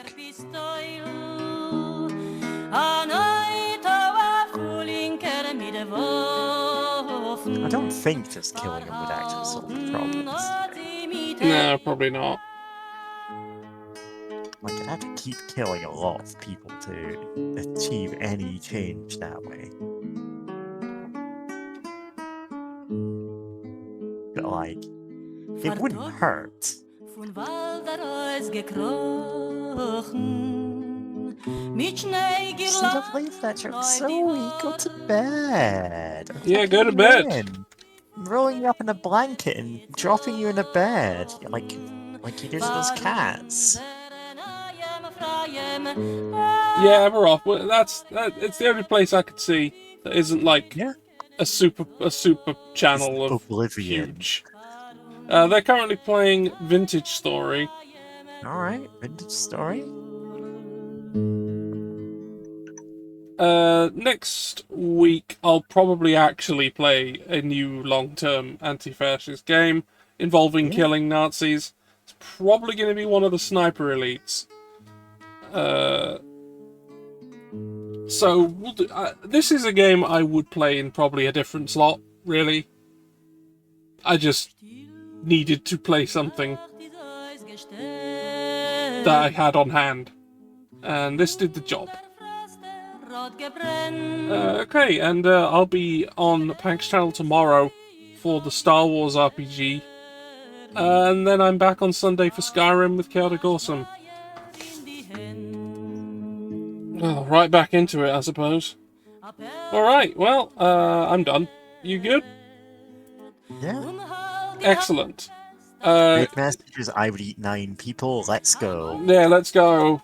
I don't think just killing him would actually solve the problems. no, probably not. Like, I'd have to keep killing a lot of people to achieve any change that way. But, like, it wouldn't hurt. Sind auf leave that joke. Zoe, go to bed. Yeah, go to bed. I'm rolling you up in a blanket and dropping you in a bed. Like you do to those cats. Yeah, we're off. Well, it's the only place I could see that isn't like a super channel of Oblivion. huge. They're currently playing Vintage Story. Alright, Vintage Story. Next week, I'll probably actually play a new long-term anti-fascist game involving killing Nazis. It's probably going to be one of the Sniper Elites. So, we'll do, this is a game I would play in probably a different slot, really. I just needed to play something that I had on hand. And this did the job. Okay, and I'll be on Pank's channel tomorrow for the Star Wars RPG. And then I'm back on Sunday for Skyrim with Chaotic Awesome. Well, right back into it, I suppose. Alright, well, I'm done. You good? Yeah. Excellent. Big messages, I would eat 9 people, let's go. Yeah, let's go.